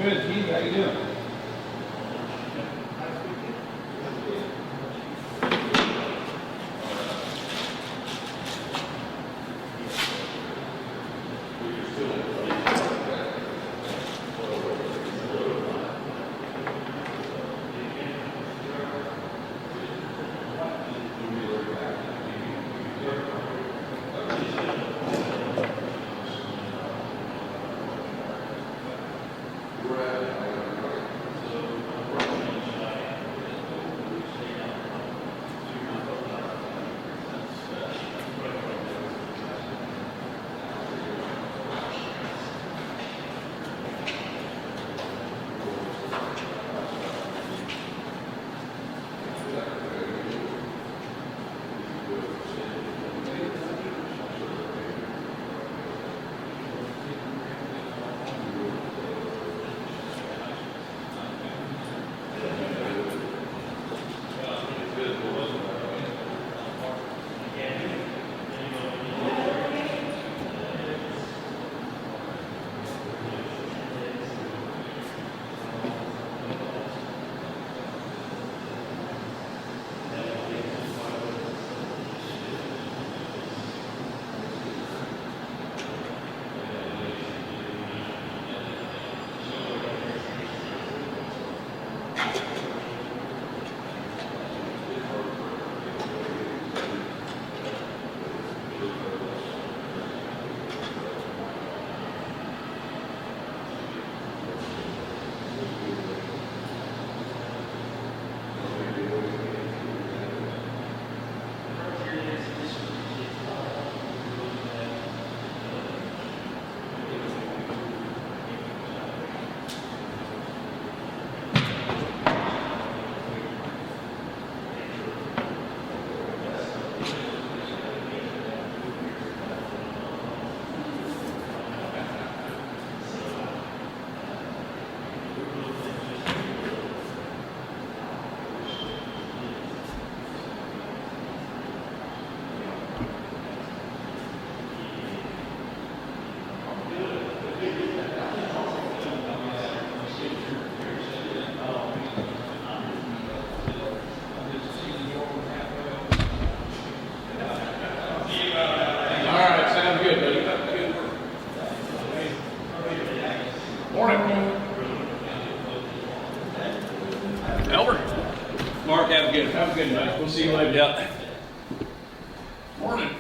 Good, Keith, how you doing? Mark, have a good night. We'll see you later. Yeah. Morning.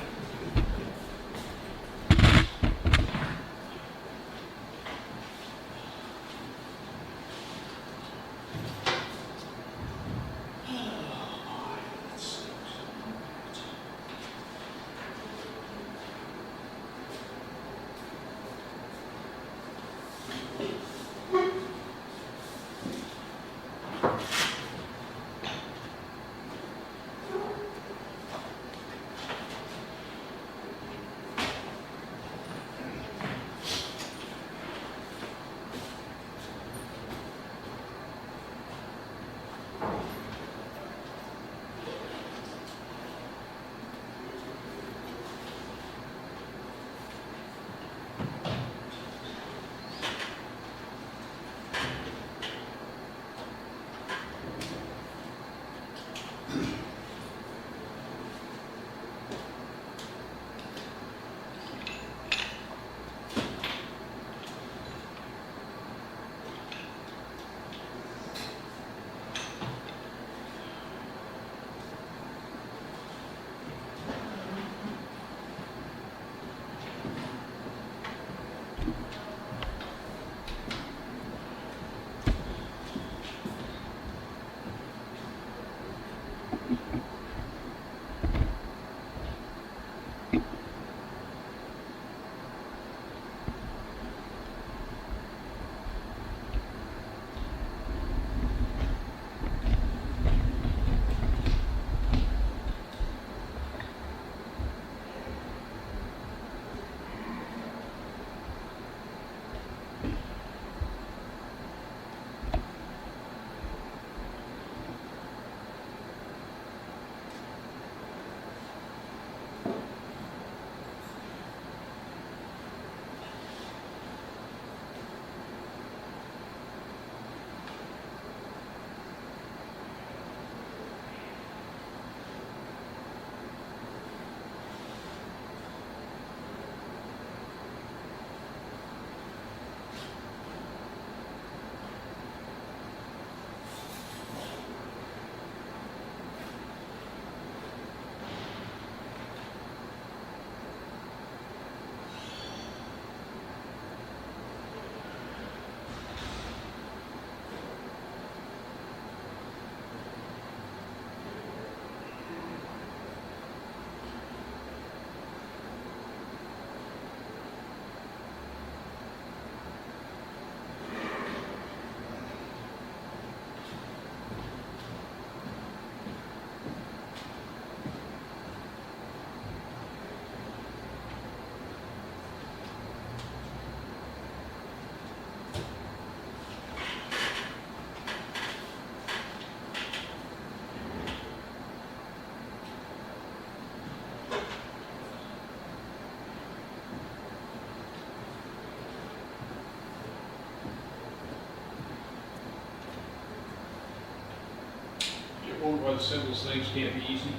the simplest things can't be easy.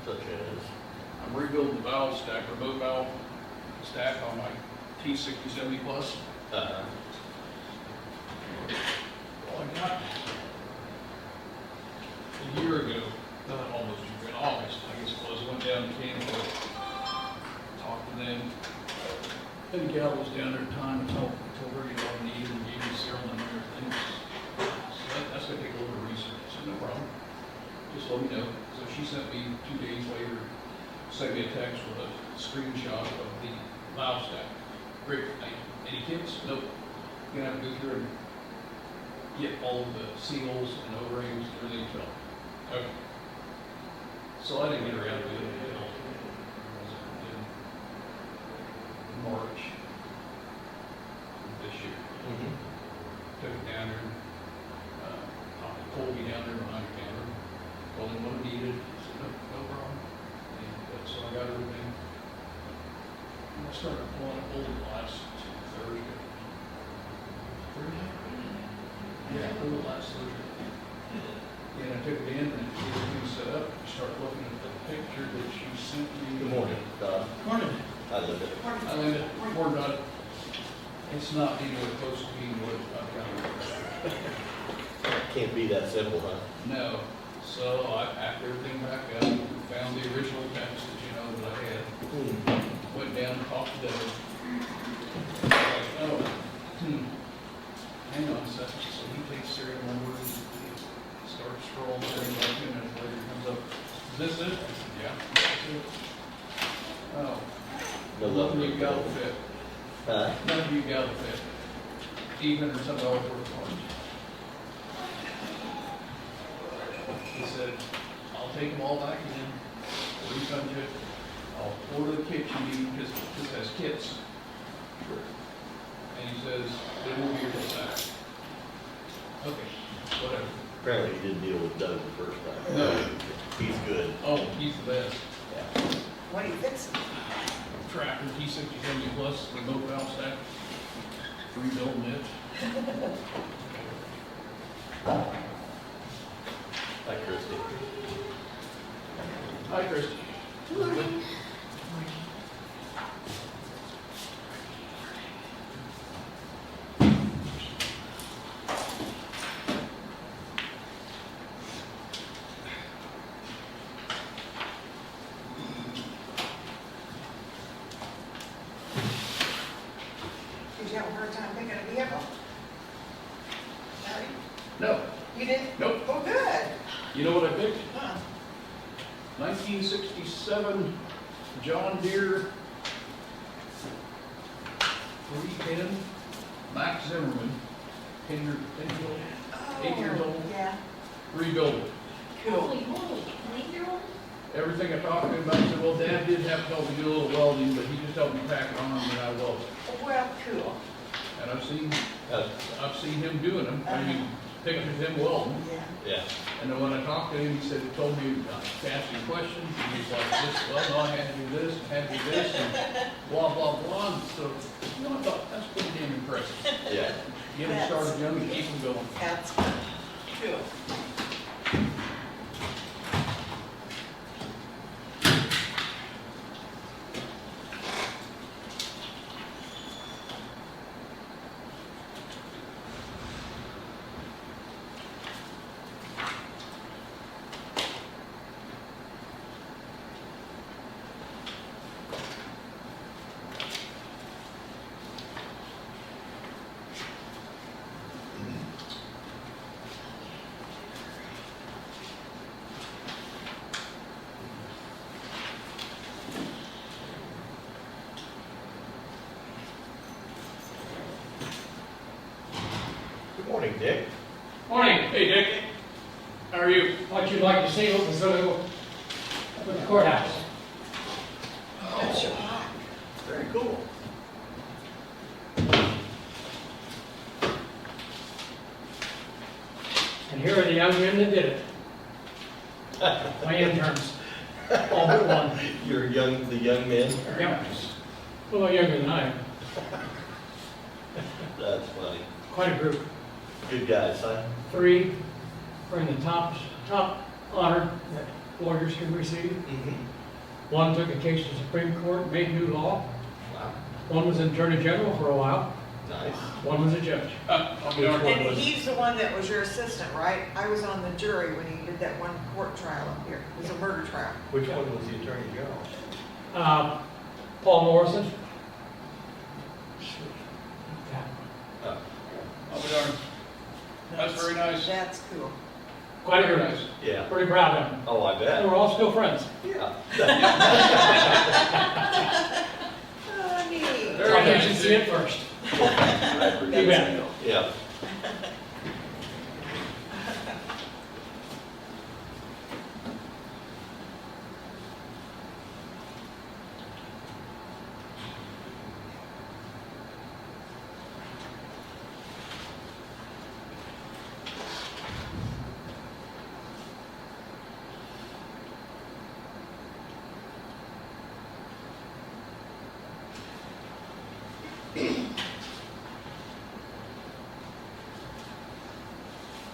Such as, I'm rebuilding the valve stack, remote valve stack on my T6070 Plus. uh, All I got a year ago, almost a year, in August, I guess it was, went down to Canada, talked to them. Had a gal was down there at the time, and told her, you know, what I needed, and gave me serial number and everything. So that's gonna take a little bit of research. I said, no problem. Just let me know. So she sent me 2 days later, sent me a text with a screenshot of the valve stack. Great, any tips? Nope. You're gonna have to go through and get all of the seals and O-rings and everything filled. Okay. So I didn't get around to it until in March of this year. Took it down there, pulled me down there behind the camera, told him what I needed. He said, no problem. And so I got everything. And I started pulling it last Thursday. Yeah, pulled it last Thursday. And I took it in and everything set up. Start looking at the picture that she sent me. good morning, Todd. Morning. I live it. I landed, more about it. It's not anywhere close to being what I've got. Can't be that simple, huh? No. So I packed everything back up, found the original text that you know that I had, went down and talked to them. Like, oh, hang on a second. So he takes serial numbers, starts scrolling through, like 2 minutes later comes up, is this it? I said, yeah, that's it. Oh, No nothing love. you got to fit. Huh? Nothing you got to fit. Even or $7 worth of parts. He said, I'll take them all back in, refund you, I'll order the kit you need, because this has kits. And he says, it will be your back. Okay, whatever. Apparently you didn't deal with Doug the first time. No. He's good. Oh, he's the best. Yeah. What are you fixing? Tractor T6070 Plus, remote valve stack, rebuilding it. Hi, Christie. Hi, Christie. Did you have a hard time picking a vehicle? No, You did? nope. Oh, good. You know what I picked? Huh. 1967 John Deere 310 Max Zimmerman, 10 years old, 8 years old, Yeah. rebuild it. Cool. Holy moly, 8-year-old? Everything I talked to him about, I said, well, Dad did have to help me do a little welding, but he just helped me pack it on and I welded it. Well, cool. And I've seen Uh, him doing them, I mean, pictures of him welding. Yeah. yeah. And then when I talked to him, he said, he told me, to ask me questions, and he's like, this, well, no, I had to do this, I had to do this, and blah, blah, blah. And so, you know, I thought, that's pretty damn impressive. Yeah. Get him started young and keep him going. That's cool. Good morning, Dick. Morning. Hey, Dick. How are you? What you'd like to see what was going up at the courthouse. That's your hot. Very cool. And here are the young men that did it. My interns, all but one. The young men? Yeah. A little younger than I am. That's funny. Quite a group. Good guys, huh? 3 were in the top top honor that lawyers can receive. Mm-hmm. One took a case to Supreme Court, made new law. Wow, One was Attorney General for a while. nice. One was a judge. I'll be darned. And he's the one that was your assistant, right? I was on the jury when he did that one court trial up here. It was a murder trial. Which one was the Attorney General? Paul Morrison. Oh, I'll be darned. That's very nice. That's cool. Quite a Very good. nice. yeah. Pretty proud of him. Oh, I And bet. we're all still friends. Yeah. Oh, neat. Very I think nice. you should see it first. You bet. Yeah.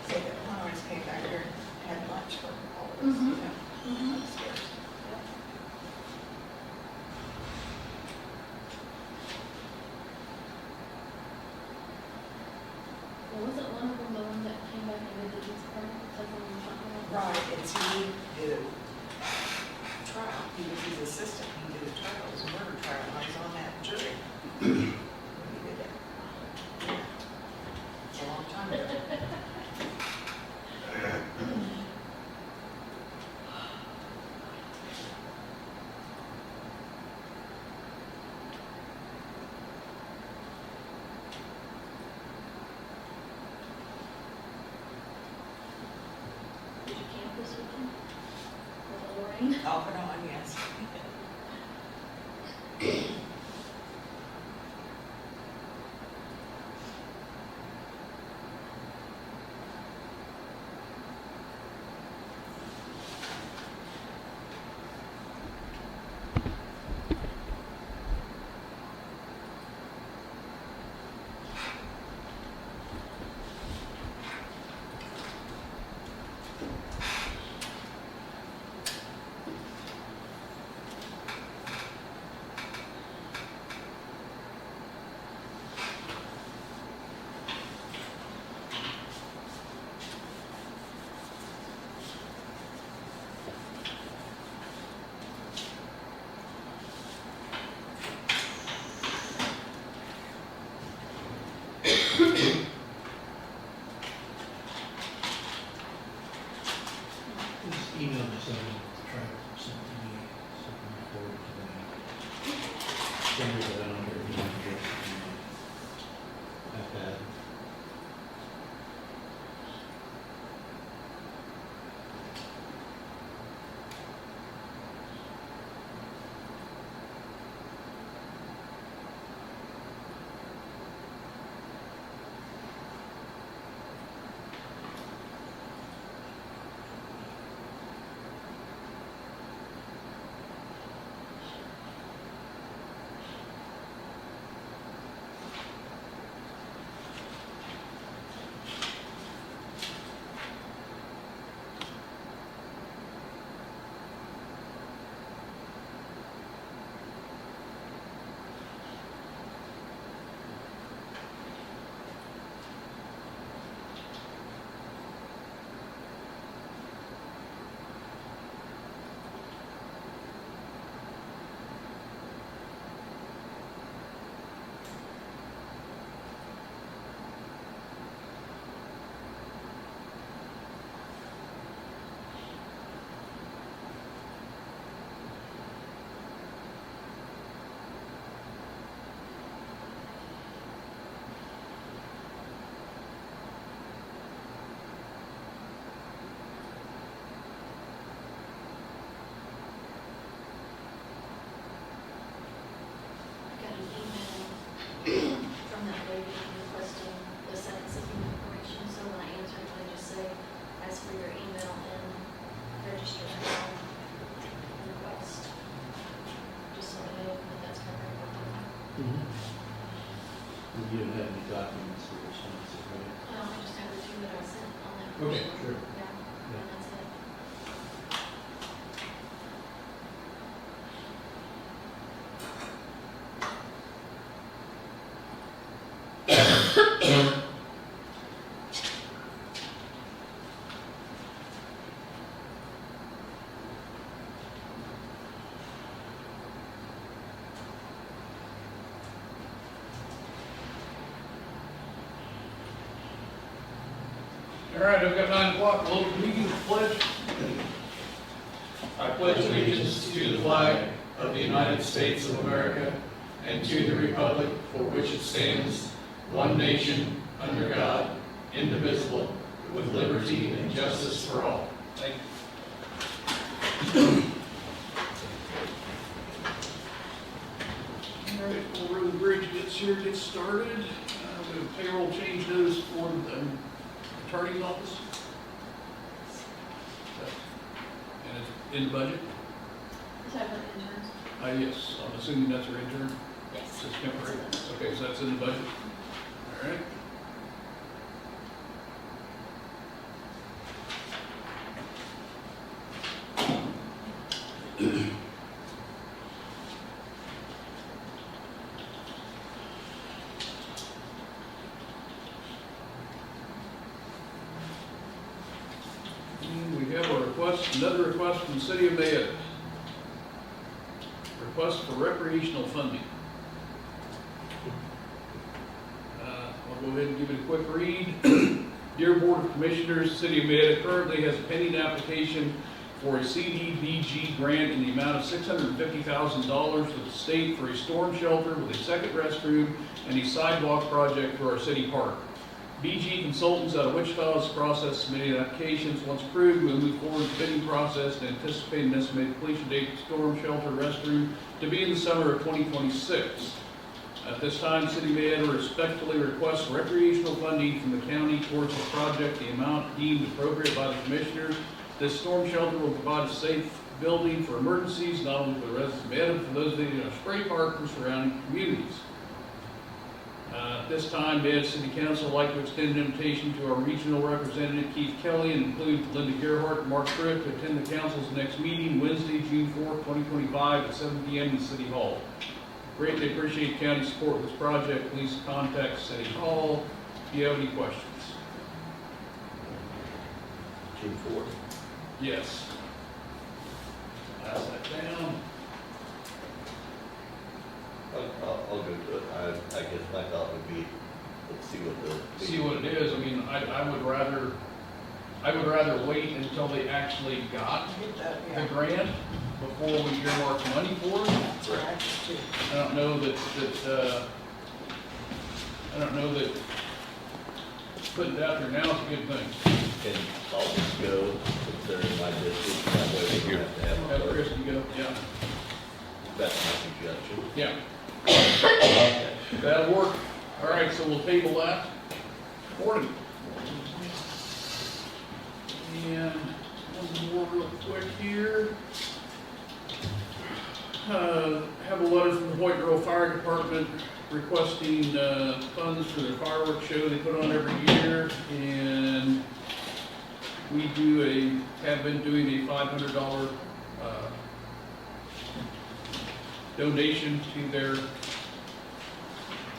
So that one always came back here and had lunch for all of us, Mhm. you know, upstairs. Well, wasn't one of them the one that came back and did the pizza party? Is that the one you're talking about? Right, it's he did a trial, he was his assistant, he did a trial, it was a murder trial, and I was on that jury. When he did that. Yeah. It's a long time ago. Did you camp this weekend? With Lorraine? Off and on, yes. This email just said try sent to me, something forward to me. Somebody that I don't hear email address from my iPad. Got an email from that lady requesting the sentencing information, so when I answer it, I just say, ask for your email and register that request. Just so I know that that's covered. You don't have any documents or responses, right? I just have the two that I sent on that. Okay, first one. sure. Yeah, and that's it. All right, I've got 9 o'clock, we'll open the meeting, pledge. I pledge allegiance to the flag of the United States of America and to the republic for which it stands, one nation, under God, indivisible, with liberty and justice for all. Thank you. All right, we'll road and bridge gets here, get started. We have a payroll change notice for the attorney's office. And it's in the budget? Is that for interns? Yes, I'm assuming that's our intern. Yes. It's temporary. Okay, so that's in the budget. All right. And we have a request, another request from the city of Mayetta. Request for recreational funding. I'll go ahead and give it a quick read. Dear Board of Commissioners, City of Mayetta currently has a pending application for a CDBG grant in the amount of $650,000 with the state for a storm shelter with a second restroom and a sidewalk project for our city park. BG Consultants out of Wichita has processed submitting applications. Once approved, we'll move forward with the bidding process and anticipate an estimated completion date for storm shelter restroom to be in the summer of 2026. At this time, City of Mayetta respectfully requests recreational funding from the county towards the project, the amount deemed appropriate by the commissioners. This storm shelter will provide a safe building for emergencies, not only for the residents of Mayetta, but for those living in our Spray Park and surrounding communities. At this time, Mayetta City Council would like to extend an invitation to our regional representative, Keith Kelly, and include Linda Gerhardt and Mark Pruett to attend the council's next meeting, Wednesday, June 4th, 2025, at 7 p.m. in City Hall. Greatly appreciate county support with this project. Please contact City Hall if you have any questions. June 4th. Yes. Pass that down. I'll go to it. I guess my thought would be, let's see what the. See what it is. I mean, I would rather wait until they actually got Get that, the yeah. grant before we earmark money for it. That's what I just do. I don't know that putting it out there now is a good thing. And I'll just go, if they're in my district, that way they don't have to have Have a Chris to go, yeah, That's my suggestion. yeah, Okay. that'll work. All right, so we'll table that. Morning. And one more real quick here. Have a letter from the White Grove Fire Department requesting funds for their fireworks show they put on every year, and we have been doing a $500 donation to their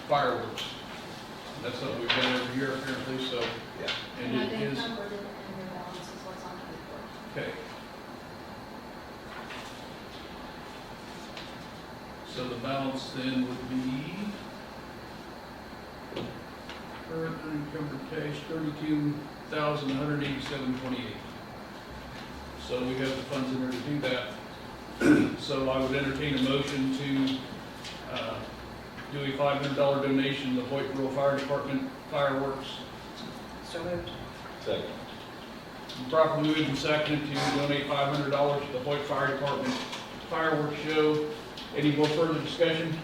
fireworks. That's something we've done every year apparently, so. Yeah. And I it did is, number it in your balance is what's on the report. okay. So the balance then would be current unencumbered cash, $32,187.28. So we have the funds in there to do that. So I would entertain a motion to do a $500 donation to the White Grove Fire Department fireworks. So moved. Second. Properly moved and seconded to donate $500 to the Hoyt Fire Department fireworks show. Any more further discussion?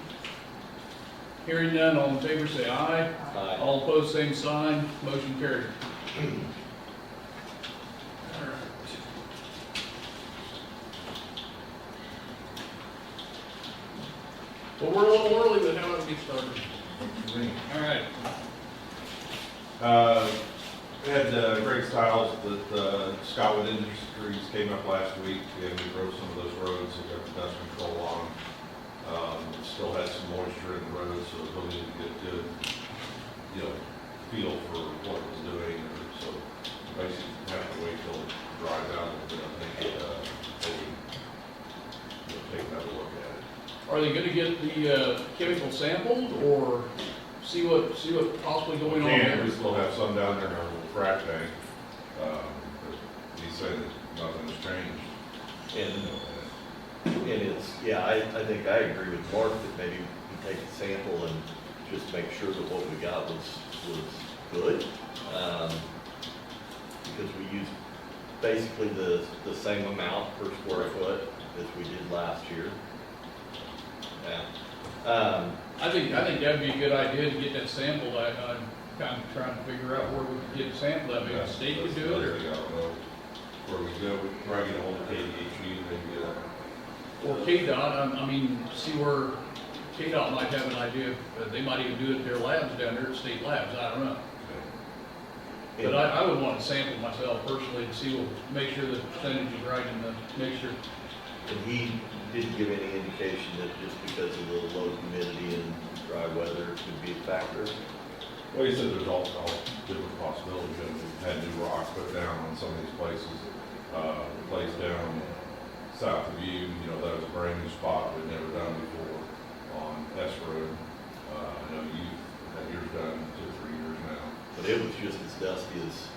Hearing none, all in favor say aye. Aye. All opposed, same sign. Motion carried. All right. Well, we're a little early, but how about we get started? All right. We had Greg Stiles that Scottwood Industries came up last week, and we drove some of those roads and got the dust control on. Still had some moisture in the road, so we'll need to get a good, feel for what it was doing. So basically, have to wait till it dries out a little bit, I think, take another look at it. Are they gonna get the chemical sampled or see what possibly going on And there? we still have some down there in our little frac tank. But he said that nothing has changed. And it's, yeah, I think I agree with Mark that maybe we take a sample and just make sure that what we got was good. Because we used basically the same amount per square foot as we did last year. Yeah. I think that'd be a good idea to get that sampled. I'm kind of trying to figure out where we could get it sampled. I mean, the state could do it, or, I don't know where we go, we can probably get a hold of KDHE, maybe get a or KDOT. I mean, see where KDOT might have an idea. They might even do it at their labs down there at state labs. I don't know. But I would want to sample myself personally to see what, make sure the percentage is right and make sure. And he didn't give any indication that just because of the low humidity and dry weather could be a factor. Well, he said there's all different possibilities, and we've had new rock put down on some of these places. The place down south of you, that was a brand new spot we'd never done before on S Road. I know you've had yours done 2 or 3 years now. But it was just as dusty as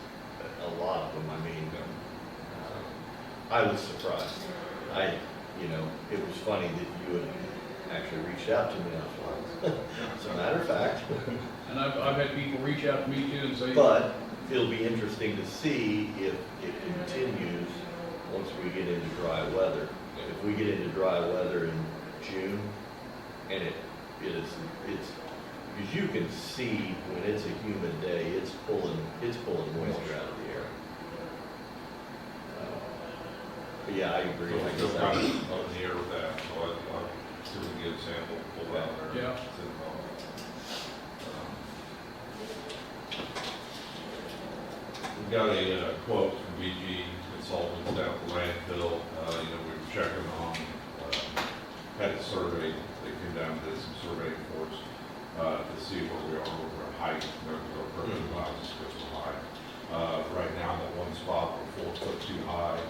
a lot of them. I mean, I was surprised. It was funny that you had actually reached out to me on it. As a matter of fact. And I've had people reach out to me too and say. But it'll be interesting to see if it continues once we get into dry weather. If we get into dry weather in June, and it's, because you can see when it's a humid day, it's pulling moisture out of the air. But yeah, I agree. So I we're still guess kind of up in the air with that, so I'll see if we can get a sample pulled out there. Yeah. Sit it on. We got a quote from BG Consultants down at the landfill. We were checking on, had it surveyed. They came down and did some surveying for us to see where we are with our height. Our permanent allows us to go so high. Right now, that one spot, we're 4 foot too high.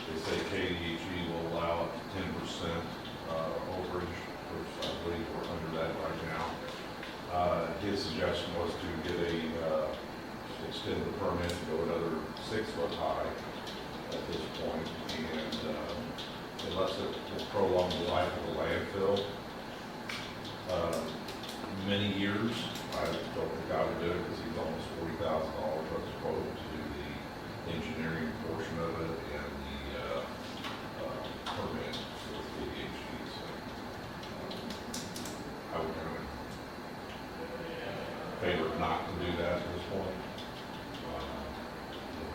They say KDHE will allow up to 10% overage, which I believe we're under that right now. His suggestion was to get extend the permit to go another 6 foot high at this point, and unless it will prolong the life of the landfill many years, I don't think I would do it because he's almost $40,000 plus quote to do the engineering portion of it and the permit for the KDHE. So I would kind of favor not to do that at this point.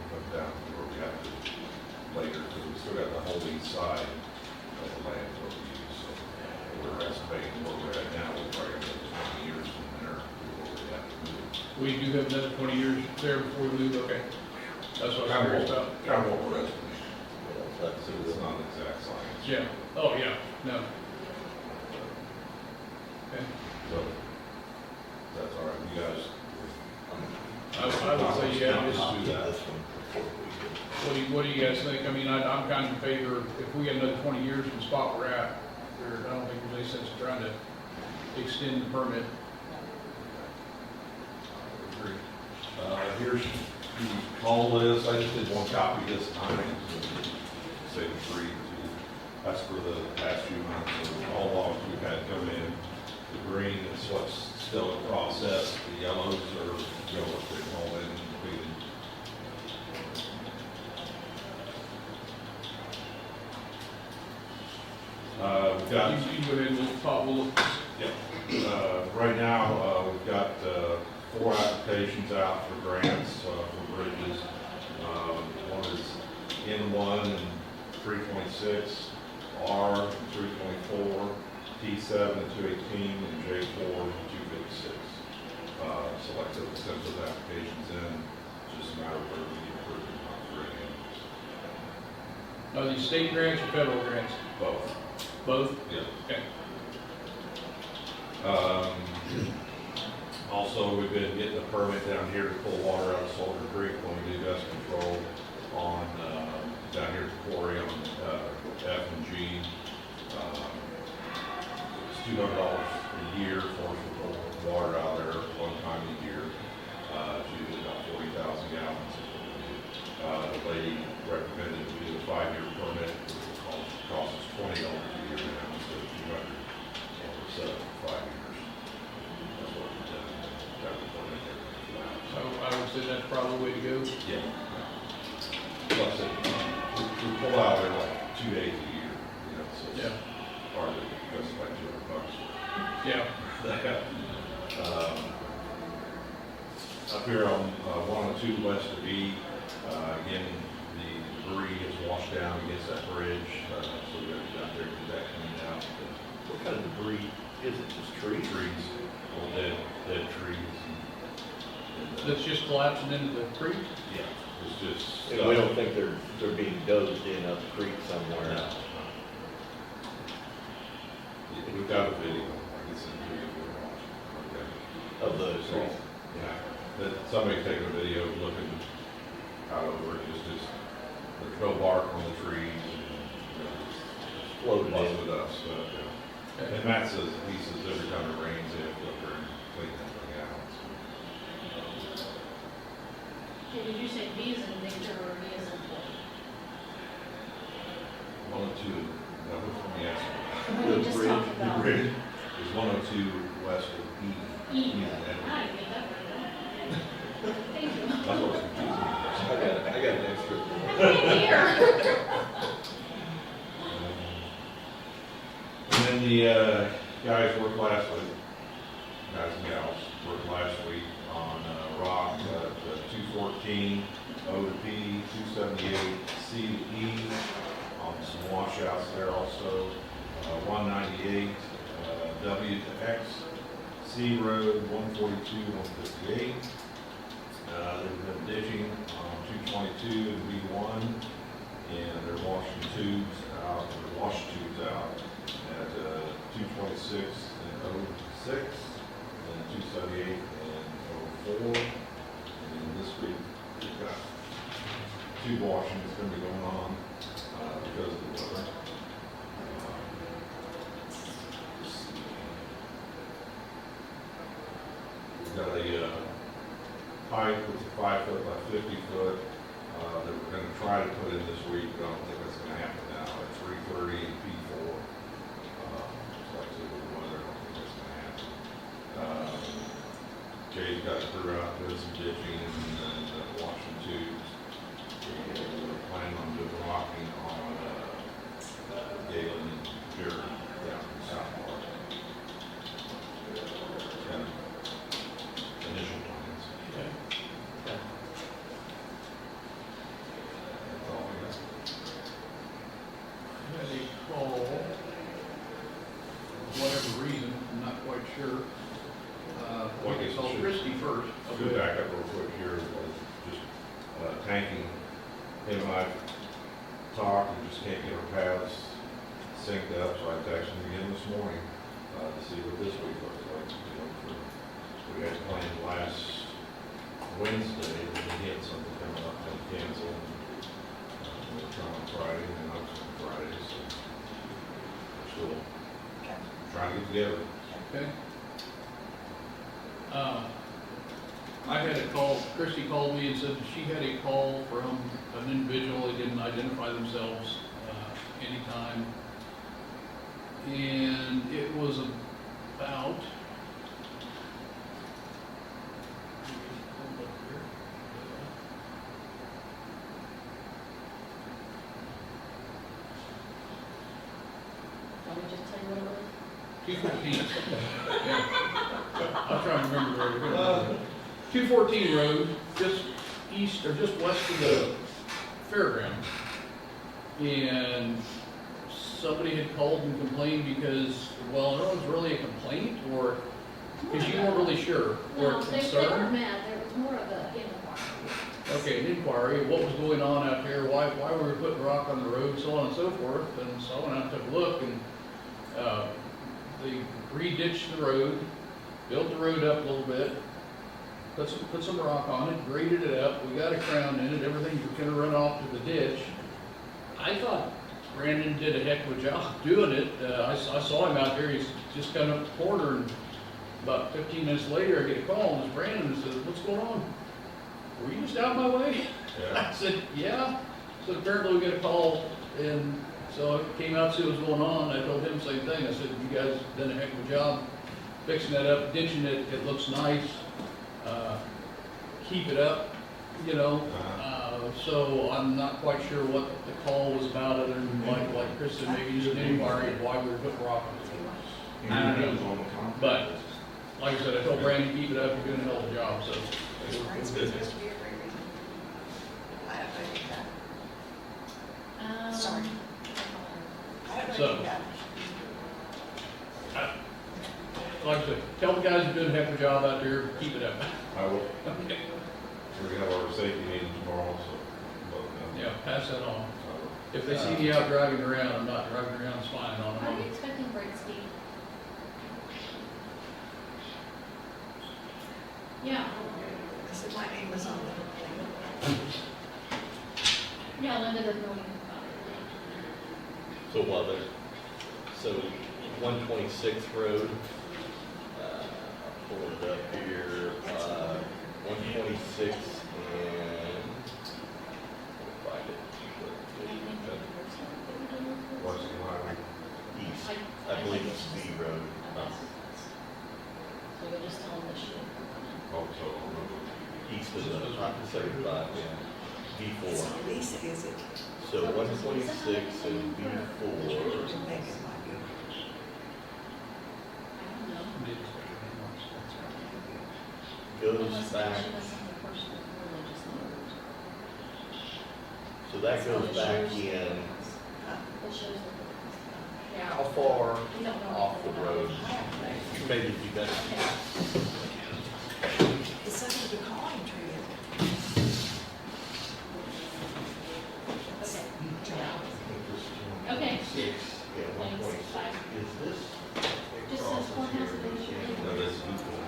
Come down to where we have to later, because we still got the whole east side of the landfill to use. So we're estimating where we're at now, we're probably going to 20 years from there before we have to move. We do have another 20 years there before we move. Okay. That's what I'm curious about. Kind of what we're estimating. that's So it's not an exact science. Yeah. Oh, yeah. No. Okay. So that's all right. You guys. I would say, yeah, just, I'll get this one before we get. what do you guys think? I mean, I'm kind of in favor, if we get another 20 years from the spot we're at, I don't think there's any sense in trying to extend the permit. Here's the call list. I just did one copy this time, so save it free. That's for the past few months. So all logs we've had come in. The green is what's still in process. The yellows are, what they call in completed. We've got. You go ahead and we'll look. Yep. Right now, we've got 4 applications out for grants for bridges. One is N1 and 3.6, R 3.4, T7 and 218, and J4 and 256. So like I said, we sent those applications in. It's just a matter of whether we get approved or not for any of them. Are these state grants or federal grants? Both. Both? Yeah. Okay. Also, we've been getting a permit down here to pull water out of Soldier Creek when we do dust control on, down here at the quarry on F and G. It's $200 a year for us to pull water out there one time a year. It's usually about 40,000 gallons is what we do. The lady recommended we do a 5-year permit, which will cost us $20 a year now instead of $200. And we're set up for 5 years. That's what we've done. Got the permit there for that. So I would say that's probably the way to go. Yeah. Like I said, we pull out every like 2 days a year, you know, so it's Yeah. hard to justify $200. Yeah. Up here on 102 west of E, again, the debris is washed down against that bridge, so we have to out there to get that cleaned out. What kind of debris is it, just trees? Trees, old dead trees. And, That's just collapsing into the creek? yeah, it's just. And we don't think they're being dozed in up the creek somewhere? No. Yeah, we've got a video, I can send you if you want to watch it. Okay. Of those trees? Yeah, that somebody's taking a video looking out over it, just there's no bark on the trees, and, you know, just Floated in. busted us, but, yeah. And Matt says, every time it rains, they have to go up there and clean that thing out. So, Okay, did you say B as in Victor or B as in boy? 102, that was from yesterday. We The just bridge, talked The about. bridge is 102 west of E. E. and Edward. I didn't get that right. Thank you. That's what's confusing. I got an extra. Here. And then the guys worked last week, guys and gals worked last week on rock, 214, O to P, 278, C to E, on some washouts there also, 198, W to X, C Road, 142, 158. They've been ditching on 222 and B1, and they're washing tubes out, or wash tubes out at 226 and 06, and 278 and 04. And this week, we've got tube washing that's going to be going on because of the weather. We've got a pipe that's a 5 foot by 50 foot that we're going to try to put in this week, but I don't think that's going to happen now. It's 330 and P4. It's like I said, with the weather, I don't think that's going to happen. Jay's got a crew out doing some ditching and washing tubes. And we're planning on doing rocking on Galen and Gerhardt down in South Park. Kind of initial plans. Okay. That's all I got. I had a call, for whatever reason, I'm not quite sure. Well, I guess Call it should- Christie first. I'll go back up real quick here, just tanking, him and I talked and just can't get our paths synced up, so I texted him again this morning to see what this week looks like. You know, we had planned last Wednesday, and we had something coming up and canceled. We're trying on Friday, and I was on Friday, so we're still trying to get together. Okay. I had a call, Christie called me and said she had a call from an individual, they didn't identify themselves, anytime. And it was about, Let me just tell you what it was. 214. Yeah. I'll try and remember where we're going. 214 Road, just east, or just west of the fairgrounds. And somebody had called and complained because, well, I don't know if it was really a complaint, or, because you weren't really sure, or No, a they weren't concern. mad, there was more of a inquiry. Okay, an inquiry, what was going on out there, why were we putting rock on the road, so on and so forth. And so I went out and took a look, and they re-ditched the road, built the road up a little bit, put some rock on it, graded it up, we got a crown in it, everything's gonna run off to the ditch. I thought Brandon did a heck of a job doing it. I saw him out there, he's just coming up the corner, and about 15 minutes later, I get a call, and it's Brandon, and says, "What's going on? Were you just out my way?" Yeah. I said, yeah. So apparently we got a call, and so I came out to see what was going on. I told him the same thing. I said, you guys done a heck of a job fixing that up, ditching it. It looks nice. Keep it up, you know. So I'm not quite sure what the call was about, other than like Chris said, maybe just an inquiry of why we were putting rock on it. I don't know. But like I said, I told Brandon, keep it up. You're doing a hell of a job. So It's supposed to be a great reason. I don't think that. Sorry. I don't So- think that. like I said, tell the guys you're doing a heck of a job out there. Keep it up. I will, Okay. we have our safety meeting tomorrow, so. but, Yeah, pass that on. I will. If they see me out driving around, I'm not driving around spying on Are you them. expecting break speed? Yeah, I said my name was on the thing. yeah, Linda doesn't know anything about So while there's, so 126th Road, I'll pull it up here, 126 and, I'll find it. Washington Highway. East, I believe it's B Road. So you'll just tell them this shit. Also, East of the 75, yeah, B4. So Lisa, is it? So 126 and B4 Megan might be. I don't know. goes Unless back, she has something personal or religious knowledge. so that goes back in, It shows that. how far You don't know off the anything about road? it. Maybe if you got, It's under the calling tree. Okay. yeah, 126. Is this? Just says courthouse administrator. no, that's equal.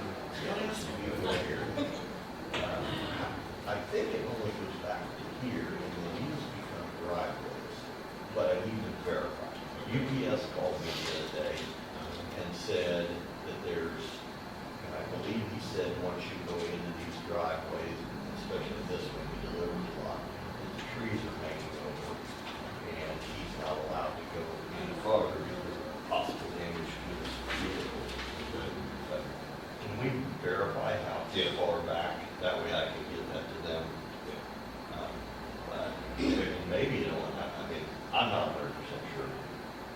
I think it only goes back to here, and then these become driveways, but I need to verify. UPS called me the other day and said that there's, and I believe he said once you go into these driveways, especially this one, we deliver a lot, the trees are hanging over, and he's not allowed to go any farther because of possible damage to his vehicle. But can we verify how Yeah. far back? That way I can get that to them. But maybe it will, I mean, I'm not 100% sure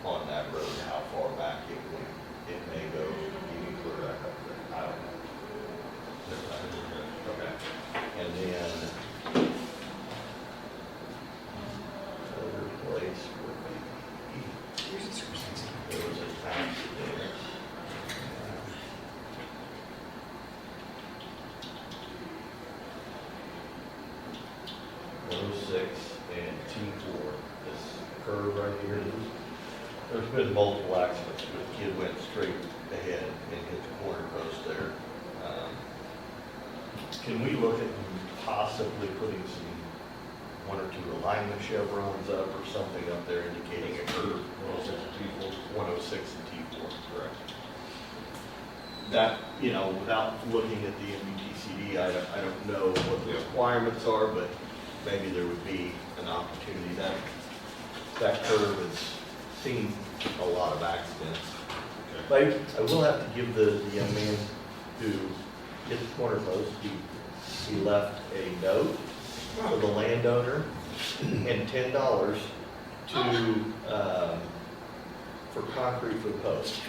on that road how far back it went. It may go even further back up there. I don't know. Okay. And then another place where there was a accident. 106 and T4, this curve right here. There's been multiple accidents, but the kid went straight ahead and hit the corner post there. Can we look at possibly putting some, one or two alignment chevrons up or something up there indicating a curve? 106 and T4. 106 and T4, correct. That, you know, without looking at the MUTCD, I don't know what the requirements are, but maybe there would be an opportunity. That curve has seen a lot of accidents. But I will have to give the young man who hit the corner post, he left a note for the landowner and $10 to, for concrete for the post.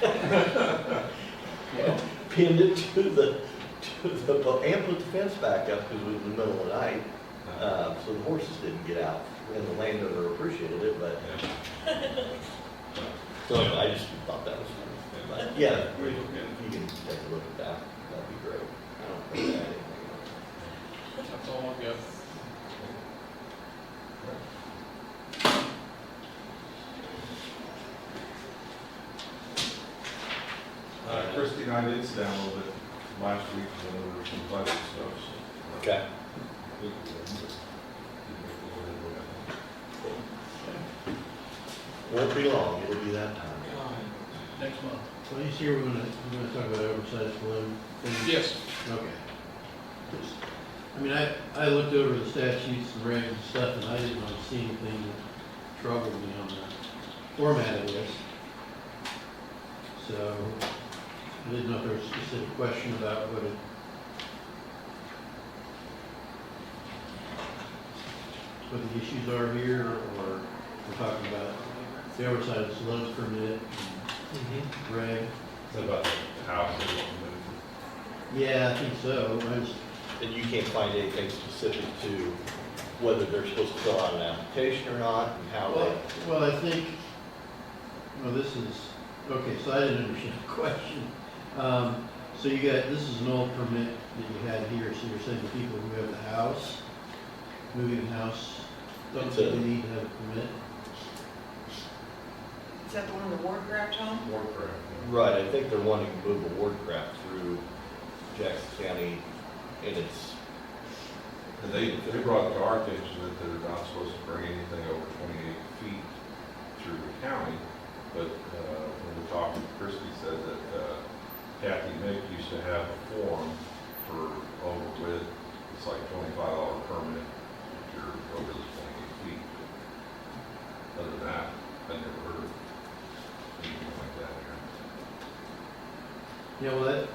Pinned it to the, and put the fence back up because it was in the middle of the night. So the horses didn't get out, and the landowner appreciated it, but, so I just thought that was funny. But, yeah, if you can take a look at that, that'd be great. I don't think I had anything else. That's all I've got. Christie and I did sit down a little bit last week when there was some budget stuff, so. Okay. Won't be long, it'll be that time. Next month. So this year, we're gonna talk about oversized balloon things? Yes. Okay. Just I mean, I looked over the statutes and regs and stuff, and I didn't really see anything that troubled me on the format of this. So, I didn't know if there was a specific question about what the issues are here, or we're talking about the oversight of this load permit and reg. Is that about the house that was moved? Yeah, I think so. And you can't find anything specific to whether they're supposed to fill out an application or not, and how they. Well, I think, this is, okay, so I didn't understand the question. So you got, this is an old permit that you had here, so you're saying the people who have the house, moving the house, don't It's think a- they need to have a permit? Is that the one the ward grabbed home? Warcraft. Right, I think they're wanting to move a Wardcraft through Jackson County, and it's, And they brought to our attention that they're not supposed to bring anything over 28 feet through the county. But when we talked, Christie said that Kathy Mick used to have a form for over with, it's like $25 permit if you're over the 28 feet. Other than that, I never heard of anything like that here. Yeah, well, that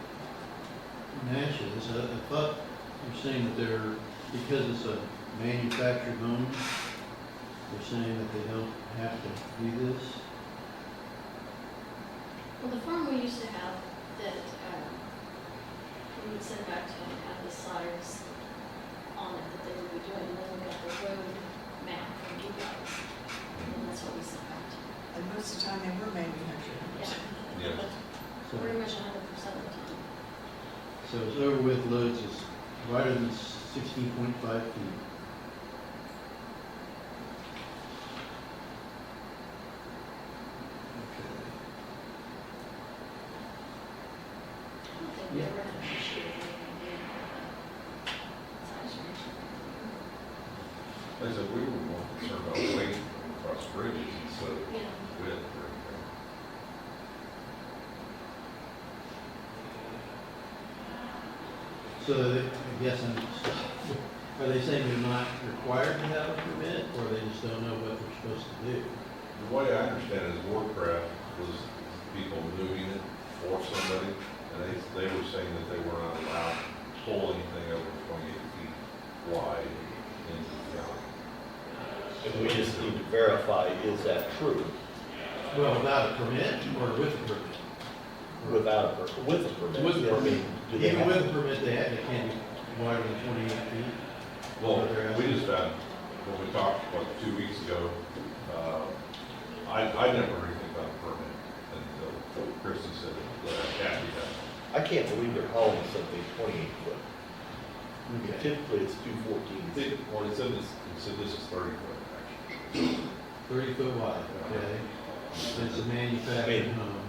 matches. I thought you're saying that they're, because it's a manufactured home, they're saying that they don't have to do this? Well, the form we used to have that, we would send back to them, had the size on it that they would be doing, and then we got the road map from you guys, and that's what we sent back to them. And most of the time they were manufactured. Yeah, Yes. So, pretty much 100% of the time. so it's over with loads is wider than 16.5 feet. Okay. I don't think we ever had an issue with anything being size range. Like I said, we were more concerned about weight across bridges instead of Yeah. width or anything. So I guess are they saying they're not required to have a permit, or they just don't know what they're supposed to do? The way I understand it is Warcraft was people moving it for somebody, and they were saying that they were not allowed to pull anything over 28 feet wide into the county. and we just need to verify, is that true? Well, without a permit or with a permit? With a permit. With a I mean, do they Even have- with a permit, they can't be wider than 28 feet? Well, we just found, when we talked, what, 2 weeks ago, I never heard anything about a permit until Christie said that Kathy had. I can't believe they're hauling something 28 foot. Okay. Typically, it's 214. Well, it said this is 30 foot, actually. 30 foot wide, okay? It's a manufactured home.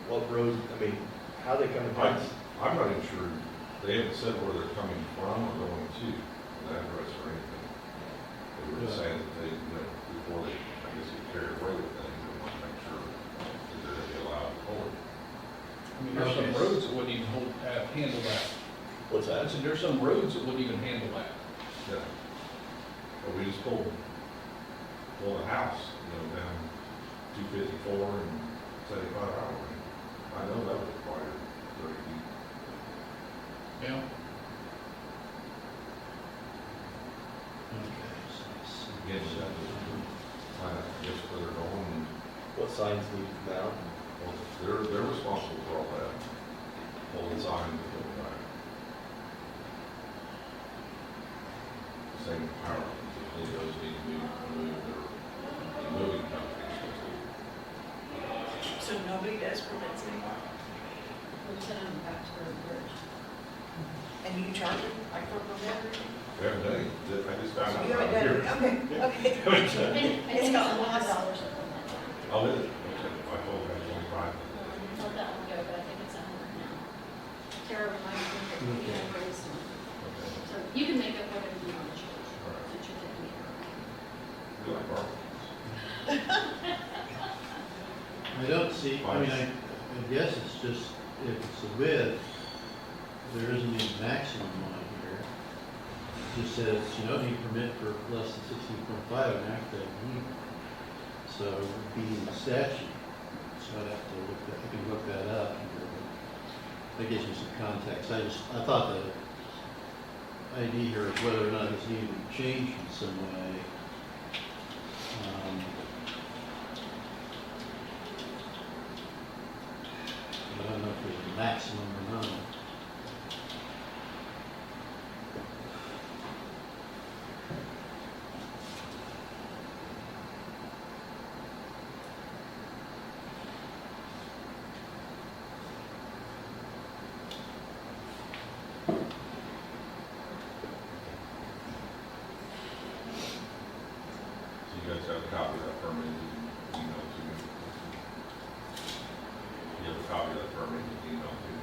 What road, how they coming I- down? I'm not even sure, they haven't said where they're coming from or going to, an address or anything. They were just saying that they, before they, I guess, get carried away with things, they want to make sure that they're going to be allowed to pull it. I mean, there's some Okay. roads that wouldn't even handle that. What's I that? said, there's some roads that wouldn't even handle that. Yeah. But we just pulled a house, down 254 and 75 hour. I know that would require 30 feet. Yeah. Okay, so it's- Again, that was, I guess, where they're going. What signs need to come out? Well, they're responsible for all that. All the signs that go by. Same with power, if those need to be moved or the moving companies. So nobody does permits anymore? We sent them back to the bridge. And you charge them like for a permit or anything? We haven't done it, I just found out You haven't out done here. it, okay, okay. I think It's it's got $100 lost. or something like that. Oh, is it? Okay, I told her 25. Not that long ago, but I think it's 100 now. Tara reminded me that we had raised them. Okay. So you can make up whatever you want to charge. All right. That you're taking care of. We like barbecues. I don't see, I guess it's just, if it's a width, there isn't any maximum on here. It just says, you don't need permit for less than 16.5 an act that need. So it would be in the statute. So I'd have to look that, I can look that up here, but that gives me some context. I thought the idea here is whether or not it's needed to be changed in some way. But I don't know if there's a maximum or not. So you guys have a copy of that permit, email to me. You have a copy of that permit, email to me.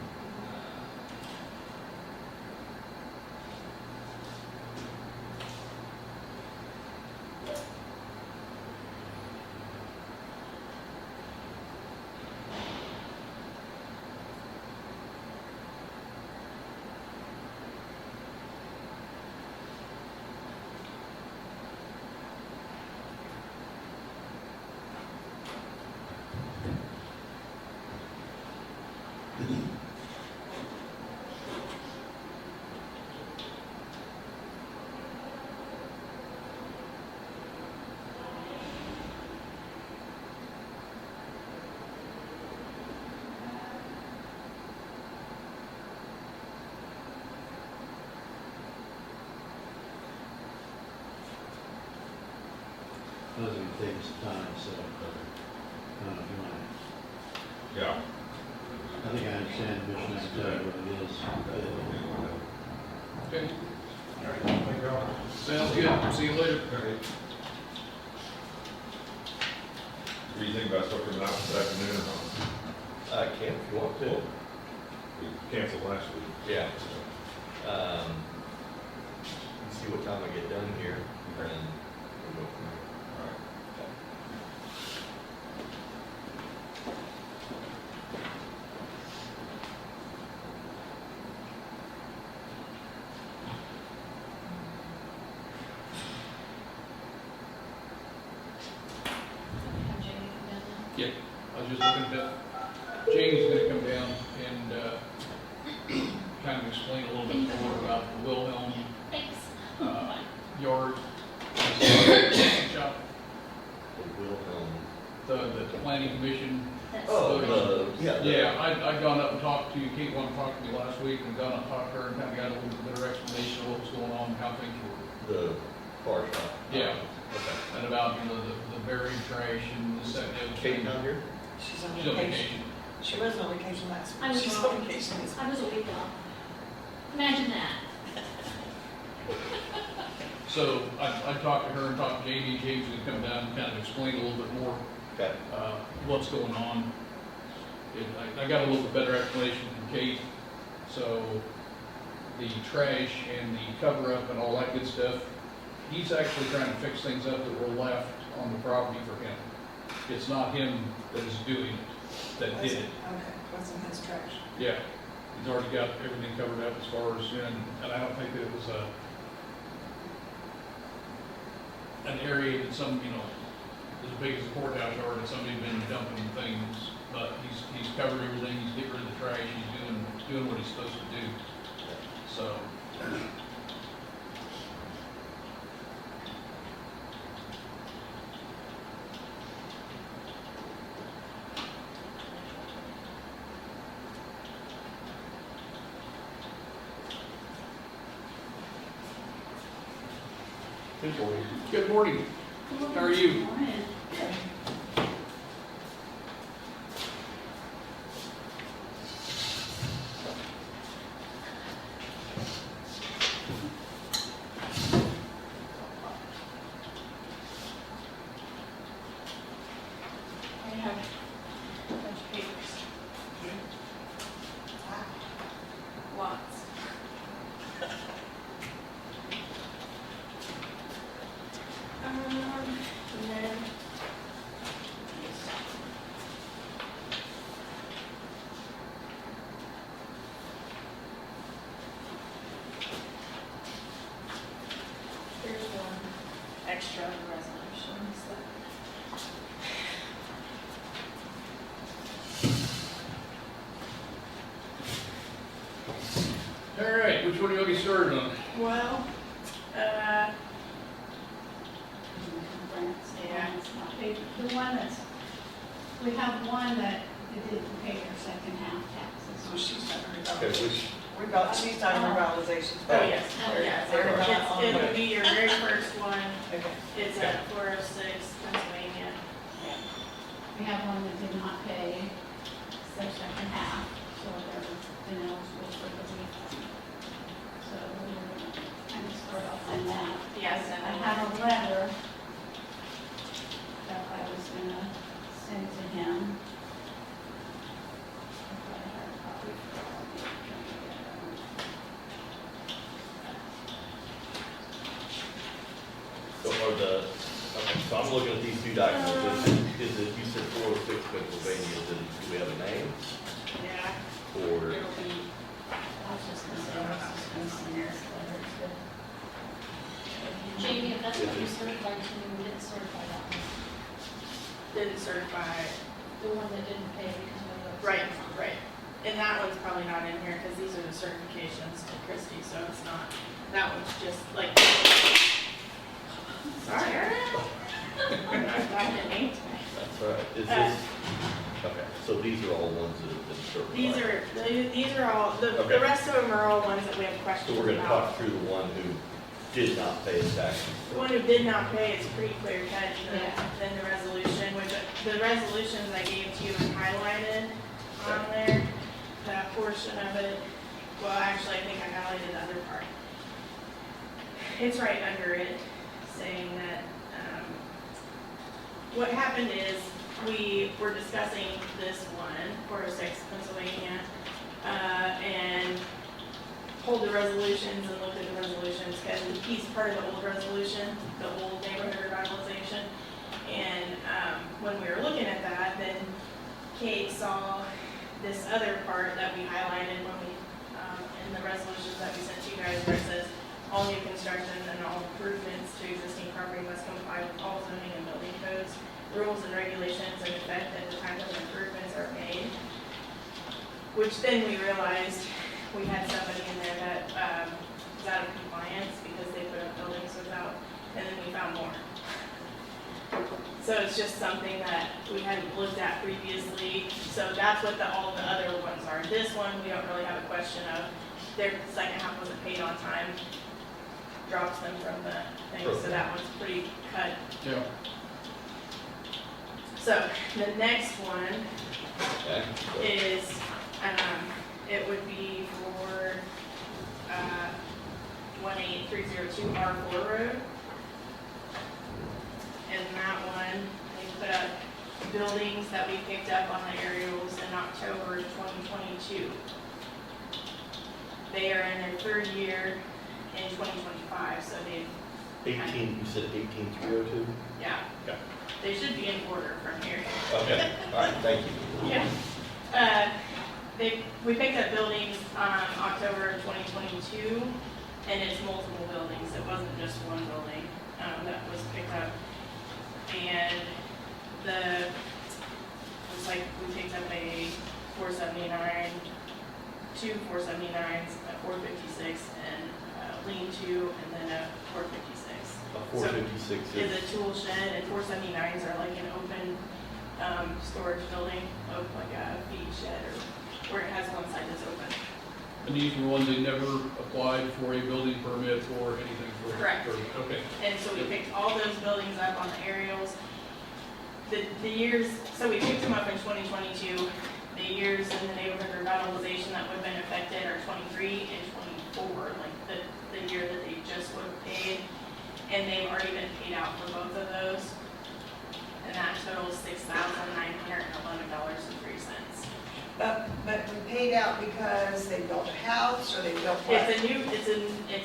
Those are going to take some time, so I don't know if you want to. Yeah. I think I understand the mission, I can tell you what it is. Okay. All right, thank you all. Sounds good, see you later. Okay. What do you think about stuff coming out this afternoon or not? I can if you want to. We canceled last week. Yeah. See what time I get done here, and then we'll go from there. All right. Have Jamie come down now? Yeah, I was just looking at that. Jamie's gonna come down and, kind of explain a little bit more about the Wilhelm, Thanks. yard. Shop, The Wilhelm. the planning commission. That's Oh, yeah. Yeah, I'd gone up and talked to, Kate wanted to talk to me last week, and gone up and talked to her and kind of got a little bit better explanation of what was going on, and how things were. The car shop. Yeah. Okay. And about, the buried trash and this, that, and the other Kate thing. down here? She's on She's on vacation. vacation. She wasn't on vacation last I week. was She's wrong. on vacation this week. I was a week off. Imagine that. So I talked to her and talked to Jamie. Jamie's gonna come down and kind of explain a little bit more, Okay. what's going on. I got a little bit better explanation from Kate. So the trash and the cover up and all that good stuff, he's actually trying to fix things up that were left on the property for him. It's not him that is doing it, that did it. Okay, wasn't his trash. Yeah, he's already got everything covered up as far as, and I don't think that it was an area that some, as big as the courthouse yard, that somebody had been dumping things, but he's covered everything, he's getting rid of the trash, he's doing what he's supposed to do. So, Good morning. good morning. How are you? I have a bunch of papers. Wow. Lots. And then picture of the resolutions that. All right, which one do you want to get started on? Well, Yeah, the one that's, we have one that didn't pay their second half so taxes. she's done Okay, which, she's done revitalization. Oh, yes, Oh, yes, yeah. it'll be your very first one, Okay. it's at 406 Pennsylvania. We have one that did not pay their second half, so they're ineligible for the refund. So we were gonna kind of start off on that. Yes, I have a letter that I was gonna send to him. If I had a copy for all of you, can I get it? so are okay, so I'm looking at these two documents. Is it, you said 406 Pennsylvania, do we have a name? Yeah, Or, it'll be, I was just gonna say, I was just gonna send this letter to. Jamie, if that's what you certified to me, we didn't certify that one. didn't certify, The one that didn't pay because we were. right, right. And that one's probably not in here, because these are the certifications to Christie, so it's not, that one's just like. Sorry. I'm not getting that's right, is this, okay, so these are all ones that have been certified? These are all, the Okay. rest of them are all ones that we have So questions we're gonna about. talk through the one who did not pay his taxes. The one who did not pay is pretty clear cut Yeah. in the resolution, which the resolutions I gave to you is highlighted on there, that portion of it. Well, actually, I think I highlighted the other part. It's right under it, saying that, what happened is, we were discussing this one, 406 Pennsylvania, and pulled the resolutions and looked at the resolutions, because he's part of the old resolution, the old neighborhood revitalization. And when we were looking at that, then Kate saw this other part that we highlighted when we, in the resolutions that we sent to you guys, where it says, all new construction and all improvements to existing property must comply with all zoning and building codes, rules and regulations in effect at the time that improvements are made. Which then we realized we had somebody in there that was out of compliance because they put up buildings without, and then we found more. So it's just something that we hadn't looked at previously, so that's what all the other ones are. This one, we don't really have a question of, their second half wasn't paid on time, drops them from the thing, so that one's pretty cut. Yeah. So the next one Okay? is, it would be for, 18302 R4 Road. And that one, they put up buildings that we picked up on the aerials in October 2022. They are in their third year in 2025, so they, 18, you said 18302? yeah, Okay. they should be in order from here. Okay, all right, thank you. Yeah. We picked up buildings, October 2022, and it's multiple buildings. It wasn't just one building, that was picked up. And looks like we picked up a 479, two 479s, a 456, and lean-to, and then a 456. A 456 Is a tool shed, and 479s are like an open, storage building, like a feed shed, or where it has one side that's open. And these were ones that never applied for a building permit or anything for. Correct. Okay. And so we picked all those buildings up on the aerials. The years, so we picked them up in 2022. The years in the neighborhood revitalization that would have been affected are 23 and 24, like the year that they just would have paid. And they've already been paid out for both of those. And that totals $6,911.03. But we paid out because they built a house or they built what? It's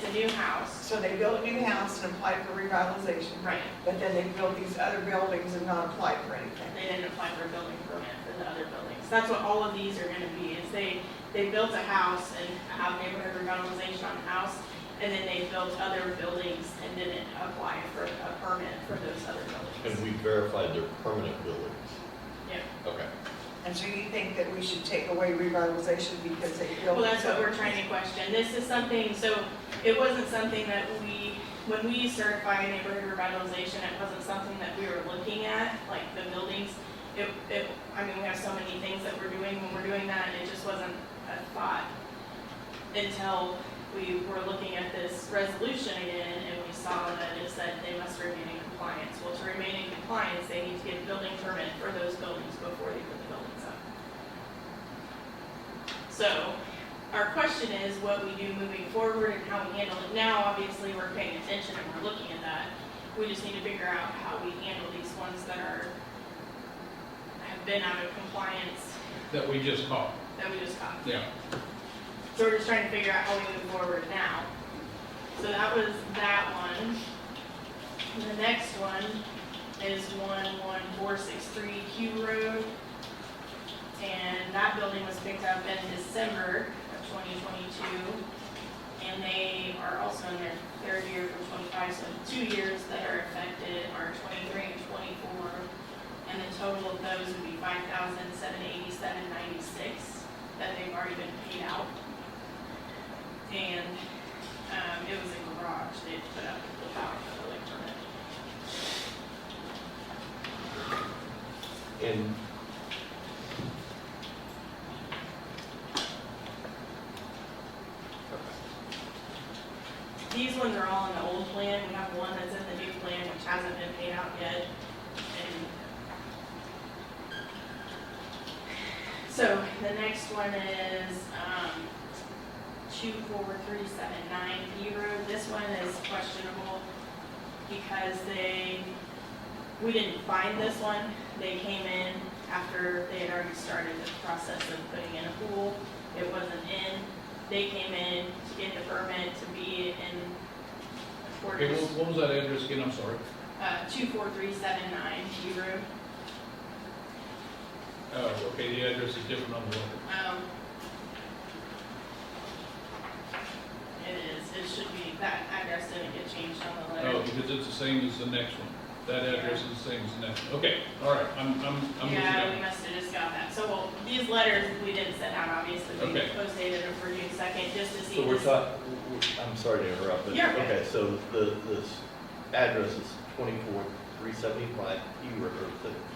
a new house. So they built a new house and applied for revitalization. Right. But then they built these other buildings and not applied for anything. They didn't apply for a building permit for the other buildings. That's what all of these are gonna be, is they built a house and have neighborhood revitalization on the house, and then they built other buildings and didn't apply for a permit for those other And buildings. we verified their permanent buildings. Yeah. Okay. And so you think that we should take away revitalization because they built? Well, that's what we're trying to question. This is something, so it wasn't something that when we certify neighborhood revitalization, it wasn't something that we were looking at, like the buildings. I mean, we have so many things that we're doing when we're doing that, it just wasn't a thought until we were looking at this resolution again and we saw that it said they must remain in compliance. Well, to remain in compliance, they need to get a building permit for those buildings before they put the buildings up. So, our question is what we do moving forward and how we handle it. Now, obviously, we're paying attention and we're looking at that. We just need to figure out how we handle these ones that have been out of compliance That we just caught. that we just got. Yeah. So we're just trying to figure out how we move forward now. So that was that one. And the next one is 11463 Q Road. And that building was picked up in December of 2022. And they are also in their third year from 25, so 2 years that are affected are 23 and 24. And the total of those would be $5,787.96 that they've already been paid out. And it was a garage they put up without a building permit. And These ones are all in the old plan. We have one that's in the new plan, which hasn't been paid out yet. And so the next one is 24379 B Road. This one is questionable because we didn't find this one. They came in after they had already started the process of putting in a pool. It wasn't in. They came in to get the permit to be in Okay, accordance. what was that address again? I'm sorry. 24379 B Road. Oh, okay, the address is different on the letter. It is, it should be, that address didn't get changed on the Oh, letter. because it's the same as the next one. That address is the same as the next one. Okay, all right, I'm with you Yeah, we now. must have just got that. So, well, these letters, we didn't send out, obviously, we Okay. posted them for June 2nd, just to see so we're this. talking, I'm sorry to interrupt, but, You're okay. okay, so this address is 24375 P Road, or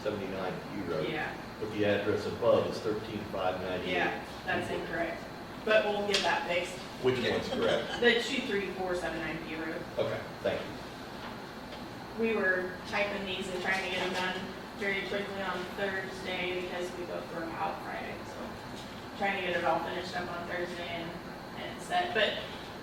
79 P Road. Yeah, But the address above is 13598. yeah, that's incorrect. But we'll get that fixed. Which one's correct? The 23479 P Road. Okay, thank you. We were typing these and trying to get them done very quickly on Thursday because we both were out Friday, so trying to get it all finished up on Thursday and set. But,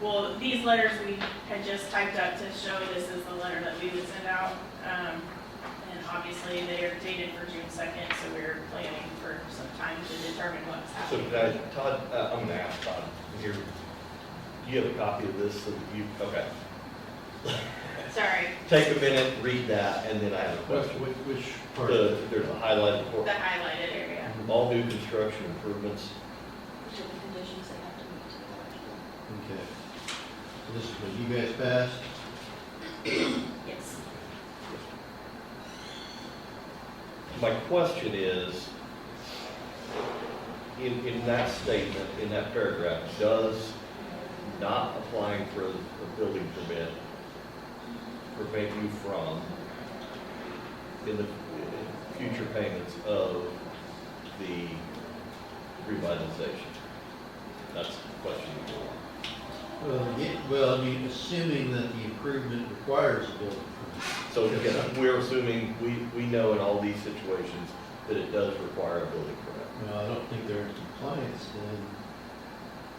well, these letters we had just typed up to show this is the letter that we would send out. And obviously they are dated for June 2nd, so we're planning for some time to determine what's So happening. Todd, I'm gonna ask Todd here, do you have a copy of this so that you, okay. Sorry, Take a minute, read that, and then I have a question. Which part? There's a highlighted the portion. highlighted area. All new construction improvements. Which are the conditions they have to meet to be eligible. Okay. So this is what you guys passed? Yes. My question is, in that statement, in that paragraph, does not applying for a building permit prevent you from, in the future payments of the revitalization? That's the question. Well, I mean, assuming that the improvement requires a building permit. So again, we're assuming, we know in all these situations that it does require a building permit. Well, I don't think they're in compliance then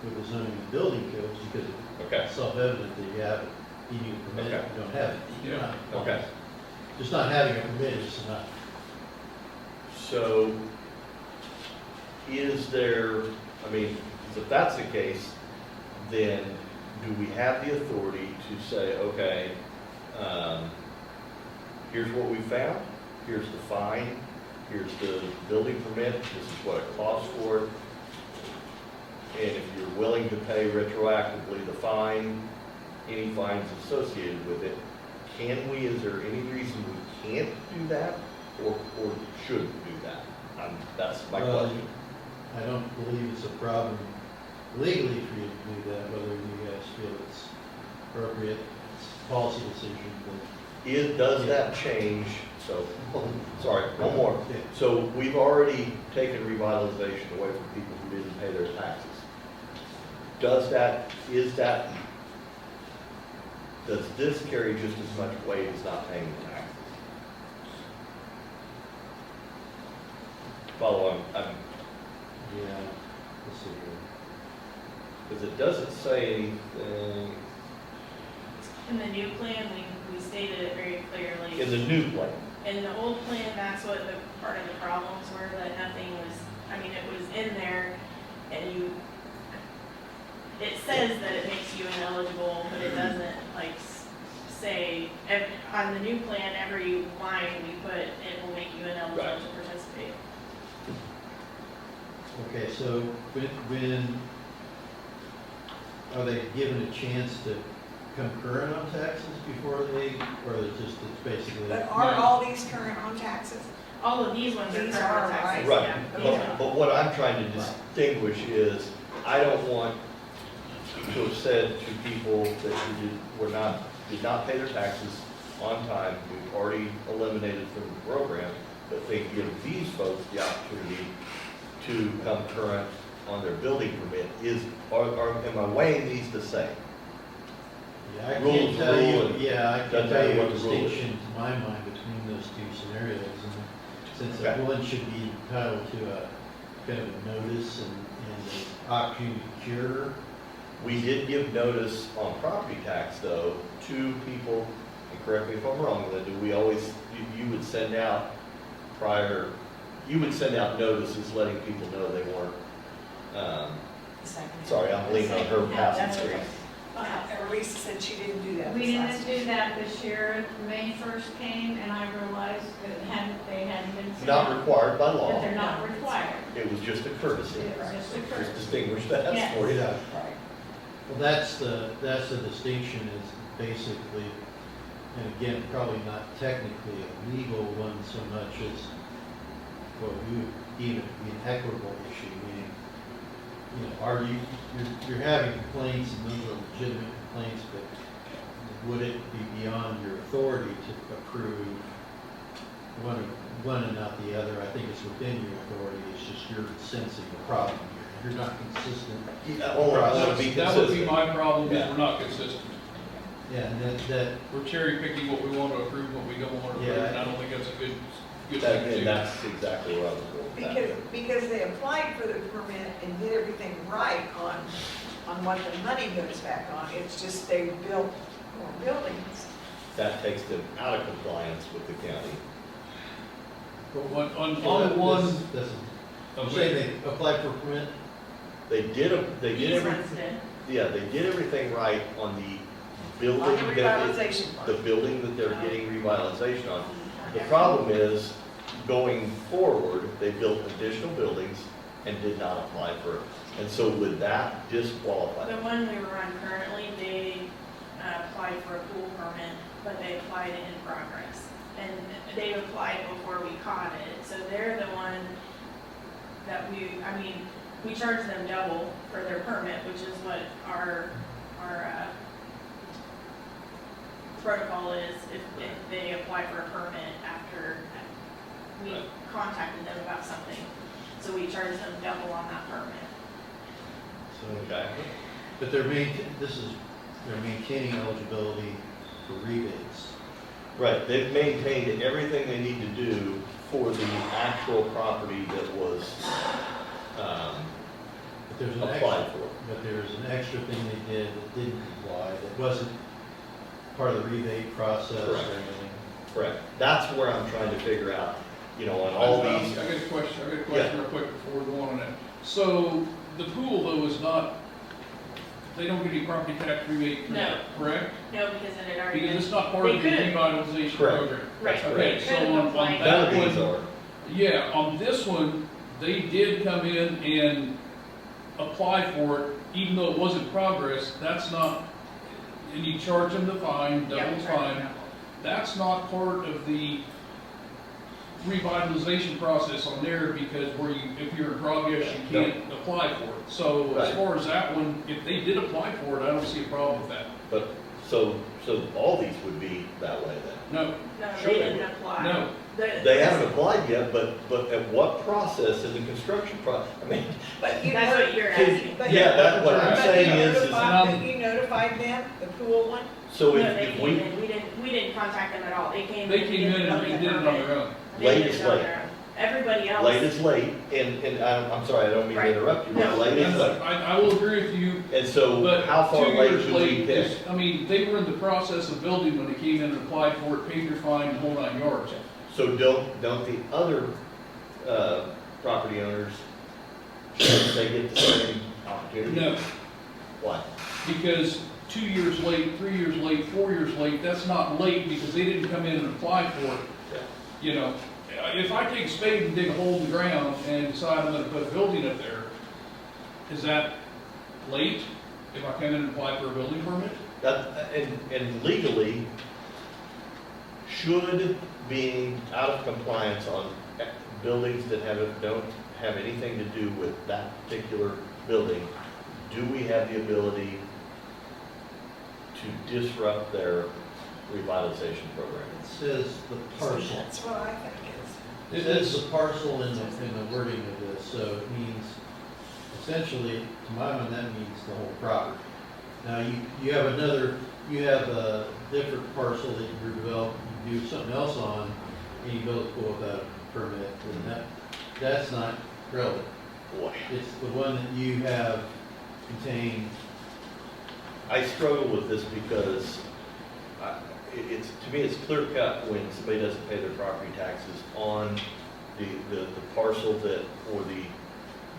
with the zoning and building codes because Okay, it's self-evident that you have it. You need a permit, Okay. you don't have it. You're not in okay. compliance. Just not having a permit is enough. So is there, I mean, if that's the case, then do we have the authority to say, okay, here's what we found, here's the fine, here's the building permit, this is what it costs for it, and if you're willing to pay retroactively the fine, any fines associated with it. Can we, is there any reason we can't do that, or shouldn't do that? That's my question. I don't believe it's a problem legally for you to do that, whether you guys feel it's appropriate, it's a policy decision, but. Does that change, so, sorry, one more. Yeah. So we've already taken revitalization away from people who didn't pay their taxes. Does this carry just as much weight as not paying the taxes? Follow, I'm, Yeah, let's see here. because it doesn't say anything In the new plan, we stated it very clearly. in the new plan. In the old plan, that's what the, part of the problems were, that nothing was, I mean, it was in there, and it says that it makes you ineligible, but it doesn't, like, say, on the new plan, every line we put, it will make you ineligible Right. to participate. Okay, so when, are they given a chance to come current on taxes before they, or it's just, it's basically? But are all these current on taxes? All of these ones are These current are, taxes, Right, yeah. but what I'm trying to distinguish is, I don't want to have said to people that did not pay their taxes on time, we've already eliminated from the program, but they give these folks the opportunity to come current on their building permit. Am I weighing these the same? Yeah, I Rules, can't tell you, rule, yeah, I doesn't can tell you matter a what the rule is. distinction to my mind between those two scenarios. And since Okay. one should be entitled to a kind of a notice and an opportunity to cure. We did give notice on property tax, though, to people, and correct me if I'm wrong, Linda, we always, you would send out notices letting people know they weren't, sorry, I'm leaning on her passing screen. Lisa said she didn't do that. We this last didn't do that this year. May 1st came and I realized that they hadn't been sent Not out, required by that law, they're not required. it was just a courtesy. It was just a Just courtesy. distinguish that Yes. for you. Well, that's the distinction is basically, and again, probably not technically a legal one so much as, well, you would deem it to be an equitable issue, meaning, you know, are you're having complaints and those are legitimate complaints, but would it be beyond your authority to approve one and not the other? I think it's within your authority, it's just you're sensing the problem here. You're not consistent. Yeah, I want to be That would be consistent. my problem, is Yeah. we're not consistent. Yeah, and that, We're cherry picking what we want to approve, what we don't want to approve, Yeah. and I don't think that's a good thing to do. And that's exactly where I was going with that. Because they applied for the permit and did everything right on what the money goes back on. It's just they built more buildings. That takes them out of compliance with the county. But on this one, doesn't, you say they applied for a permit? They did These ones did. yeah, they did everything right on the building On the that, revitalization part. the building that they're getting revitalization on. The problem is, going forward, they built additional buildings and did not apply for it. And so would that disqualify? The one we were on currently, they applied for a pool permit, but they applied it in progress. And they applied before we caught it, so they're the one that we charge them double for their permit, which is what our protocol is if they apply for a permit after we contacted them about something. So we charge them double on that permit. So, Okay. but they're maintaining eligibility for rebates. Right, they've maintained everything they need to do for the actual property that was But there's an applied extra, for. but there's an extra thing they did that didn't comply, that wasn't part of the rebate process or Correct. anything. Correct. That's where I'm trying to figure out, you know, on all these. I got a question real quick before we go on that. So the pool though is not, they don't get any property tax rebate for No. that, correct? No, because it had already Because been. it's not part of the They could. revitalization Correct. program. Right. Okay, They so could on apply. None that of these one, are. yeah, on this one, they did come in and apply for it, even though it wasn't progress, that's not, and you charge them the fine, Yeah, double we charge them fine. double. That's not part of the revitalization process on there, because if you're in progress, you can't apply for it. So as Right. far as that one, if they did apply for it, I don't see a problem with that. But, so all these would be that way then? No, No, Sure they they didn't would. apply. no. They haven't applied yet, but at what process in the construction I mean, But you That's what you're asking. But yeah, that's what I'm but saying you is, notified- You notified them, the pool one? so No, if they if came we, in, we didn't contact them at all, they came in. They came in and did did it on their own. They Late did is it on late. their own. Everybody else. late is late, and I'm sorry, I don't mean to Right. interrupt you, but No. late is late. I will agree with you, And so but how far 2 late years do we late pick? is, I mean, they were in the process of building when they came in and applied for it, paid their fine, the whole 9 yards. So don't the other, property owners, shouldn't they get the same opportunity? No, Why? because 2 years late, 3 years late, 4 years late, that's not late because they didn't come in and apply for it. Yeah. You know, if I take a spade and dig a hole in the ground and decide I'm gonna put a building up there, is that late if I come in and apply for a building permit? That, and legally, should being out of compliance on buildings that don't have anything to do with that particular building, do we have the ability to disrupt their revitalization program? It says the parcel. That's what I think It says the parcel in the wording of this, so it means, essentially, to my mind, that means the whole property. Now, you have a different parcel that you develop, you do something else on, and you build a pool without a permit, and that's not relevant. Boy, It's the one that you have contained. I struggle with this because to me, it's clear cut when somebody doesn't pay their property taxes on the parcel or the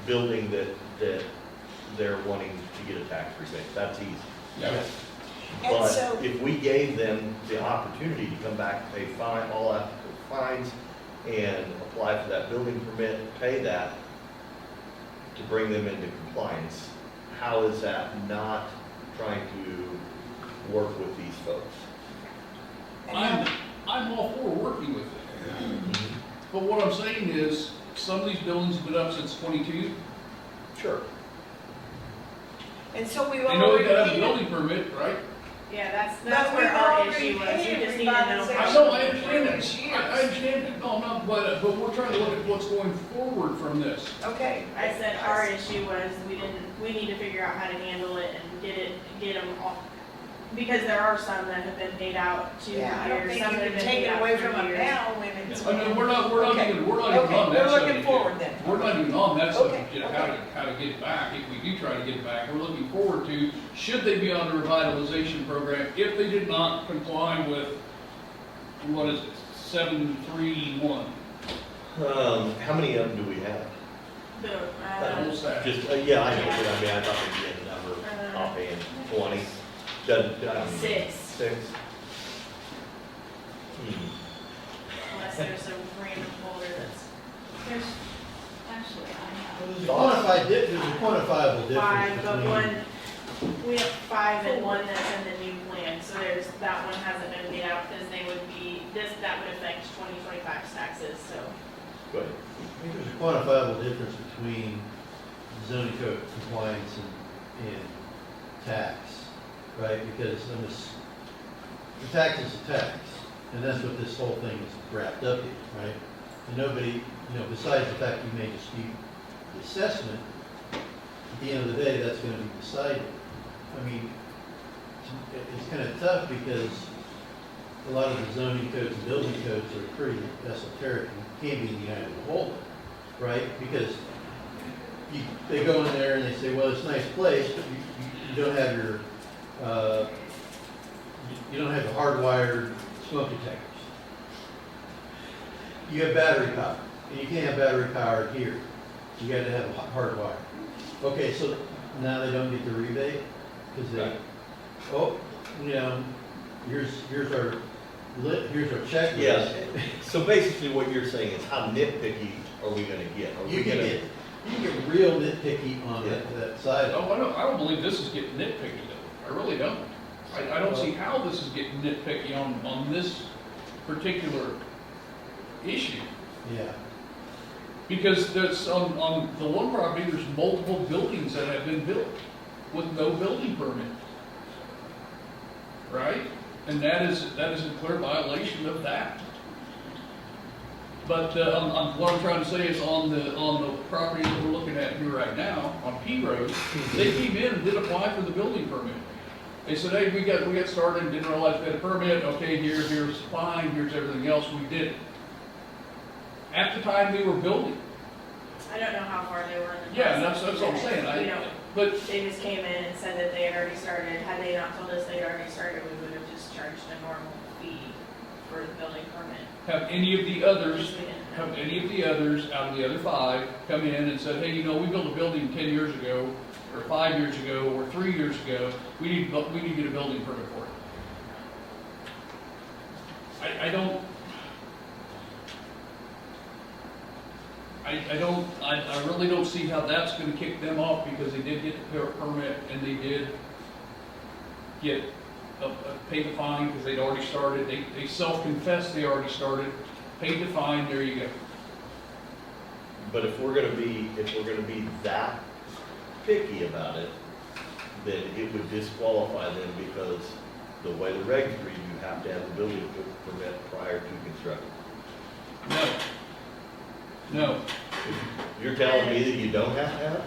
building that they're wanting to get a tax rebate. That's easy. Yeah. And But so- if we gave them the opportunity to come back, pay all applicable fines, and apply for that building permit, pay that to bring them into compliance, how is that not trying to work with these folks? I'm all for working with it. But what I'm saying is, some of these buildings have been up since 22. Sure. And so we've They know they gotta have a already, building permit, right? Yeah, that's But where we've our already issue was, paid we just need to know. revitalization. I know, I understand Previous that. years. I understand that. No, no, but we're trying to look at what's going forward from this. okay. I said our issue was, we need to figure out how to handle it and get them off. Because there are some that have been paid out 2 years, Yeah, I don't think you some that have can been take paid it out away 3 from them years. now when it's. I mean, we're not Okay. even on Okay, that we're looking subject forward yet. then. We're not even on that subject Okay, yet, okay. how to get it back, if we do try to get it back. We're looking forward to, should they be on the revitalization program, if they did not comply with, what is it, 731? How many of them do we have? The, That whole stack. Just, yeah, I know, but I mean, I thought maybe a number offhand, 20. Doesn't, I don't know. 6, 6? unless there's a random folder that's, There's, actually, I have. There's a quantifiable difference 5, but between. one, we have 5 and one that's in the new plan, so that one hasn't been paid out because that would affect 2025's taxes, so. Go ahead. I think there's a quantifiable difference between zoning code compliance and tax, right? Because the tax is a tax, and that's what this whole thing is wrapped up in, right? And nobody, besides the fact you may dispute the assessment, at the end of the day, that's gonna be decided. I mean, it's kind of tough because a lot of the zoning codes and building codes are pretty esoteric and can't be in the eye of the beholder, right? Because they go in there and they say, well, it's a nice place, but you don't have your, you don't have the hardwired smoke detectors. You have battery power, and you can't have battery power here. You got to have hardwired. Okay, so now they don't get the rebate because they, here's our checklist. Yeah, so basically what you're saying is how nitpicky are we gonna get? Are You we can gonna? get real nitpicky on that side. Oh, I don't believe this is getting nitpicky though, I really don't. I don't see how this is getting nitpicky on this particular issue. Yeah. Because there's, on the one property, there's multiple buildings that have been built with no building permit. Right? And that is a clear violation of that. But, what I'm trying to say is on the property that we're looking at here right now, on P Road, they came in and did apply for the building permit. They said, hey, we got started, didn't realize we had a permit, okay, here's fine, here's everything else, we did it. At the time they were building. I don't know how far they were in the Yeah, process. that's what I'm saying. You know, But, they just came in and said that they had already started. Had they not told us they'd already started, we would have just charged a normal fee for the building permit. have any of the others, Which we didn't know. have any of the others out of the other 5 come in and said, hey, you know, we built a building 10 years ago, or 5 years ago, or 3 years ago, we need to get a building permit for it. I really don't see how that's gonna kick them off, because they did get the permit, and they did get paid the fine, because they'd already started, they self-confessed they already started, paid the fine, there you go. But if we're gonna be that picky about it, then it would disqualify them, because the way the regs read, you have to have a building permit prior to construction. No. You're telling me that you don't have to have it?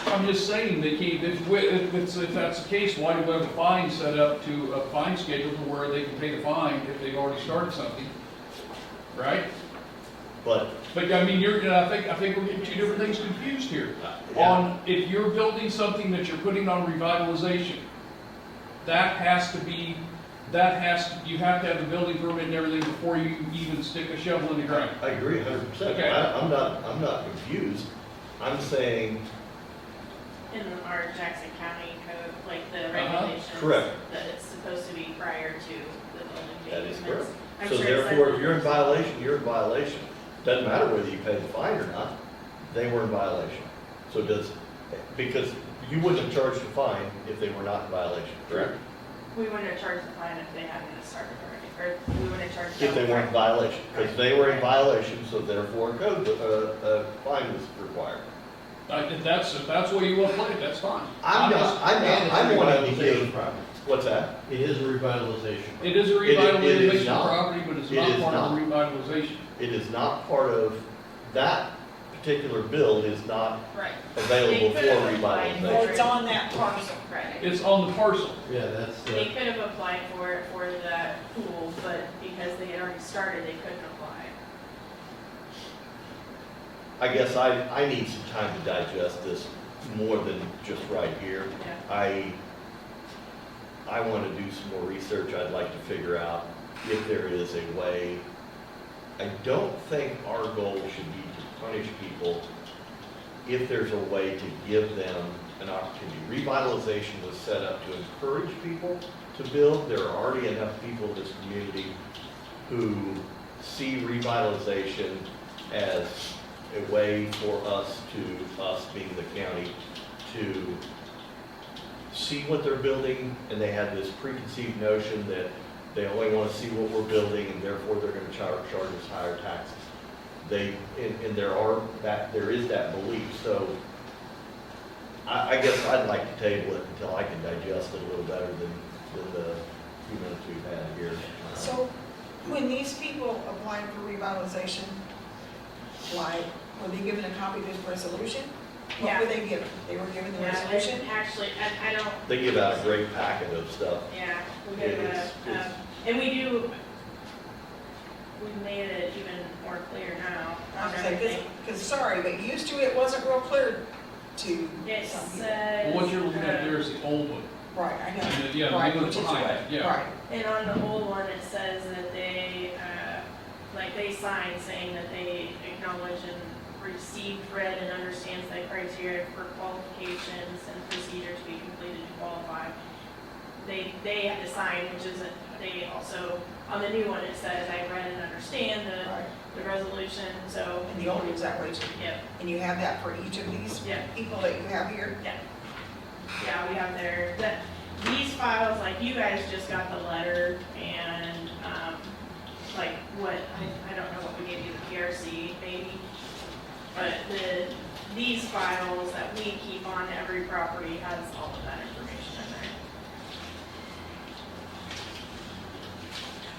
I'm just saying, they can't, if that's the case, why do we have a fine set up to, a fine schedule to where they can pay the fine if they've already started something, right? But, But I mean, I think we're getting 2 different things confused here. yeah, On, if you're building something that you're putting on revitalization, that has to be, you have to have the building permit and everything before you even stick a shovel in the ground. I agree 100%. Okay. I'm not confused. I'm saying, In our Jackson County code, like the regulations. Correct. That it's supposed to be prior to the building being that is commenced. correct. I'm So sure it says therefore, in if you're in the- violation, you're in violation. Doesn't matter whether you pay the fine or not, they were in violation. So because you wouldn't have charged a fine if they were not in violation, correct? We wouldn't have charged the fine if they hadn't started already, or we wouldn't have charged. If they weren't in violation, because they were in violation, so therefore a fine was required. If that's the way you want to play it, that's fine. I'm wanting to Revitalization give, property. what's that? It is a revitalization. It is a It is revitalization not. property, but it's It not is part of not. revitalization. It is not part of, that particular build is not Right. available They could have for applied revitalization. Well, it's on that parcel. Right. It's on the parcel. Yeah, that's They the, could have applied for it for that pool, but because they had already started, they couldn't apply. I guess I need some time to digest this more than just right here. Yeah. I want to do some more research. I'd like to figure out if there is a way. I don't think our goal should be to punish people if there's a way to give them an opportunity. Revitalization was set up to encourage people to build. There are already enough people in this community who see revitalization as a way for us being the county, to see what they're building, and they have this preconceived notion that they only want to see what we're building, and therefore they're going to charge us higher taxes. There is that belief. So I guess I'd like to table it until I can digest it a little better than the few minutes we've had here. So when these people applied for revitalization, like, were they given a copy of this resolution? What Yeah. were they given? They were given the Yeah, resolution? actually, I don't. They give out a great packet of stuff. Yeah, we could, It's- and we've made it even more clear now on everything. Because, sorry, but used to it wasn't real clear to It some people. says. Well, what you're looking at there is the old one. Right, I know. And, yeah, Right, leave it which is behind what- that, yeah. Right, And on the old one, it says that they, they sign saying that they acknowledge and received, read, and understands the criteria for qualifications and procedure to be completed to qualify. They have to sign, which is, they also, on the new one, it says, I read and understand right. the resolution, so. And the old one's that way too. Yep, And you have that for each of these Yeah. people that you have here? yeah, we have that, these files, like you guys just got the letter and, like what, I don't know what we gave you, the PRC maybe. But these files that we keep on every property has all of that information in there.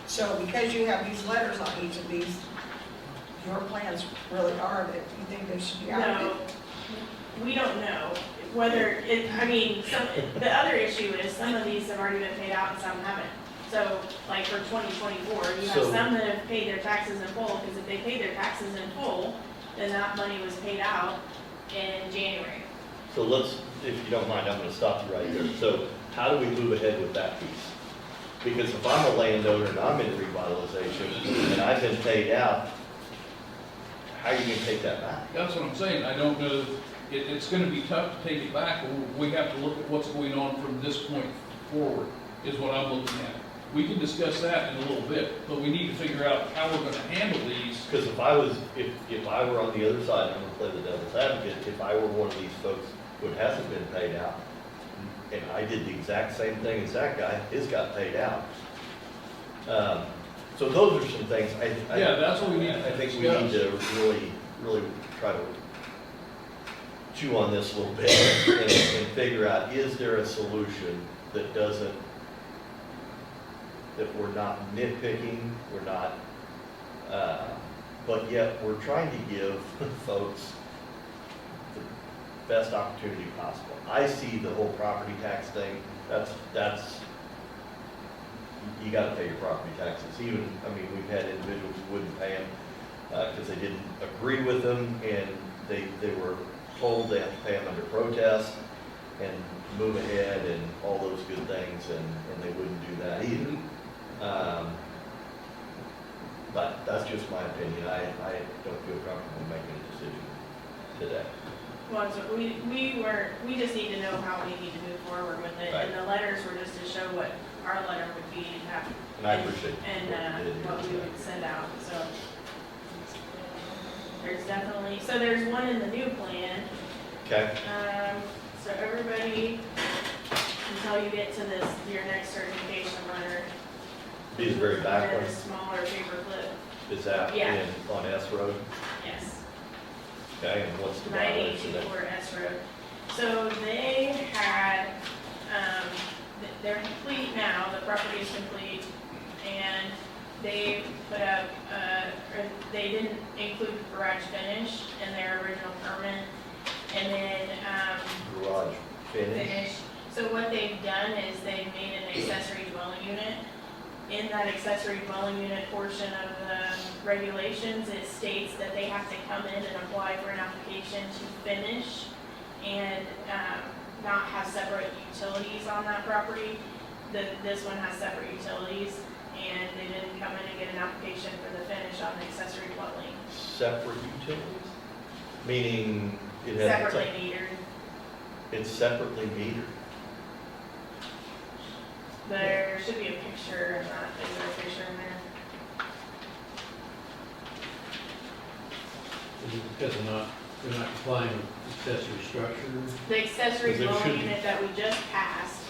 So because you have these letters on each of these, your plans really are that you think they should be out of No, it? we don't know whether it, I mean, the other issue is some of these have already been paid out and some haven't. So like for 2024, you have So- some that have paid their taxes in full, because if they paid their taxes in full, then that money was paid out in January. So let's, if you don't mind, I'm gonna stop you right there. So how do we move ahead with that piece? Because if I'm a landowner and I'm in revitalization and I've been paid out, how are you gonna take that back? That's what I'm saying, I don't know, it's gonna be tough to take it back, we have to look at what's going on from this point forward, is what I'm looking at. We can discuss that in a little bit, but we need to figure out how we're gonna handle these. Because if I were on the other side, I'm gonna play the devil's advocate, if I were one of these folks who hasn't been paid out, and I did the exact same thing as that guy, his got paid out. So those are some things Yeah, that's what we need I to think we need discuss. to really try to chew on this a little bit and figure out, is there a solution that doesn't, that we're not nitpicking, we're not, but yet we're trying to give folks the best opportunity possible. I see the whole property tax thing, that's, you gotta pay your property taxes. Even, I mean, we've had individuals who wouldn't pay them, because they didn't agree with them, and they were told they have to pay them under protest, and move ahead, and all those good things, and they wouldn't do that either. But that's just my opinion. I don't feel comfortable making a decision today. Well, so we just need to know how we need to move forward with it, Right. and the letters were just to show what our letter would be and have. And I appreciate And, what you did here what we today. would send out, so. There's definitely, so there's one in the new plan, Okay, so everybody, until you get to this, your next certification letter. be the very back get one. a smaller paper clip, Is that Yeah. on S Road? yes. Okay, and what's the violation 984 there? S Road. So they had, they're complete now, the property is complete, and they put up, or they didn't include the garage finish in their original permit, and then, Garage finish? finish. So what they've done is they've made an accessory dwelling unit. In that accessory dwelling unit portion of the regulations, it states that they have to come in and apply for an application to finish and not have separate utilities on that property. This one has separate utilities, and they didn't come in and get an application for the finish on the accessory dwelling. Separate utilities? Meaning it has. Separately metered. It's separately metered. There should be a picture in that, is there a picture in there? Is it because they're not complying with accessory structure? The accessory Because there dwelling should be. unit that we just passed,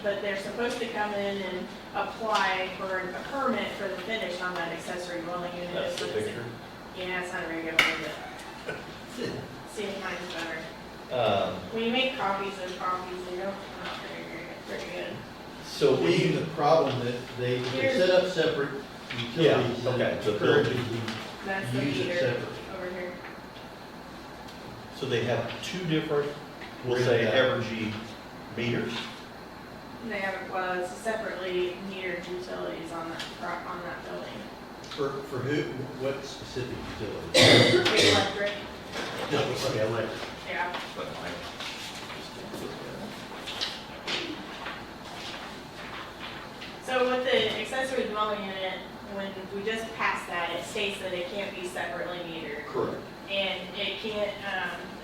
but they're supposed to come in and apply for a permit for the finish on that accessory dwelling unit. That's the So it's- picture. Yeah, it's not very good, but see if mine's better. Um, When you make copies of copies, they don't come out very good. So Being we, the problem that they set up separate utilities. Yeah, okay, that the encourages building. them That's to the use it meter separate. over here. so they have two different, we'll Read say, that. Evergy meters? They have, well, it's separately metered utilities on that building. For who, what specific utilities? Electric, No, okay, like, yeah. So with the accessory dwelling unit, when we just passed that, it states that it can't be separately metered. Correct. And it can't,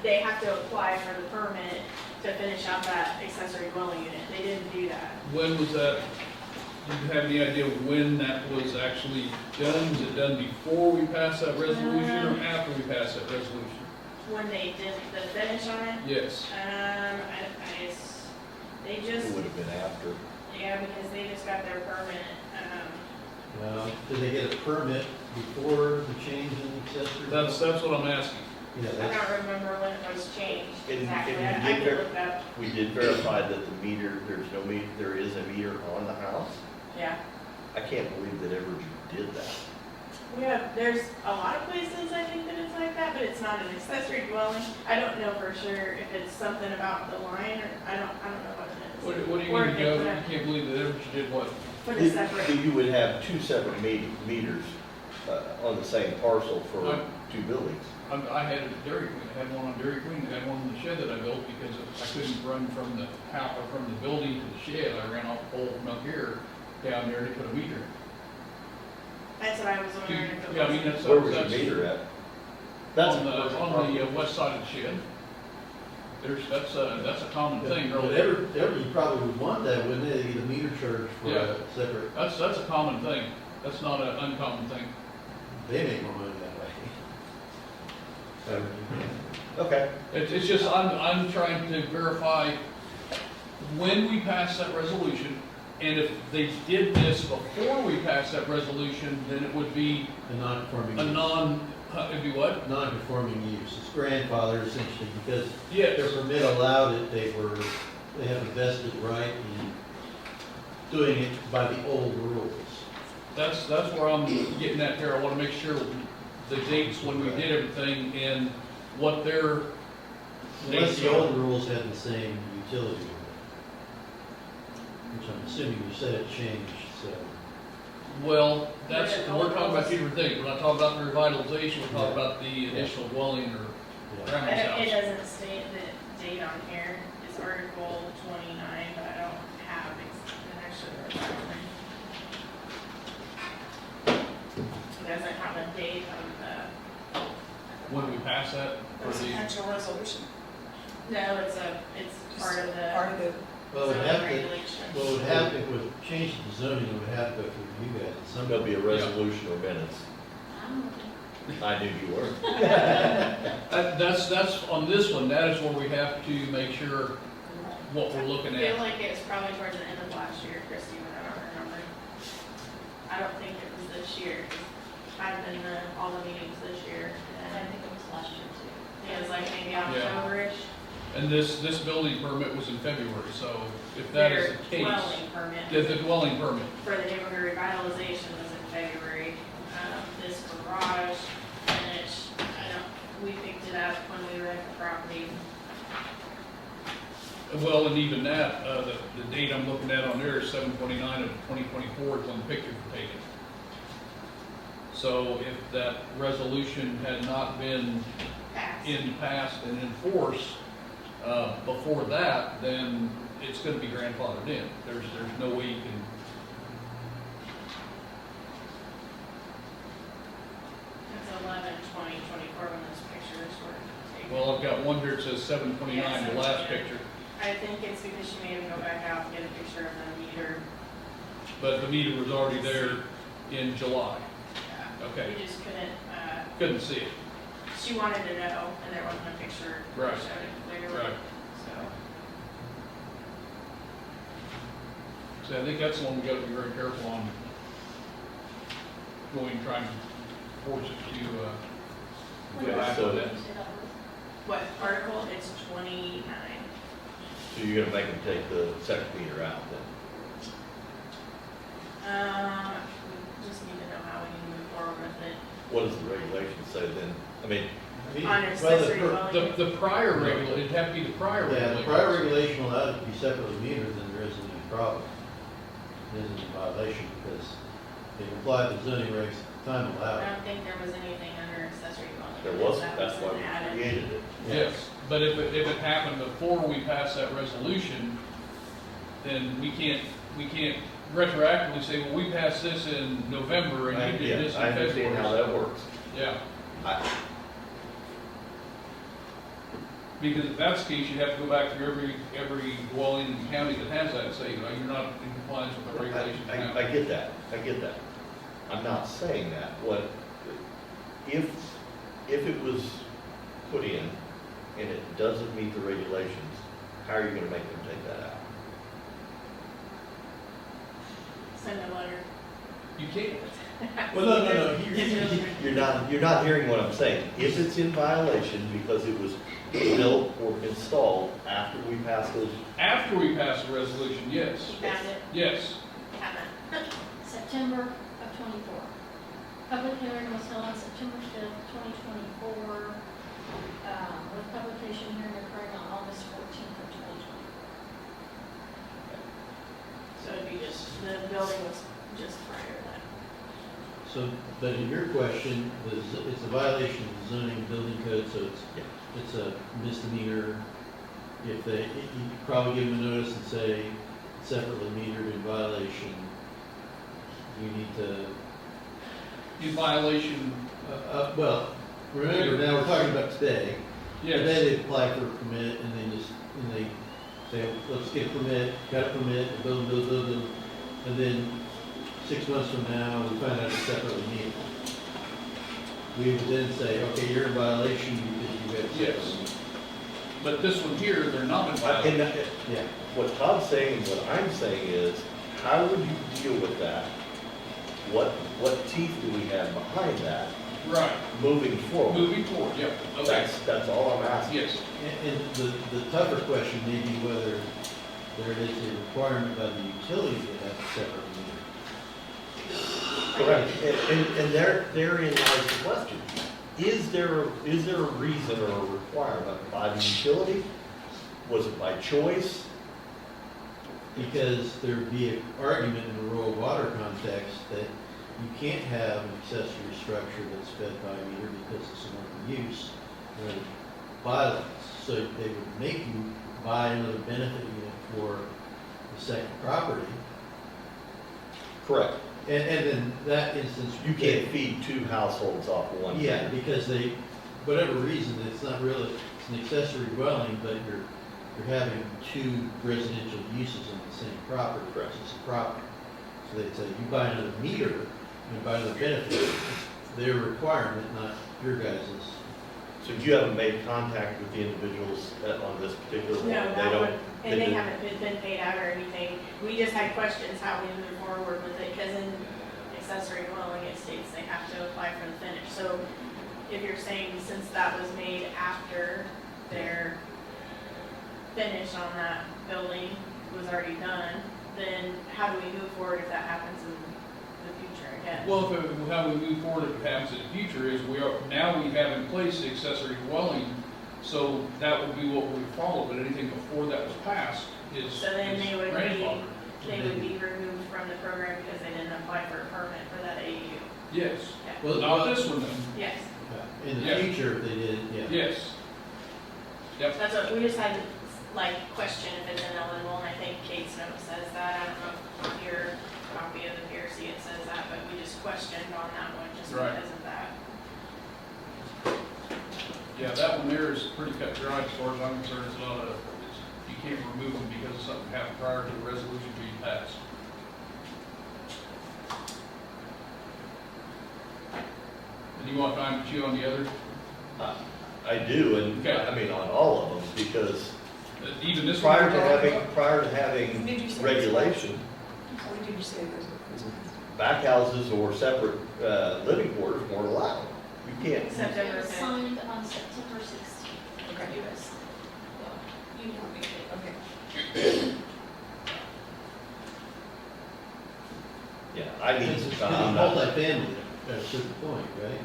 they have to apply for the permit to finish out that accessory dwelling unit. They didn't do that. When was that, do you have any idea when that was actually done? Was it done before we passed that resolution or after we passed that resolution? When they did the finish on it, Yes. they It just, would have been after. Chapter. Yeah, because they just got their permit, Did they get a permit before the change in accessory? That's what I'm asking. Yeah, I that's, don't remember when it was changed And- exactly, and I you did can ver- look it up, We did verify that the meter, there is a meter on the house. yeah. I can't believe that Evergy did that. There's a lot of places I think that it's like that, but it's not an accessory dwelling. I don't know for sure if it's something about the line, or I don't know what it is. What do you Or mean, if they Joe? put You a- can't believe that Everett did what? Put a separate, You would have two separate meters on the same parcel for Right. two buildings. I had a Dairy Queen, I had one on Dairy Queen, I had one in the shed that I built because I couldn't run from the house, or from the building to the shed. I ran off the pole from up here down there to put a meter. that's what I was wondering if it was. Yeah, I mean, that's. Where was your that's- meter at? That's On a the, commercial on property. the west side of the shed. that's a common thing, but really. every, you probably would want that, wouldn't they? They get a meter charge for Yeah. a separate, That's a common thing. That's not an uncommon thing. they make more money that way. Okay. It's just, I'm trying to verify when we pass that resolution, and if they did this before we pass that resolution, then it would be A non-conforming a use. it'd be what? Non-conforming use. It's grandfather essentially because Yes. their permit allowed it, they have a vested right in doing it by the old rules. That's where I'm getting at here. I want to make sure the dates when we did everything and what their Unless dates the are. old rules had the same utility with it. Which I'm assuming you said it changed, so. Well, we're talking about two different things. We're not talking about the revitalization, we're talking about the additional dwelling or Yeah. grandma's It house. doesn't state the date on here, it's Article 29, but I don't have an extra requirement. It doesn't have a date on When we pass that for That's an the, actual resolution, no, it's part of the part of the, Well, it would zoning have to, regulation. well, it would have, if it was changed to zoning, it would have to go through you guys at some There'll be a resolution or minutes. I'm looking. I knew you were. that's, on this one, that is where we have to make sure what we're looking I feel at. like it was probably towards the end of last year, Christie, but I don't remember. I don't think it was this year. I've been to all the meetings this year, I and think it was last year too. it was like maybe October-ish. And this building permit was in February, so if that is the Their case, dwelling permit. the dwelling permit, For the neighborhood revitalization was in February. This garage finished, we picked it up when we were at the property. well, and even that, the date I'm looking at on there is 7/29 of 2024 is when the pictures were taken. So if that resolution had not been Passed. passed and enforced before that, then it's gonna be grandfathered in. There's no way you can. It's 11/20/24 when those pictures were taken. Well, I've got one here that says 7/29, the last picture, I think it's because she made him go back out and get a picture of the meter. but the meter was already there in July. Okay. We just Couldn't see it. she wanted to know, and there wasn't a picture that Right. showed it clearly. Right. So, So I think that's the one we gotta be very careful on trying to force it to, go back So- on that. what article? It's 29. So you're gonna make them take the second meter out then? We just need to know how we need to move forward with it. What does the regulation say then? I mean, On Well, accessory dwelling. The prior it'd have to be the prior Yeah, the regulation. prior regulation allowed it to be separately metered, then there isn't any problem. It isn't a violation because they complied with zoning regs at the time I allowed. don't think there was anything under accessory dwelling. there because wasn't, that that's why wasn't we added. created it. Yes, but if it happened before we pass that resolution, then we can't retroactively say, well, we passed this in November and you did this in I understand how February. that works. Yeah, I- because if that's the case, you have to go back through every dwelling in the county that has that and say, you know, you're not in compliance with the regulations now. I get that, I get that. I'm not saying that. If it was put in and it doesn't meet the regulations, how are you gonna make them take that out? send a letter. You can't. Well, no. You're not hearing what I'm saying. If it's in violation because it was built or installed after we passed those, After we pass the resolution, yes. You found it? Yes. Haven't. September of '24. Public hearing was held on September 5th, 2024, with publication hearing occurring on August 14th of 2020. So it'd be just, the building was just prior to that. So, but in your question, it's a violation of the zoning building code, so it's a misdemeanor. If they, you probably give them a notice and say separately metered in violation, you need to, In violation, well, remember, now we're talking about today. yes. Today they apply for a permit and they say, let's get a permit, got a permit, build, and then 6 months from now, we find out it's separately metered. We would then say, okay, you're in violation because you got. Yes. But this one here, they're not in and violation. Yeah. what Todd's saying, and what I'm saying is, how would you deal with that? What teeth do we have behind that Right. moving forward? Moving forward, yep. Okay. That's all I'm asking. Yes. And the tougher question may be whether there is a requirement by the utility to have a separate meter. Correct. And therein lies the question. Is there a reason or a requirement by the utility? Was it by choice? Because there'd be an argument in a rural water context that you can't have an accessory structure that's fed by meter because it's an use bylaws. So they would make you buy another benefit unit for the second property. Correct. And in that instance. You can't feed two households off of one. Yeah, because they, whatever reason, it's not really, it's an accessory dwelling, but you're having two residential uses on the same property. Correct. It's a property. So they'd say, you buy another meter, you buy another benefit, it's their requirement, not your guys's. So you haven't made contact with the individuals on this particular one? No, They that don't- one, and they didn't- haven't been paid out or anything. We just had questions how we move forward with it, because in accessory dwelling, it states they have to apply for the finish. So if you're saying since that was made after their finish on that building was already done, then how do we move forward if that happens in the future again? Well, how we move forward if it happens in the future is we have in place the accessory dwelling, so that would be what we follow, but anything before that was passed is So then they would be, grandfathered. they would be removed from the program because they didn't apply for a permit for that AU. Yes, Okay. Well, not this one then, Yes, in the Yeah. future, if they did, yeah. yes. Yep, that's what, we just had like question if it's ineligible, and I think Kate's note says that. I don't know if your copy of the PRC it says that, but we just questioned on that one just Right. because of that. yeah, that one there is pretty cut dry as far as I'm concerned, it's not you can't remove them because something happened prior to the resolution being passed. And you want time to chew on the other? I do, and Okay. I mean on all of them, because Even this one? prior to we're talking about? having Did you say regulation, When did you say those? back houses or separate living quarters weren't allowed. You can't. September It was 5th. signed on September 16th. Okay. It was, you want me to. Okay. Yeah, I need It's some it's time. I'm not- multifamily at a certain point, right?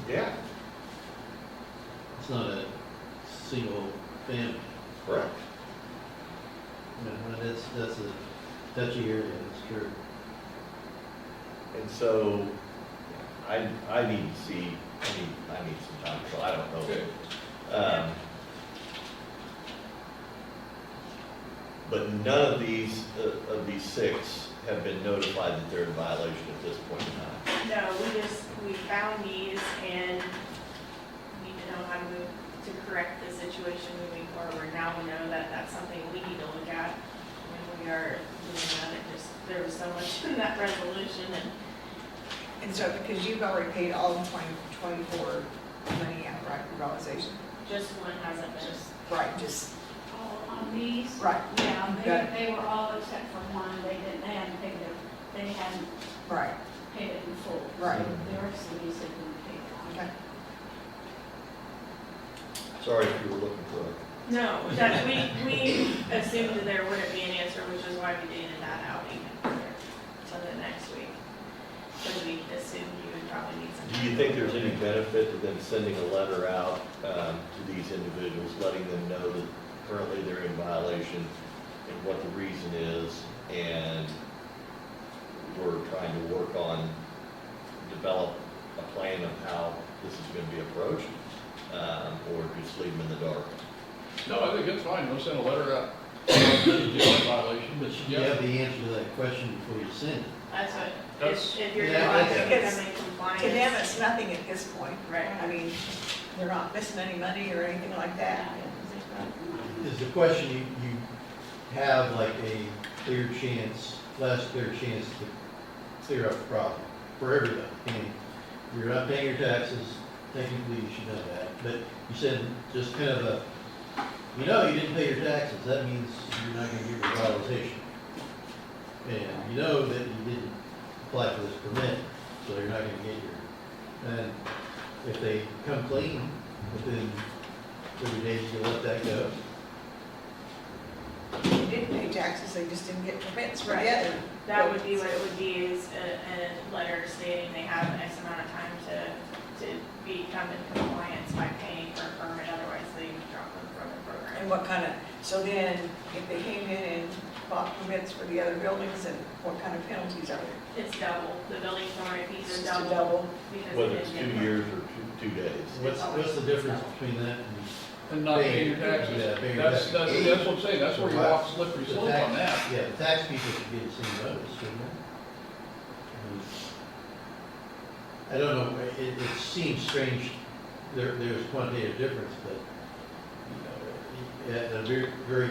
Yeah, It's not a single family. correct. No, that's a touchy area, that's true. And so I need to see, I need some time, so I don't know. Okay. But none of these 6 have been notified that they're in violation at this point in time. No, we found these and need to know how to move to correct the situation moving forward. Now we know that that's something we need to look at when we are doing that. There was so much in that resolution And so, because you've already paid all of 2024 money out, right, revitalization? just one hasn't been. Right, just, All on these? right. Yeah, Got it. they were all except for one, they hadn't paid they hadn't Right, paid it in full. Right. So the rest of these had been paid off. okay. Sorry if you were looking for a. No, that, we assumed that there wouldn't be an answer, which is why we dated that out even further to the next week. Because we assumed you would probably need some. Do you think there's any benefit to them sending a letter out to these individuals, letting them know that currently they're in violation and what the reason is, and we're trying to work on, develop a plan of how this is going to be approached, or just leave them in the dark? No, I think it's fine, we'll send a letter out. Violation, But you have the answer to that question before you send it. That's what, That's- if you're Yeah, going to that's- become in compliance. To them, it's nothing at this point. Right. I mean, they're not missing any money or anything like Yeah, that. because they got the money. Is the question, you have like a clear chance, less clear chance to clear up the problem for everybody. I mean, you're not paying your taxes, technically you should know that, but you said just kind of a, you didn't pay your taxes, that means you're not gonna get revitalization. And you know that you didn't apply for this permit, so you're not gonna get your, and if they come clean within 30 days, you'll let that go. They didn't pay taxes, they just didn't get permits for the Right. other. That would be what it would be, is a letter stating they have X amount of time to become in compliance by paying for a permit, otherwise they would drop them from the program. And what kind of, so then, if they came in and bought permits for the other buildings, and what kind of penalties are there? It's double, the building permit fees Just are a double. Because Whether they it's didn't 2 get years or two days. What's the difference between that and? And not paying your taxes. Yeah, paying your That's what I'm saying, that's where you walk slippery the slope tax- on that. Yeah, the tax people should get the same notice, shouldn't they? I don't know, it seems strange, there's quantitative difference, but, at a very, very,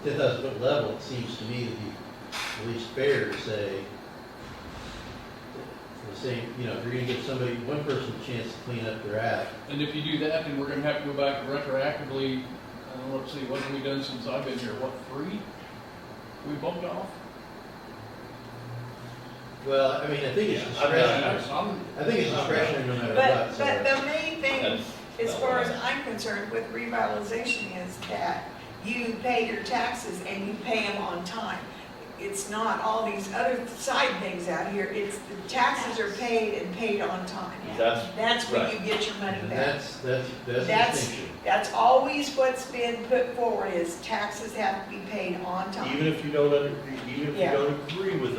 10,000 foot level, it seems to me to be at least fair to say, the same, if you're gonna give somebody, one person a chance to clean up their act, And if you do that, then we're gonna have to go back retroactively, let's see, what have we done since I've been here, what, 3? We bumped off? well, I mean, I think it's Yeah, discretionary. I'm- I think it's discretionary no matter what, But, so. but the main thing, That's as not far as right. I'm concerned with revitalization, is that you pay your taxes and you pay them on time. It's not all these other side things out here, it's the taxes are paid and paid on time. That's when you get your money And back. that's the That's- distinction. That's always what's been put forward, is taxes have to be paid on time. Even if you don't, even if you Yeah. don't agree with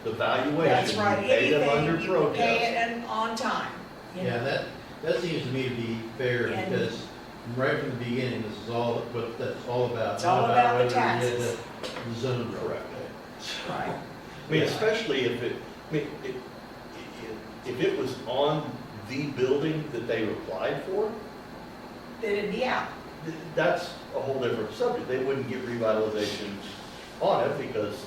the valuation, That's you right, pay them under anything, you pay protest. it and on time. you Yeah, know. that seems to me to be fair, And- because right from the beginning, this is all, what that's all about. It's all not about the whether you taxes. had the zone correct. Right. I mean, especially if if it was on the building that they applied for, Then it'd be out. that's a whole different subject. They wouldn't get revitalization on it because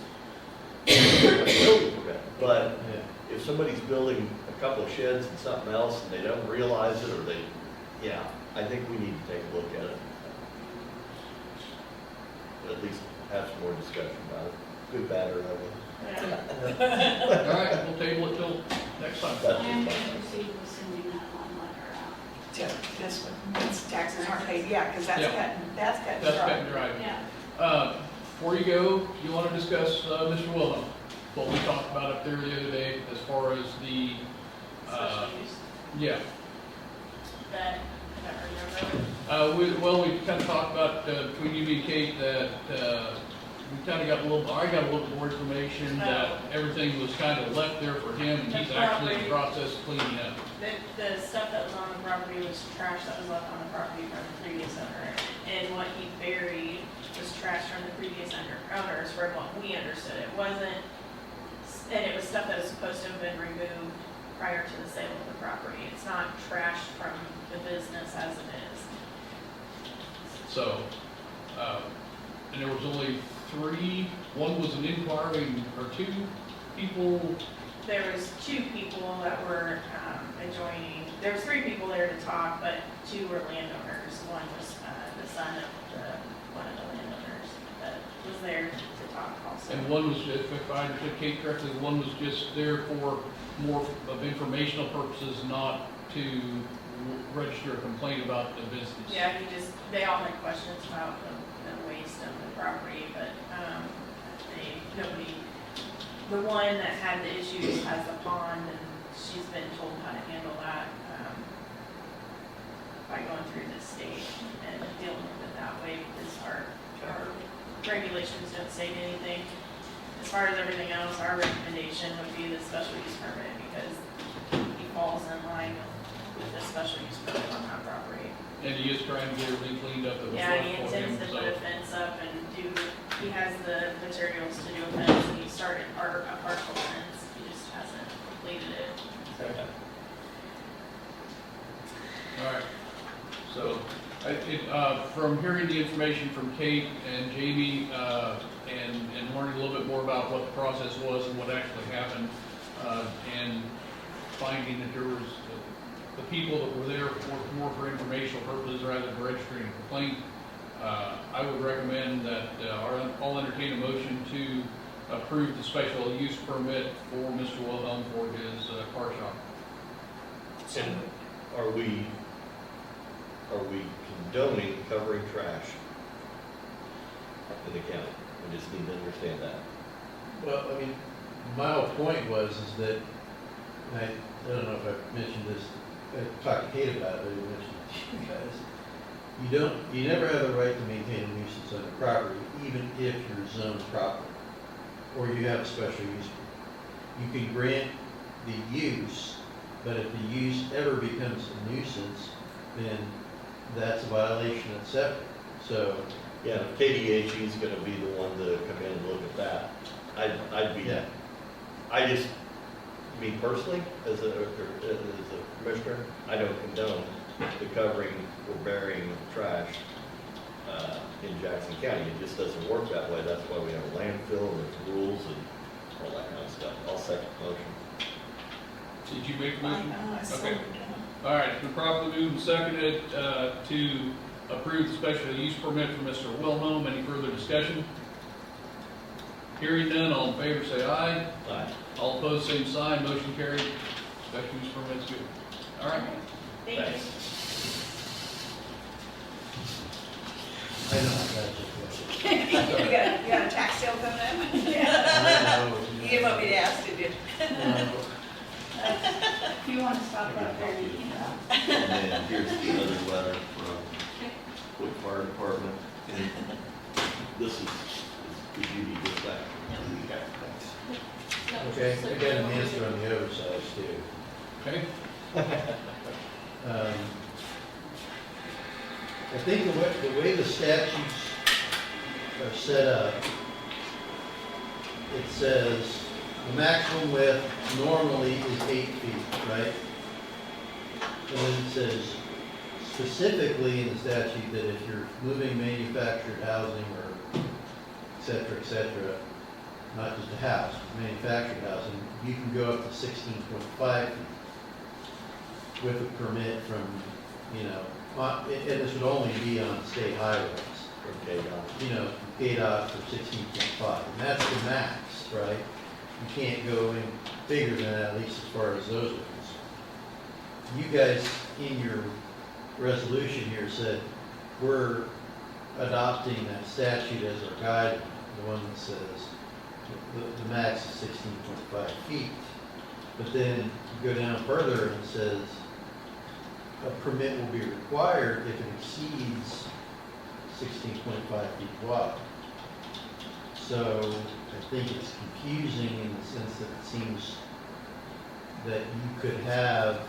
it's a building permit. But Yeah. if somebody's building a couple of sheds and something else and they don't realize it, or I think we need to take a look at it. At least have some more discussion about it, good, bad, or ugly. Yeah. All right, we'll table it till next time. That's And just we fine. proceed with sending that one letter out. To this one, it's taxes aren't paid, yeah, because that's Yeah. that's cut That's cut and and dry. dried. Yeah, Before you go, you want to discuss Mr. Wilhelm, what we talked about up there the other day as far as the, Special use, yeah. that, I don't remember. We kind of talked about, between you and Kate, that we kind of got I got a little more information that everything was kind of left there for him, and he's actually in the process of cleaning up. The stuff that was on the property was trash that was left on the property from the previous owner. And what he buried was trash from the previous owners, from what we understood. It wasn't, and it was stuff that was supposed to have been removed prior to the sale of the property. It's not trash from the business as it is. So, and there was only 3, one was an inquiry, or 2 people, There was 2 people that were adjoining, there was 3 people there to talk, but 2 were landowners. One was the son of one of the landowners that was there to talk also. And one was, if I understood Kate correctly, one was just there for more of informational purposes, not to register a complaint about the business. Yeah, they all had questions about the waste of the property, but, nobody, the one that had the issues has a pond, and she's been told how to handle that, by going through the state and dealing with it that way, because our regulations don't state anything. As far as everything else, our recommendation would be the special use permit, because he falls in line with the special use permit on that property. And he is trying to get everything cleaned up that was Yeah, left he for him, intends to so. put a fence up and he has the materials to do a fence, and he started a partial fence, he just hasn't completed it. All right. So, from hearing the information from Kate and Jamie, and learning a little bit more about what the process was and what actually happened, and finding that there was the people that were there more for informational purposes rather than registering a complaint, I would recommend that I'll entertain a motion to approve the special use permit for Mr. Wilhelm for his car shop. And are we condoning covering trash in the county? We just need to understand that. Well, I mean, my whole point was is that, and I don't know if I mentioned this, I talked to Kate about it, but I mentioned it to you guys. You never have the right to maintain a nuisance on the property, even if you're zoned property, or you have a special use. You can grant the use, but if the use ever becomes a nuisance, then that's a violation that's separate. So, Yeah, if KDHE is gonna be the one to come in and look at that, I'd be, yeah, I just, me personally, as a commissioner, I don't condone the covering or burying of trash in Jackson County. It just doesn't work that way. That's why we have a landfill and there's rules and all that kind of stuff. I'll second the motion. Did you make a motion? I saw Okay. it. All right, it's been properly moved and seconded to approve the special use permit for Mr. Wilhelm. Any further discussion? Hearing none, all in favor say aye. Aye. All opposed, same sign. Motion carried. Special use permit's good. All right. Thank you. Thanks. I know, I got you. You got a tax sale coming up? I know. You didn't want me to ask, did you? No. If you want to stop up there, you can. And then here's the other letter from Wood Fire Department. And this is Judy just back. Okay, thanks. Okay, I got an answer on the other side too. Okay. I think the way the statutes are set up, it says the maximum width normally is 8 feet, right? And then it says specifically in the statute that if you're moving manufactured housing or et cetera, not just a house, manufactured housing, you can go up to 16.5 feet with a permit from, and this would only be on state highways, Okay, now. KDOT for 16.5, and that's the max, right? You can't go any bigger than that, at least as far as those ones. You guys, in your resolution here, said we're adopting that statute as our guide, the one that says the max is 16.5 feet. But then you go down further and it says a permit will be required if it exceeds 16.5 feet wide. So I think it's confusing in the sense that it seems that you could have,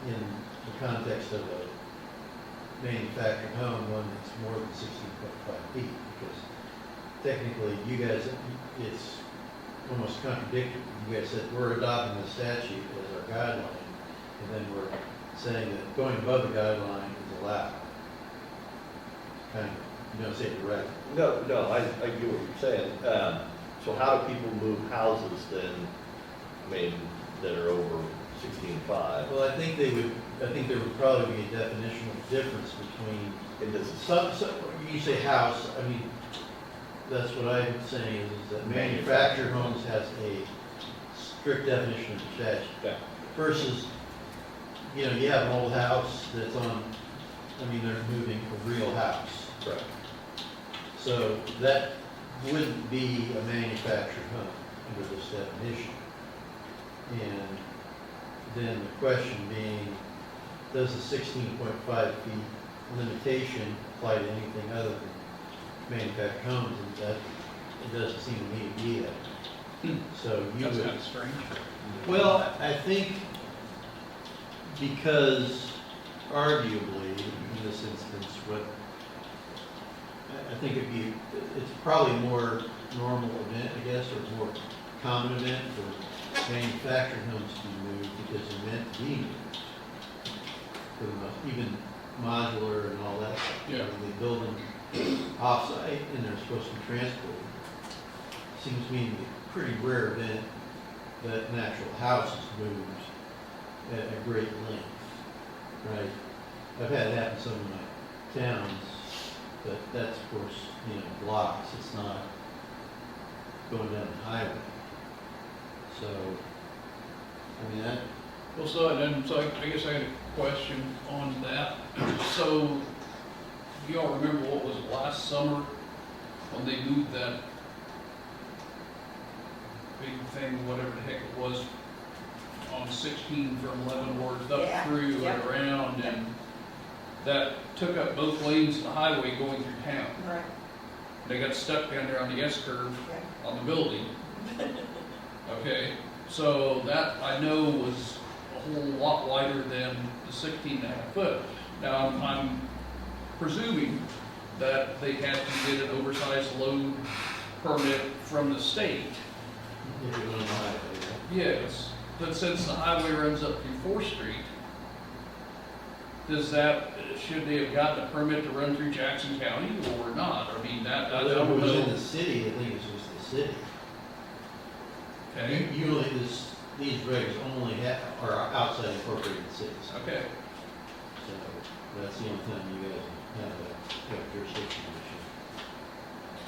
in the context of a manufactured home, one that's more than 16.5 feet, because technically you guys, it's almost contradictory. You guys said we're adopting the statute as our guideline, and then we're saying that going above the guideline is allowed. Kind of, you don't say it directly. No, I get what you're saying. So how do people move houses then, that are over 16.5? Well, I think there would probably be a definitional difference between It doesn't, some, you say house, I mean, that's what I'm saying, is that manufactured homes has a strict definition of the statute. Yeah. Versus, you know, you have an old house that's on, I mean, they're moving a real house. Correct. So that wouldn't be a manufactured home under this definition. And then the question being, does the 16.5 feet limitation apply to anything other than manufactured homes? And that, it doesn't seem to me to be that. So you That's would, kind of strange. well, I think because arguably, in this instance, what, I think it's probably a more normal event, I guess, or more common event for manufactured homes to be moved because they're meant to be moved. For the most, even modular and all that. Yeah. They build them off-site and they're supposed to be transported. Seems to me to be a pretty rare event that an actual house is moved at a great length, right? I've had it happen in some of my towns, but that's of course, you know, blocks, it's not going down the highway. So, I mean, that, Well, so, I guess I had a question on that. So, you all remember what was it, last summer when they moved that big thing, whatever the heck it was, on 16 from Leavenworth up Yeah, through yep. and around, and that took up both lanes of the highway going through town. Right, They got stuck down there on the S-curve right. on the building. Okay, so that I know was a whole lot wider than the 16.5 foot. Now, I'm presuming that they had to get an oversized load permit from the state. if you're going on the highway, right? Yes, but since the highway runs up through 4th Street, does that, should they have gotten a permit to run through Jackson County or not? I mean, that, I If it don't was in know. the city, I think it's just the city. Okay, Usually these regs only are outside incorporated cities. okay. So that's the only time you guys have jurisdiction issue.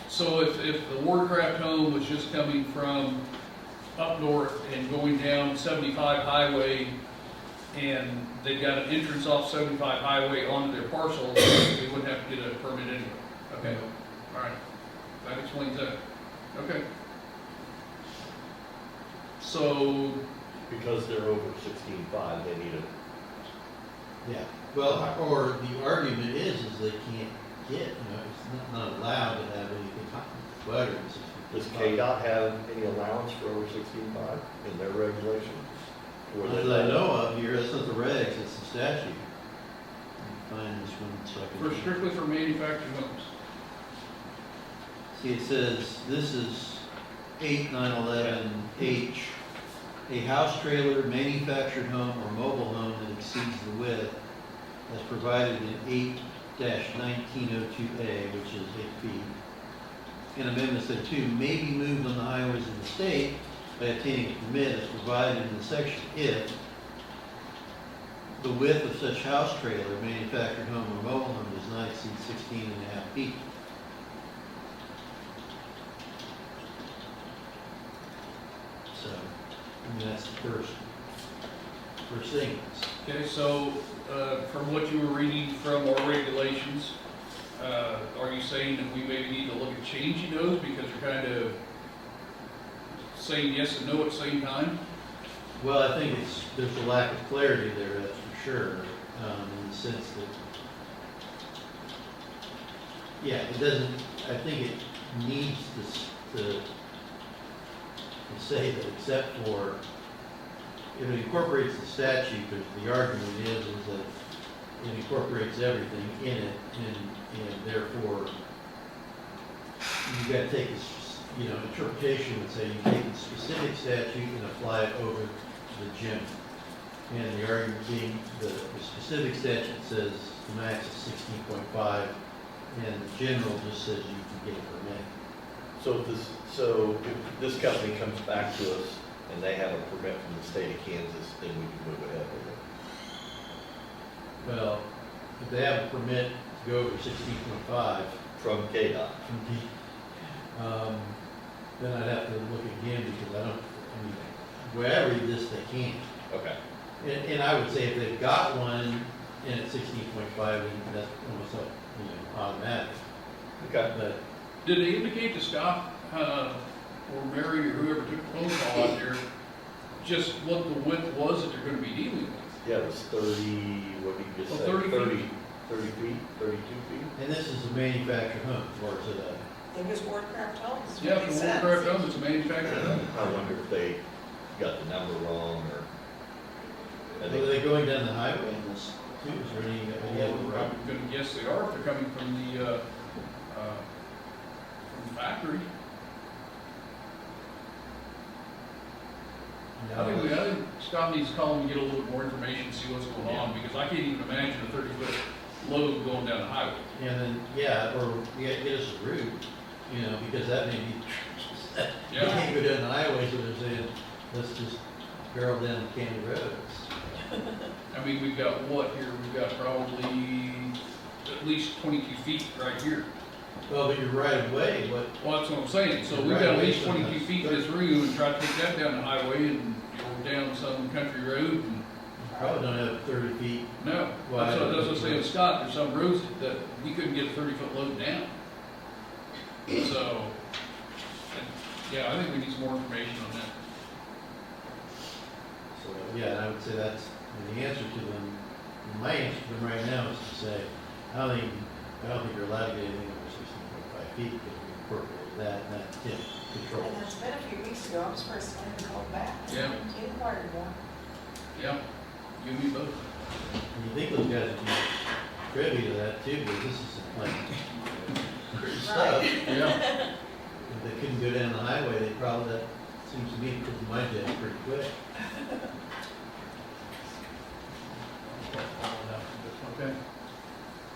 So if the Warcraft home was just coming from up north and going down 75 highway, and they got an entrance off 75 highway onto their parcel, they wouldn't have to get a permit anyway. Okay, all right, that explains that. Okay. So, Because they're over 16.5, they need a, Yeah, well, or the argument is they can't get, you know, it's not allowed to have anything wider than 60. does KDOT have any allowance for over 16.5 in their regulation? Or Not that I know of here, that's not the regs, it's the statute. Let me find this one so I can. for strictly for manufactured homes. See, it says, this is 8911H. A house trailer, manufactured home, or mobile home that exceeds the width as provided in 8-1902A, which is 8 feet. And amendment said 2, may be moved on the highways of the state by obtaining a permit as provided in the section if the width of such house trailer, manufactured home, or mobile home does not exceed 16.5 feet. So, I mean, that's the first thing. Okay, so, from what you were reading from our regulations, are you saying that we maybe need to look at changing those because you're kind of saying yes and no at the same time? Well, I think there's a lack of clarity there, that's for sure, in the sense that, yeah, it doesn't, I think it needs to say that except for, if it incorporates the statute, the argument is that it incorporates everything in it, and therefore, you've got to take this, you know, interpretation would say you take the specific statute and apply it over the general. And the argument being the specific statute says the max is 16.5, and the general just says you can get a permit. so if this company comes back to us and they have a permit from the state of Kansas, then we can move ahead with it. Well, if they have a permit to go over 16.5 From KDOT. from then I'd have to look again because I don't, I mean, the way I read this, they can't. Okay. And I would say if they've got one and it's 16.5, then that's almost like, automatic. Okay. But Did they indicate to Scott, or Mary, or whoever took the phone call out there, just what the width was that they're gonna be dealing with? Yeah, it was 30, what did you just Oh, say? 30 feet. 30 feet, 32 feet? and this is a manufactured home, or is it a? It was Wardcraft Homes. is Yeah, what for they said. Warcraft Home, it's a manufactured home. I wonder if they got the number wrong or. I Are think- they going down the highway in this too? Is there any, I'm gonna guess they are if they're coming from the factory. I think Scott needs to call him and get a little bit more information, see what's going on, because I can't even imagine a 30-foot load going down the highway. And then, or get us a route, because that may be, you Yeah, can't go down the highway, so they're saying, let's just barrel down the county roads. I mean, we've got what here? We've got probably at least 22 feet right here. Well, but you're right of way, what, Well, that's what I'm saying, so we've got at least 22 feet in this room and try to take that down the highway and go down some country road and, you probably don't have 30 feet. no. That's what I was saying, Scott, there's some roads that we couldn't get a 30-foot load down. So, yeah, I think we need some more information on that. So, yeah, and I would say that's, and the answer to them, my answer to them right now is to say, I don't think you're allowed to get anything over 16.5 feet because we incorporated that and that controls. And that's been a few weeks ago, I'm surprised somebody called back. Yeah. He inquired more. Yeah, you and me both. And you think those guys would be privy to that too, because this is like pretty stuff. Yeah. If they couldn't go down the highway, they probably, that seems to me, put my jet pretty quick. Okay.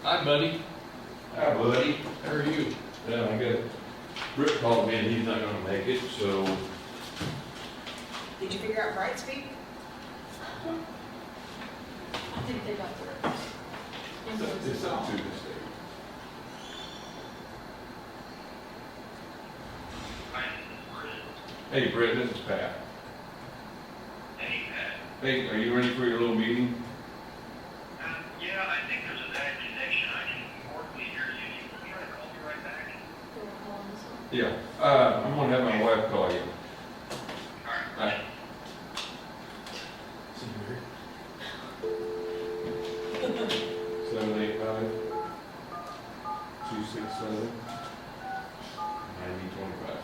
Hi, buddy. Hi, buddy. How are you? Yeah, I got, Rick called me and he's not gonna make it, so Did you figure out Brightspeed? I think they got their invoices it's up all. to the state. Hey, Brett, this is Pat. Hey, Pat. Hey, are you ready for your little meeting? Yeah, I think there's a bad connection. I can hardly hear you. You want to try to call me right back? They were calling this one. Yeah, I'm gonna have my wife call you. All right. Seems weird. 785-267-9025.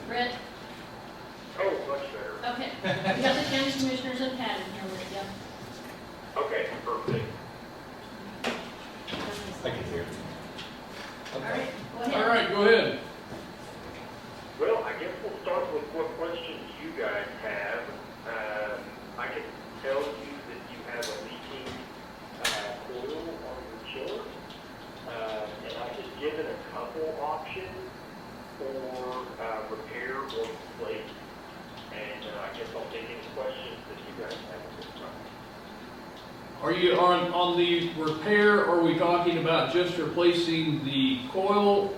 Brett, Oh, much better. okay, we got the county commissioners and Patty here with you. Okay, perfect. I can hear. All right, go ahead. All right, go ahead. Well, I guess we'll start with what questions you guys have. I can tell you that you have a leaking coil on your chiller. And I was given a couple options for repair or replace. And I guess I'll take any questions that you guys have at this time. Are you on the repair, or are we talking about just replacing the coil,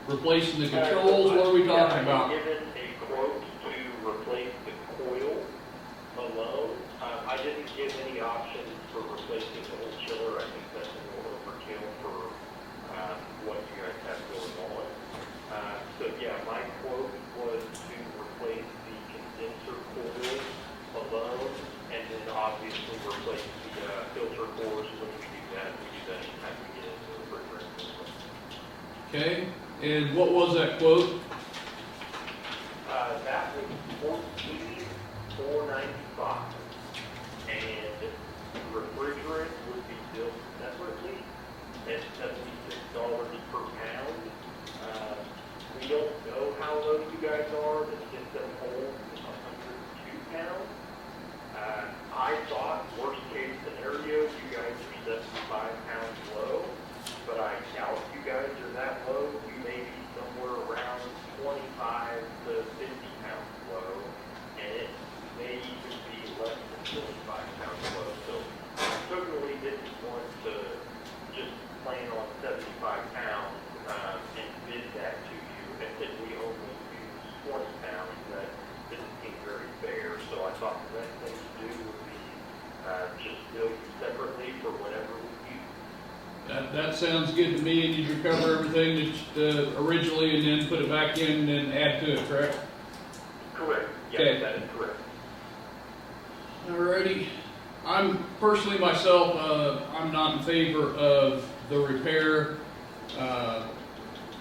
replacing the controls? What are we talking Yeah, about? I was given a quote to replace the coil alone. I didn't give any options for replacing the whole chiller. I think that's a little overkill for what you guys have going on. So yeah, my quote was to replace the condenser coil alone, and then obviously replace the filter cores. When we do that anytime we get into the refrigerator system. Okay, and what was that quote? That was $14,495, and the refrigerant would be billed separately at $76 per pound. We don't know how low you guys are. The system holds 102 pounds. I thought worst case scenario, you guys are 75 pounds low, but I doubt you guys are that low. You may be somewhere around That sounds good to me, and you recover everything that, originally, and then put it back in and add to it, correct? Correct, Okay. yes, that is correct. Alrighty. I'm personally myself, I'm not in favor of the repair,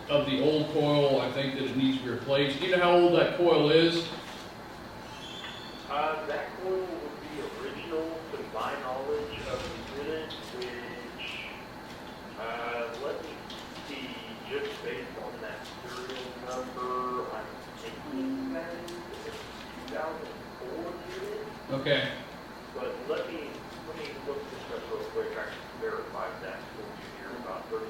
of the old coil. I think that it needs to be replaced. Do you know how old that coil is? That coil would be original to my knowledge of the unit, which, let me see, just based on that serial number, I'm thinking that is a 2004 unit, Okay. but let me look this up real quick, I can verify that for you here about 36.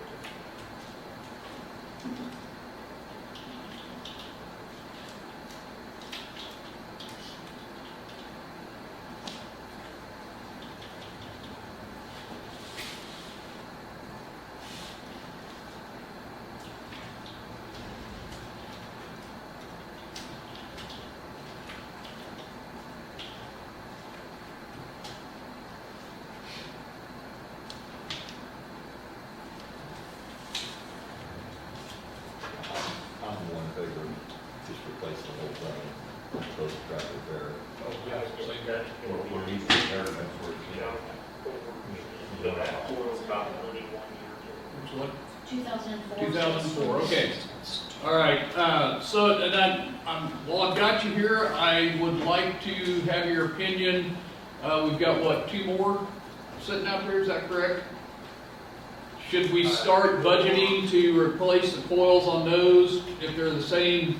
I'm one in favor of just replacing the whole thing, close the track repair. Where he's repaired, that's where it's. So that coil's about 21 years old. Which one? 2004. 2004, okay. All right, so, and well, I've got you here. I would like to have your opinion. We've got, what, 2 more sitting out there, is that correct? Should we start budgeting to replace the coils on those if they're the same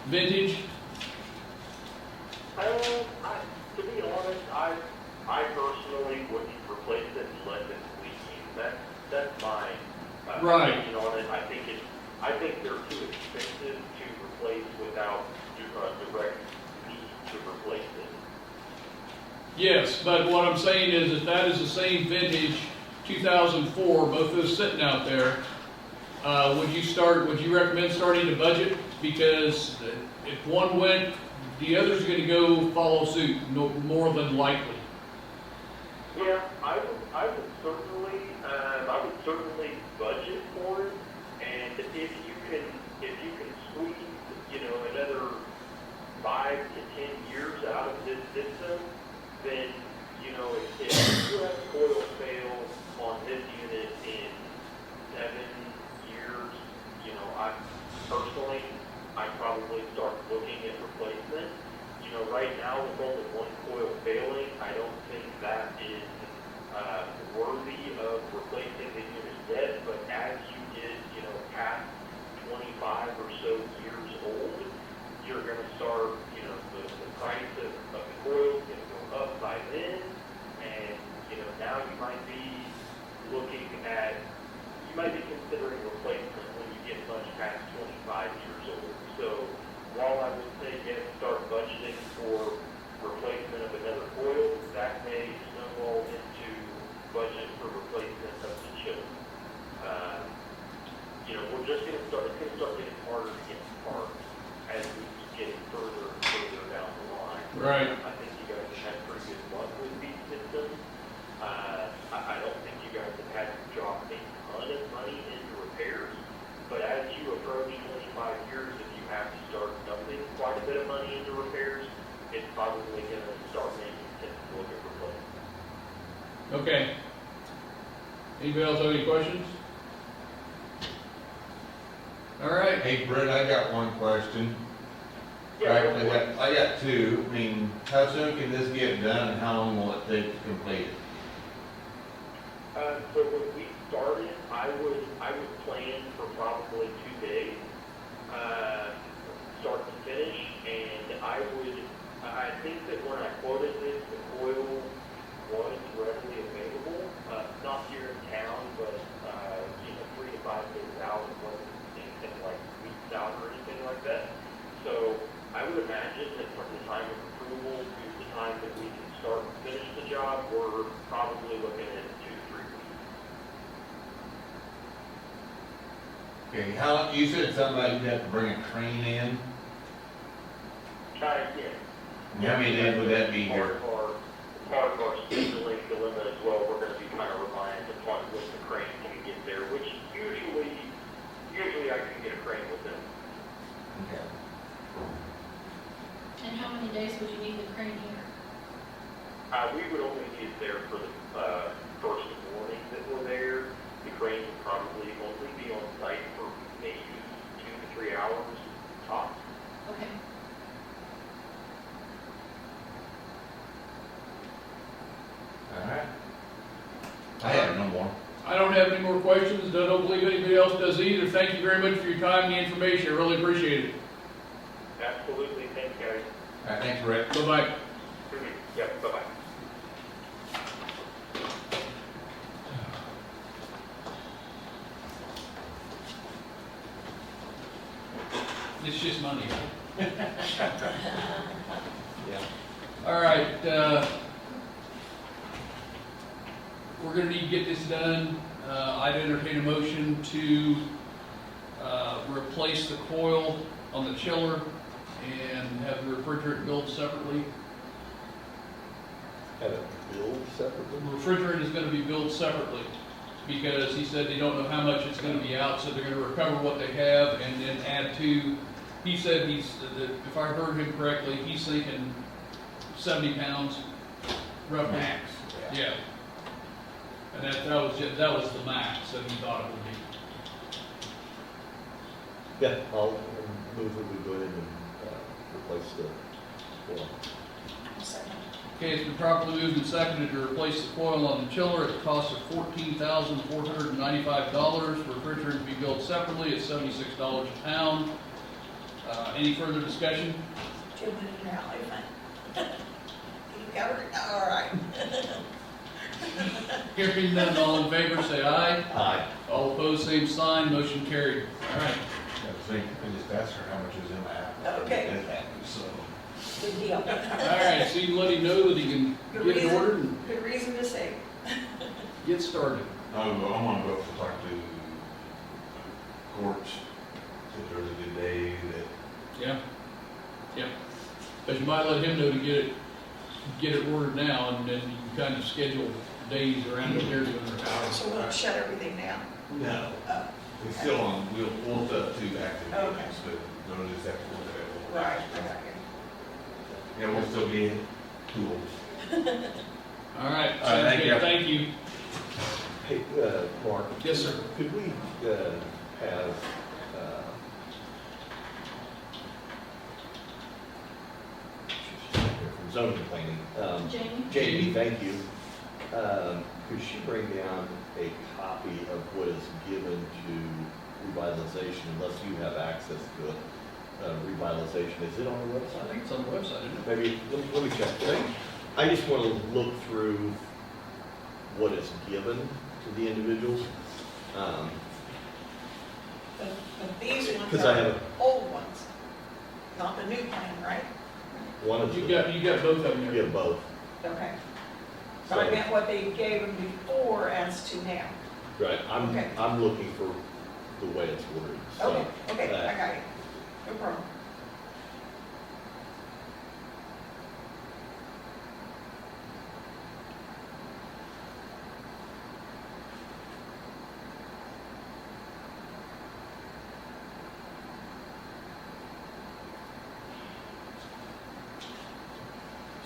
vintage? To be honest, I personally wouldn't replace it unless it's leaking. That's my Right. opinion on it. I think they're too expensive to replace without direct need to replace it. Yes, but what I'm saying is that that is the same vintage, 2004, both those sitting out there. Would you recommend starting to budget? Because if one went, the other's gonna go follow suit, more than likely. Yeah, I would certainly budget for it, and if you can squeeze, another 5 to 10 years out of this system, then, if you have coil fail on this unit in 7 years, I'd probably start looking at replacement. Right now, with only one coil failing, I don't think that is worthy of replacing the unit yet, but as you get, past 25 or so years old, you're going to start, the price of the coil is going to go up by then, and, now you might be considering replacement when you get much past 25 years old. So, while I would say yes, start budgeting for replacement of another coil, that may snowball into budget for replacement of the chiller. We're just going to start, it's going to start getting harder to get parts as we keep getting further and further down the line. Right. I think you guys have had pretty good luck with these systems. I don't think you guys have had to drop a ton of money into repairs, but as you approach 25 years, if you have to start dumping quite a bit of money into repairs, it's probably going to start making sense to look at replacement. Okay. Anybody else have any questions? All right. Hey, Brett, I got one question. Yeah, Right, I got 2. I mean, how soon can this get done and how long will it take to complete it? So when we started, I would plan for probably 2 days, start to finish, and I think that when I quoted this, the coil was readily available, not here in town, but, 3 to 5 days out, it wasn't anything like weeks out or anything like that. So I would imagine that from the time of approval to the time that we can start and finish the job, we're probably looking at 2 to 3 weeks. Okay, how, you said something like you'd have to bring a crane in? Yeah. How many days would that be here? Part of our scheduling dilemma as well, we're gonna be kind of reliant upon when the crane can get there crane here? We would only be there for the first morning that we're there. The crane would probably only be on site for maybe 2 to 3 hours tops. Okay. All right. I have no more. I don't have any more questions, I don't believe anybody else does either. Thank you very much for your time and the information, I really appreciate it. Absolutely, thanks, guys. All right, thanks, Rick. Bye-bye. Yep, bye-bye. It's just money. Yeah. All right, we're gonna need to get this done. I'd entertain a motion to, replace the coil on the chiller and have the refrigerant billed separately. Have it billed separately? The refrigerant is gonna be billed separately because he said they don't know how much it's gonna be out, so they're gonna recover what they have and then add to. He said that if I heard him correctly, he's thinking 70 pounds roughly. Max. Yeah. And that was the max that he thought it would be. Yeah, I'll move that we go ahead and replace the coil. Second. Okay, it's been properly moved and seconded to replace the coil on the chiller at the cost of $14,495. Refrigerant to be billed separately at $76 a pound. Any further discussion? 2 minute rally, fine. You covered it, all right. Hearing none, all in favor, say aye. Aye. All opposed, same sign, motion carried. All right. I just asked her how much was in that. Okay. So. Good deal. All right, so you can let him know that he can get it ordered and Good reason to say. get started. I'm gonna go up to talk to courts, if there's a good day that, Yeah, yeah. But you might let him know to get it ordered now, and then you can kind of schedule days around what they're doing their hours. So we'll shut everything down. no, Oh, it's still on, we'll set 2 active Okay. meetings, but none of this active available. right, I got Yeah, we'll still be tools. All right, All right, thank sounds you. good, thank you. Hey, Mark? Yes, sir. Could we have, from zoning planning, Jamie? Jamie, thank you. Could she bring down a copy of what is given to revitalization, unless you have access to it? Revitalization, is it on the I website? think it's on the website, isn't it? Maybe, let me check that. I just want to look through what is given to the individuals. But these ones 'Cause I are have- old ones, not the new plan, right? One of You them, got both of them you there. have both. Okay. But I meant what they gave them before as to now. Right, Okay. I'm looking for the way it's worded. So, Okay, okay, I got it. No problem.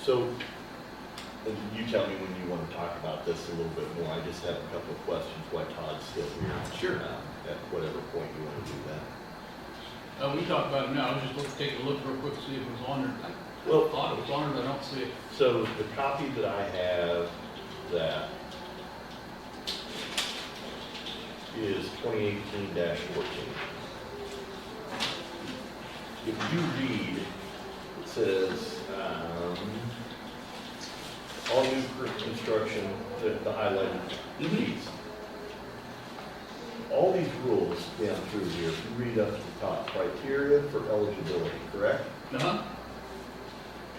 So, and you tell me when you want to talk about this a little bit more. I just have a couple of questions while Todd's still here. Sure. At whatever point you want to do that. We talked about it now, I was just taking a look real quick to see if it was on there. Well- I thought it was on there, but I don't see it. So the copy that I have that is 2018-14. If you read, it says, all new construction, the highlighted piece. All these rules down through here, if you read up to the top, criteria for eligibility, correct? Uh-huh.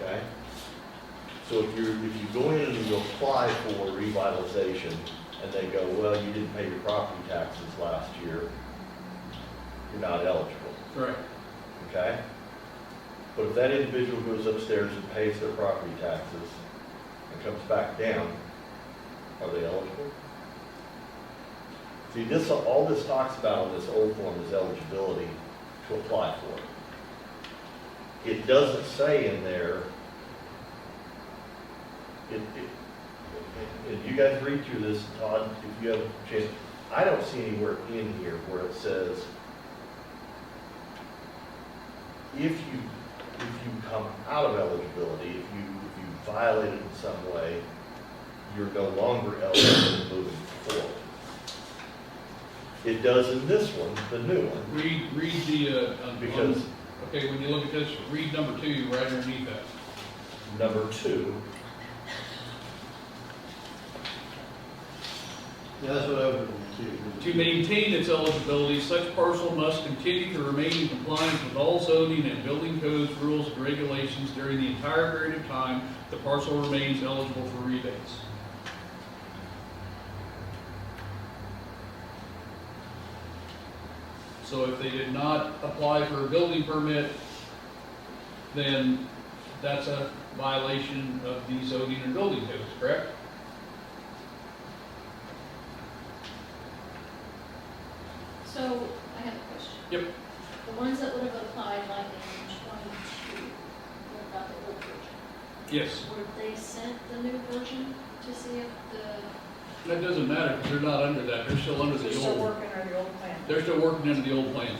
Okay? So if you go in and you apply for revitalization, and they go, well, you didn't pay your property taxes last year, you're not eligible, Correct. okay? But if that individual goes upstairs and pays their property taxes and comes back down, are they eligible? See, all this talks about on this old form is eligibility to apply for it. It doesn't say in there and you guys read through this, Todd, if you have a chance, I don't see anywhere in here where it says, if you come out of eligibility, if you violate it in some way, you're no longer eligible moving forward. It does in this one, the new one, Read the, because okay, when you look at this, read number 2 right underneath that. number 2, Yeah, that's what I would want to. To maintain its eligibility, such parcel must continue to remain in compliance with all zoning and building codes, rules, and regulations during the entire period of time the parcel remains eligible for rebates. So if they did not apply for a building permit, then that's a violation of the zoning and building codes, correct? So, I have a question. Yep. The ones that would have applied like in 22, what about the old version? Yes. Were they sent the new version to see if the, That doesn't matter, because they're not under that, they're still under They're the still old. working on the old plan. They're still working under the old plan.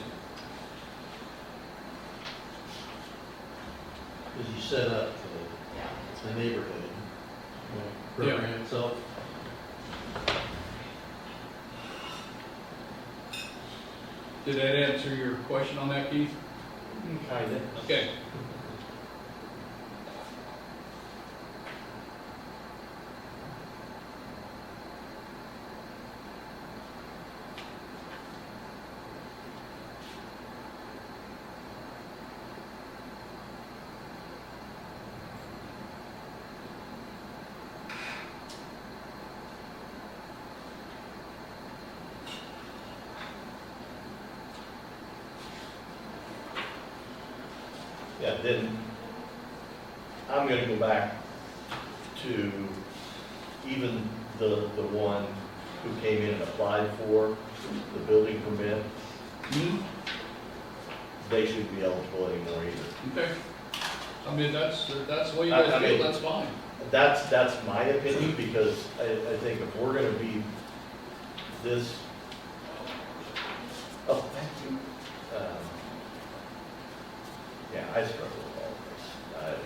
Because you set up yeah, the neighborhood program itself. Did that answer your question on that, Keith? kind of. Okay. Yeah, then I'm gonna go back to even the one who came in and applied for the building permit. Hmm? They shouldn't be eligible anymore either. Okay. I mean, that's the way you I guys mean- feel, that's fine. That's my opinion, because I think if we're gonna be this, oh, thank you. Yeah, I struggle with all this.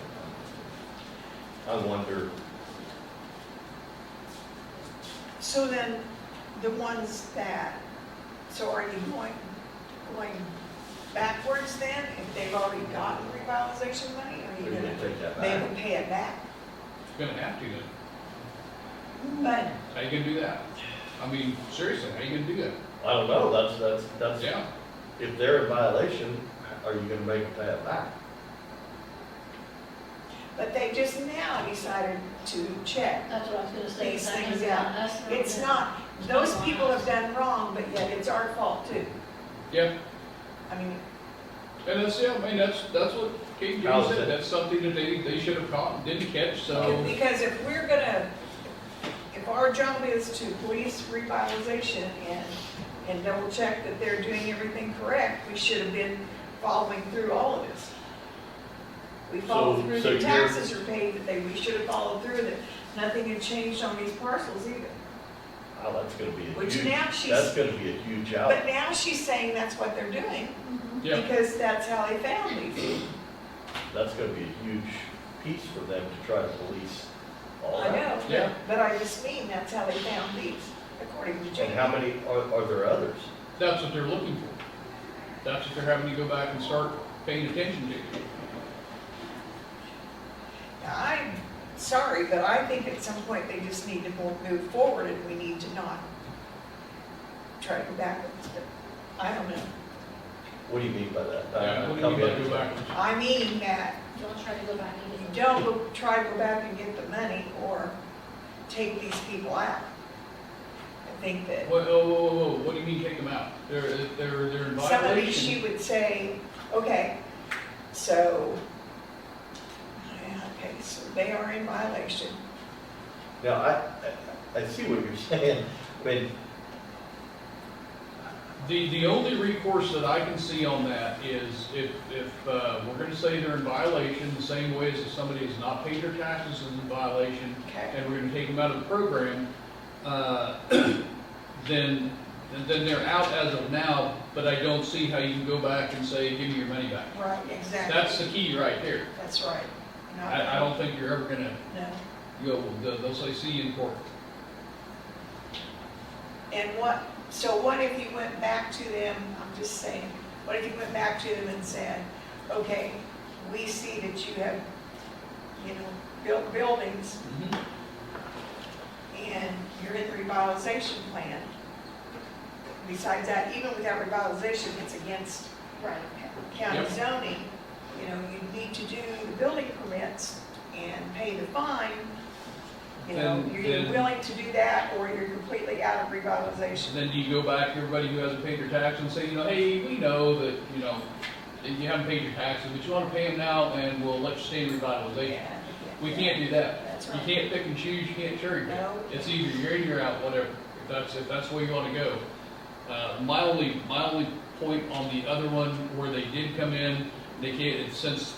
I wonder, So then, the ones that, so are you going backwards then, if they've already gotten revitalization money, or are we're you gonna gonna, take that they back. will pay it back? You're gonna have to then. But, How you gonna do that? I mean, seriously, how you gonna do that? I don't know, that's, Yeah. if they're in violation, are you gonna make them pay it back? but they just now decided to check that's what I was gonna say. these that things wasn't out. on us, or It's the- not, those people have done wrong, but yet it's our fault too. Yeah. I mean, And that's, yeah, I mean, that's what King How James is said, it? that's something that they should have caught and didn't catch, so. because if we're gonna, if our job is to police revitalization and double check that they're doing everything correct, we should have been following through all of this. We followed through, so the you're- taxes are paid, that we should have followed through, that nothing had changed on these parcels either. Oh, that's gonna be a Which huge, now that's she's, gonna be a huge out. but now she's saying that's what they're doing, Mhm. Yeah. because that's how they found these. That's gonna be a huge piece for them to try to police all I that. know, Yeah. but I just mean that's how they found these, according to And Jamie. how many, are there others? That's what they're looking for. That's what they're having to go back and start paying attention to. I'm sorry, but I think at some point they just need to move forward and we need to not try to go backwards, but I don't know. What do you mean by that? Yeah, what do you Tell mean me by that. go backwards? I mean that Don't try to go back and you get don't go, try to go back and get the money or take these people out. I think that Whoa, what do you mean take them out? They're in some of these, she violation. would say, okay, so, yeah, okay, so they are in violation. Now, I see what you're saying. I mean, The only recourse that I can see on that is if we're gonna say they're in violation, the same way as if somebody has not paid their taxes is in violation, Okay. and we're gonna take them out of the program, then they're out as of now, but I don't see how you can go back and say, give me your money back. Right, exactly. That's the key right there. That's right. No, I don't think you're ever gonna No. go, they'll say, see you in court. And so what if you went back to them, I'm just saying, what if you went back to them and said, okay, we see that you have, built buildings and you're in the revitalization plan. Besides that, even with that revitalization, it's against Right. county Yep. zoning. You need to do the building permits and pay the fine. Then- You're either then- willing to do that or you're completely out of revitalization. Then do you go back to everybody who hasn't paid their taxes and say, hey, we know that, you haven't paid your taxes, but you want to pay them now and we'll let you stay in revitalization. Yeah, We can't do that. That's You right. can't pick and choose, you can't cherry pick. No. It's either you're in, you're out, whatever, if that's where you want to go. My only point on the other one where they did come in, they can't, since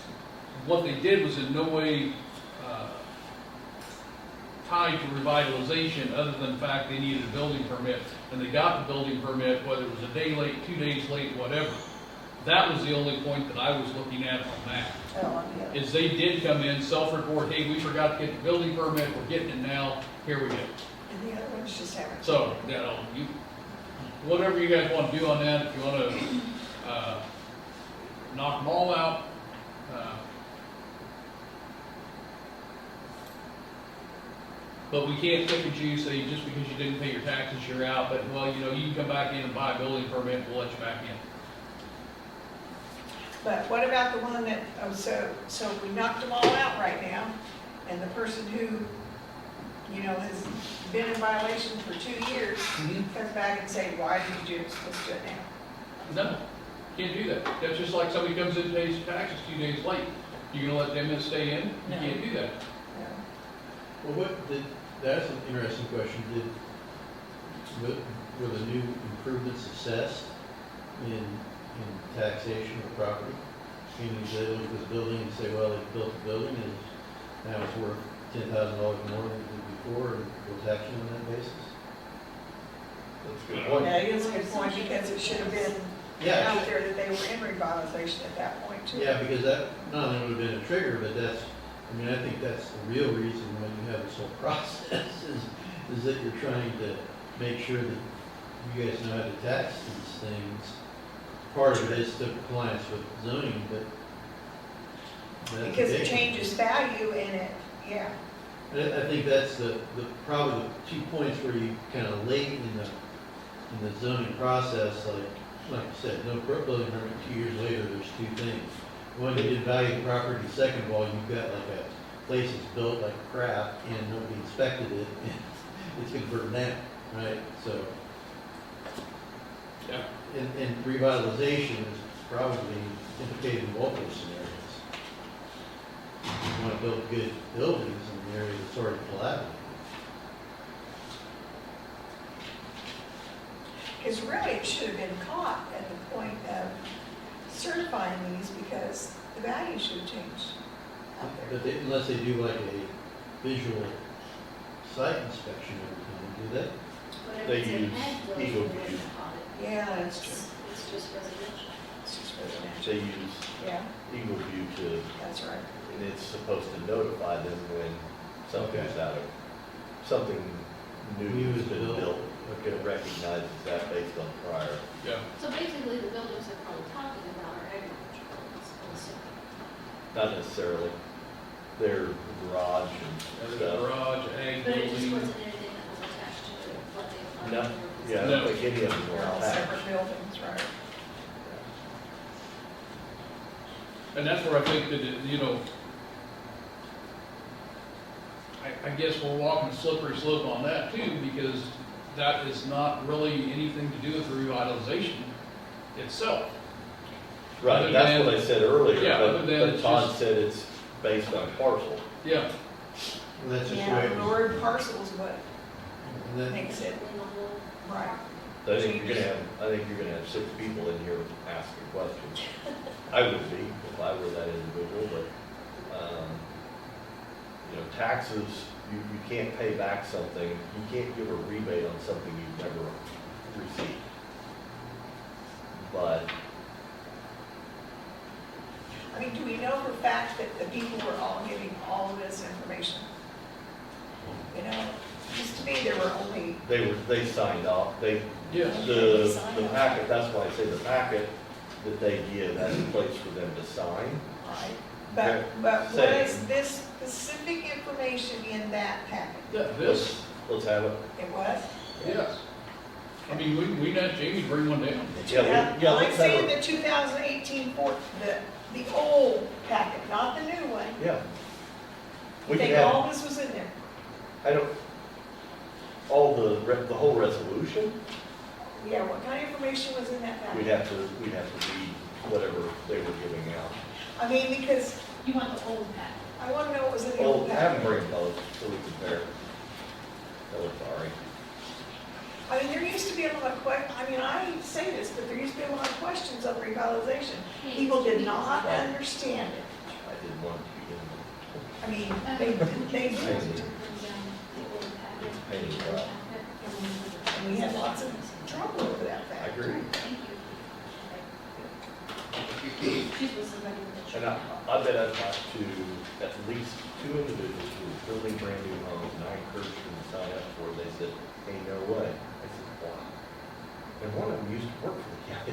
what they did was in no way, tied to revitalization, other than the fact they needed a building permit, and they got the building permit, whether it was a day late, 2 days late, whatever. That was the only point that I was looking at on that, Oh, yeah. is they did come in, self-report, hey, we forgot to get the building permit, we're getting it now, here we go. And the other ones just haven't. So, whatever you guys want to do on that, if you want to, knock them all out, but we can't pick and choose, say, just because you didn't pay your taxes, you're out, but, well, you can come back in and buy a building permit, we'll let you back in. But what about the one that, so we knocked them all out right now, and the person who, has been in violation for 2 years comes back and say, why did you do it, supposed to do it now? No, can't do that. That's just like somebody comes in and pays taxes 2 days late. You gonna let them stay in? You No. can't do that. No. Well, that's an interesting question. Were the new improvements assessed in taxation of property? Meaning they look at this building and say, well, they built the building and now it's worth $10,000 more than it did before, and we'll tax you on that basis? That's a good point. That is a good point, because it should have been Yeah, out there that they were in revitalization at that point too. yeah, because that not only would have been a trigger, but I think that's the real reason why you have this whole process is that you're trying to make sure that you guys know how to tax these things. Part of it is to compliance with zoning, but that's a Because it big one. changes value in it, yeah. I think that's probably the 2 points where you kind of late in the zoning process, like you said, no building permit, 2 years later, there's 2 things. One, you didn't value the property, second of all, you've got like a place that's built like crap and nobody inspected it, and it's gonna burn down, right? So, Yeah. and revitalization is probably implicated in both those scenarios. You wanna build good buildings in the area that's already collaborative. Because really, it should have been caught at the point of certifying these, because the value should have changed out there. But unless they do like a visual site inspection every time, do they? But They if it's use an ag building, Eagle it View. isn't audit. Yeah, that's true. It's just residential. It's just residential. They use Yeah, Eagle View that's right. and it's supposed to notify them when something's out of, something new New has is been built. built. It recognizes that based on prior. Yeah. So basically, the buildings they're probably talking about are agricultural buildings, I'm assuming. Not necessarily. Their garage and There's a stuff. garage, ag But it just building. wasn't anything that was attached to what they applied No, for. yeah, I No. don't think any of them They're are all attached. separate buildings, right? And that's where I think that, I guess we're walking a slippery slope on that too, because that is not really anything to do with the revitalization itself. Right, Other that's what than- I said earlier, Yeah, other than but it's Todd just- said it's based on parcel. Yeah, Well, that's just the way Yeah, it the was. word parcel is what and that- makes it In the whole right. So I think you're gonna have 6 people in here asking questions. I would be if I were that individual, but, taxes, you can't pay back something, you can't give a rebate on something you've never received. But, I mean, do we know for a fact that the people were all giving all of this information? You know, it used to be there were only, they signed off, Yes. the packet, that's why I say the packet that they give, has a place for them to sign. right, Okay. but Same. was this specific information in that packet? Yeah, this, Let's have it. It was? yes. I mean, we had Jamie bring one down. Yeah, I'm let's have saying it. the 2018, the old packet, not the new one. Yeah. I We can think have, all this was in there. I don't, all the whole resolution, Yeah, what kind of information was in that we'd packet? have to read whatever they were giving out. I mean, because You want the old pack. I want to know what was in the Well, old have them packet. bring those so we compare. Oh, sorry. I mean, there used to be a lot of I say this, but there used to be a lot of questions on revitalization. People did not understand it. I didn't want to begin with. I mean, they didn't. Pain in the butt. And we had lots of trouble over that I fact. agree. She's listening back to the And I bet I've talked to at least 2 individuals who were building brand new homes, and I encouraged them to sign up for it. They said, hey, no way. I said, why? And one of them used to work for the county.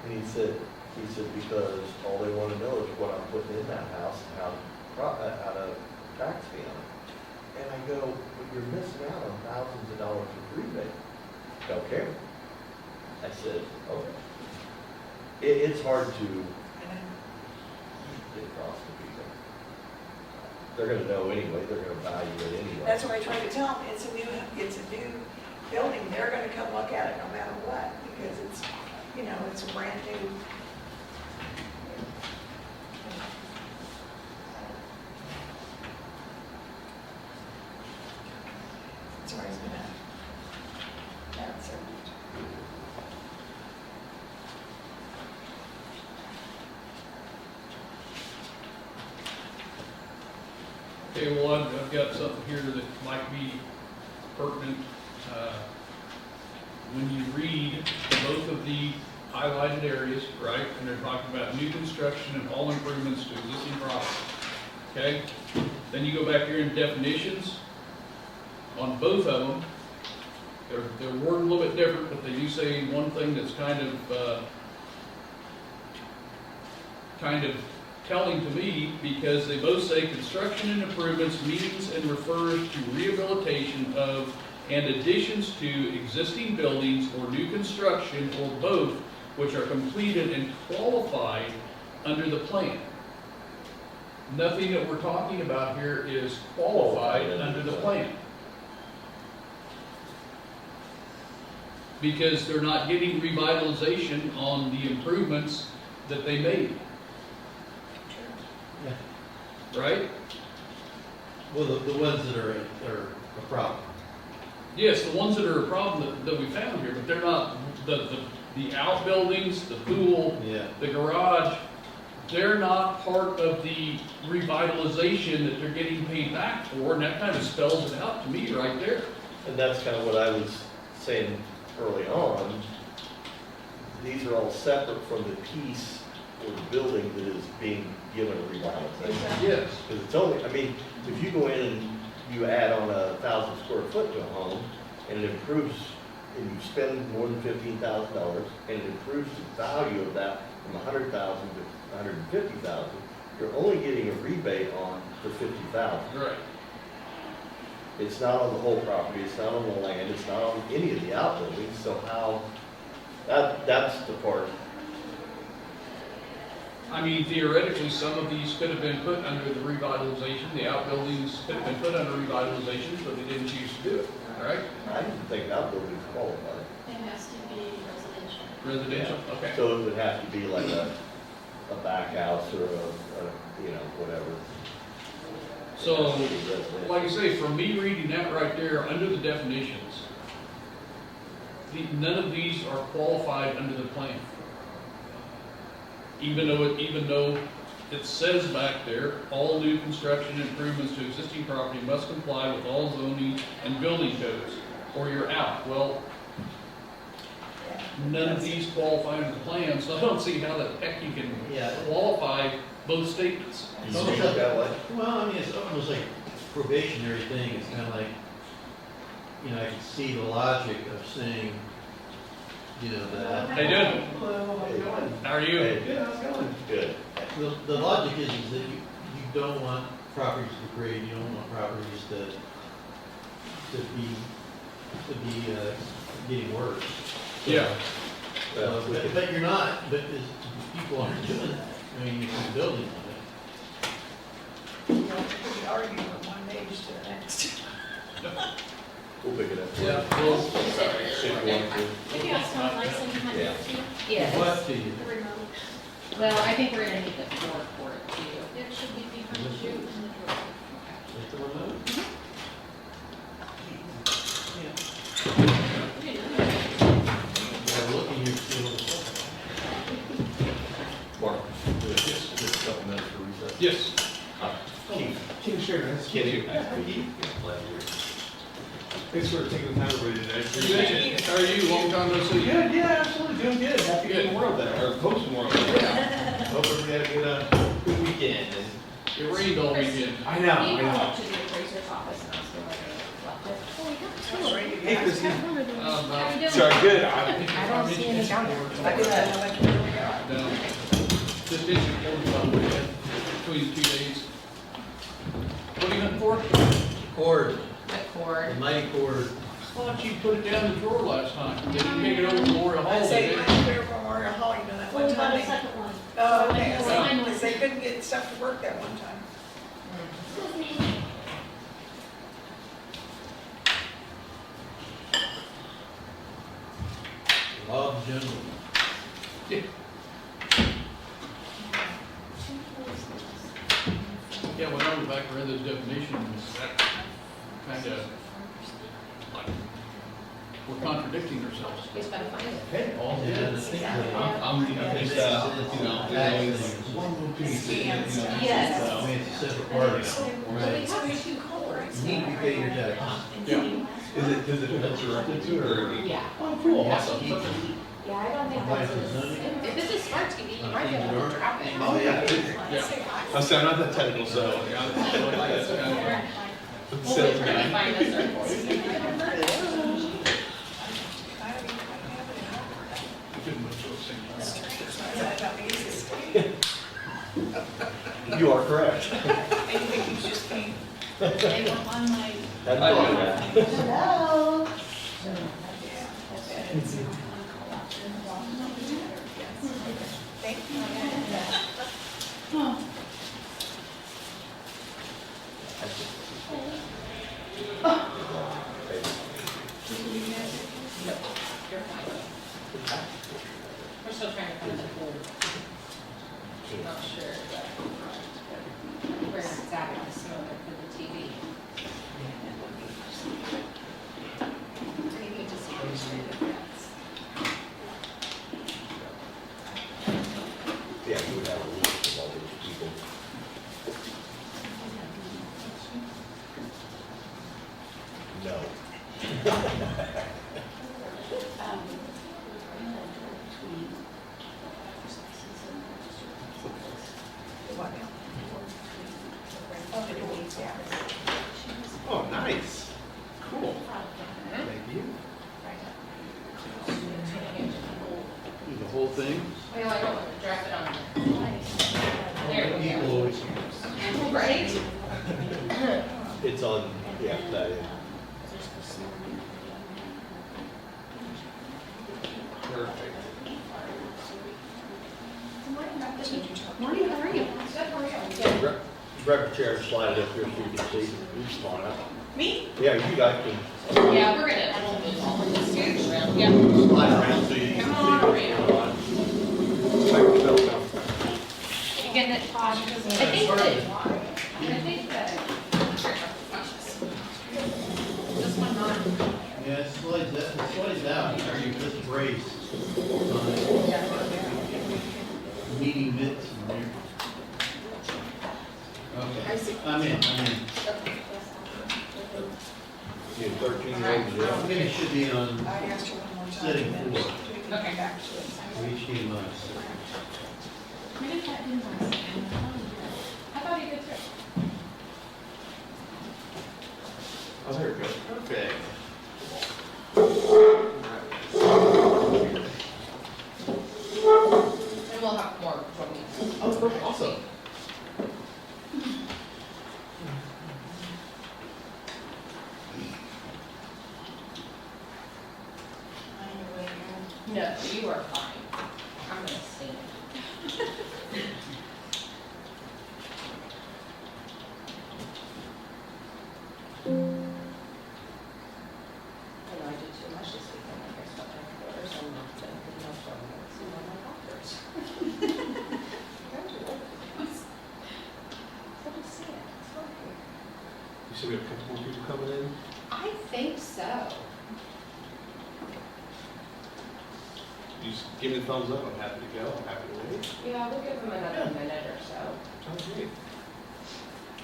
And he said, because all they want to know is what I'm putting in that house and how to tax me on it. And I go, but you're missing out on thousands of dollars of rebate. Don't care. I said, okay. It's hard to get across to people. They're gonna know anyway, they're gonna value it anyway. That's what I try to tell them. It's a new building. They're gonna come look at it no matter what, because it's, it's a brand new. It's always been that's it. Okay, well, I've got something here that might be pertinent. When you read both of the highlighted areas, right, and they're talking about new construction and all improvements to existing property, okay? Then you go back here in definitions, on both of them, they're worded a little bit different, but they do say one thing that's kind of telling to me, because they both say construction and improvements means and refers to rehabilitation of and additions to existing buildings or new construction or both, which are completed and qualified under the plan. Nothing that we're talking about here is qualified under the plan. Because they're not getting revitalization on the improvements that they made. Right? Well, the ones that are a problem. Yes, the ones that are a problem that we found here, but they're not, the outbuildings, the pool, Yeah. the garage, they're not part of the revitalization that they're getting paid back for, and that kind of spells it out to me right there. And that's kind of what I was saying early on. These are all separate from the piece or the building that is being given revitalization. Yes. Because it's only, if you go in and you add on 1,000 square foot to a home, and it improves, and you spend more than $15,000, and it improves the value of that from 100,000 to 150,000, you're only getting a rebate on for 50,000. Right. It's not on the whole property, it's not on the land, it's not on any of the outbuildings, so how, that's the part. I mean, theoretically, some of these could have been put under the revitalization, the outbuildings could have been put under revitalization, but they didn't choose to do it, all right? I didn't think outbuildings qualified. It has to be residential. Residential, okay. So it would have to be like a back house or whatever. So, It has to be residential. like I say, from me reading that right there, under the definitions, none of these are qualified under the plan. Even though it says back there, all new construction improvements to existing property must comply with all zoning and building codes, or you're out. Well, none of these qualify under the plan, so I don't see how the heck you can Yeah. qualify both statements. You see it that way? Well, I mean, it's almost like probationary thing, it's kind of like, you know, I can see the logic of saying, you know, that. How you doing? How are you? Hey, good. The logic is that you don't want properties to degrade, you don't want properties to be getting worse. Yeah. But you're not, people aren't doing that, I mean, you're building on You know, we could argue from one page to the next. We'll pick it up. Yeah, well, If you want to. If you have someone license behind Yeah. you too. it. Yes. What to you? The remote. Well, I think we're gonna need the cord for it too. It should be behind you in the drawer. Like the remote? Yeah, look in your field. Mark, just a couple minutes for recess. yes. King Sharon, that's Kenny. Thanks for taking the time everybody today. How are you? Long time no see. Good, yeah, absolutely, doing good. Happy Good. Memorial Day, or post Memorial Day. Hope everybody had a good weekend. It rained all weekend. I know, You I go know. up to the appraiser's office and ask them whether they left it. Hey, Christine. How you doing? Sorry, good. I don't see any down there. I did that, I went to where we are. No. Just issued 45 between 2 days. What are you hunting for? Cord, The the cord. mighty cord. Why don't you put it down in the drawer last time? They didn't take it over to Memorial Hall, I did say, they? I clear Memorial Hall, you know, that Well, one we got time. a second one. Oh, okay, Yeah. so, because they couldn't get stuff to work that one time. Law of general. Yeah, when I went back and read those definitions, that kind of, like, we're contradicting ourselves. Just gotta find it. Hey, all Yeah, good. I think I think, you know, Yes. one little piece, you know, Yes. I mean, it's a separate part of it. Well, we have two cords. You need to pay your taxes. Yeah. Is it directed to or? Yeah. Oh, cool, Yeah, awesome. keep- Yeah, I don't think Why, that's. is it zoning? If this is smart TV, you might be able to drop it. Oh, yeah. Yeah. I'm sorry, I'm not that technical, so. Yeah, that's kind of- We'll wait for you to find the circles. we couldn't move to a single. You are correct. They were on my. Hadn't thought of that. Hello. Thank you. Oh. We're still trying to find the cord. Not sure exactly where exactly to smell it for the TV. We need to see which way it gets. Yeah, you would have a list of all those people. No. What now? Oh, the Louise, yeah. Oh, nice. Cool. Thank you. Do the whole thing. Well, I don't want to drop it on there. There we go. Equal. Right? It's on, yeah, that is. Perfect. Morning, how are you? Good, how are you? Grab a chair and slide it up here so you can see. Who's fine. Me? Yeah, you guys can Yeah, we're gonna move all of this here around. Yeah. slide around so you can see. Come on around. Check yourself out. You getting it, Todd? I think that. This one not. Yeah, it slides out, or you just brace on it, meaty bits in there. Okay, I'm in. You 13 I think it should be on I asked her one more time. setting and then 4 we can come back to it. for HDMI. Maybe that didn't work. I thought he did too. Oh, there we go. Okay. And we'll have more from you. Oh, perfect. Awesome. No, you are fine. I'm gonna stand. I know I did too much this weekend, I guess, but my orders are not done, but no problem. See one of my doctors. So to see it, it's working. You said we have a couple more people coming in? I think so. You just give me the thumbs up. I'm happy to go. I'm happy to wait. Yeah, we'll give them another minute or so. Sounds great.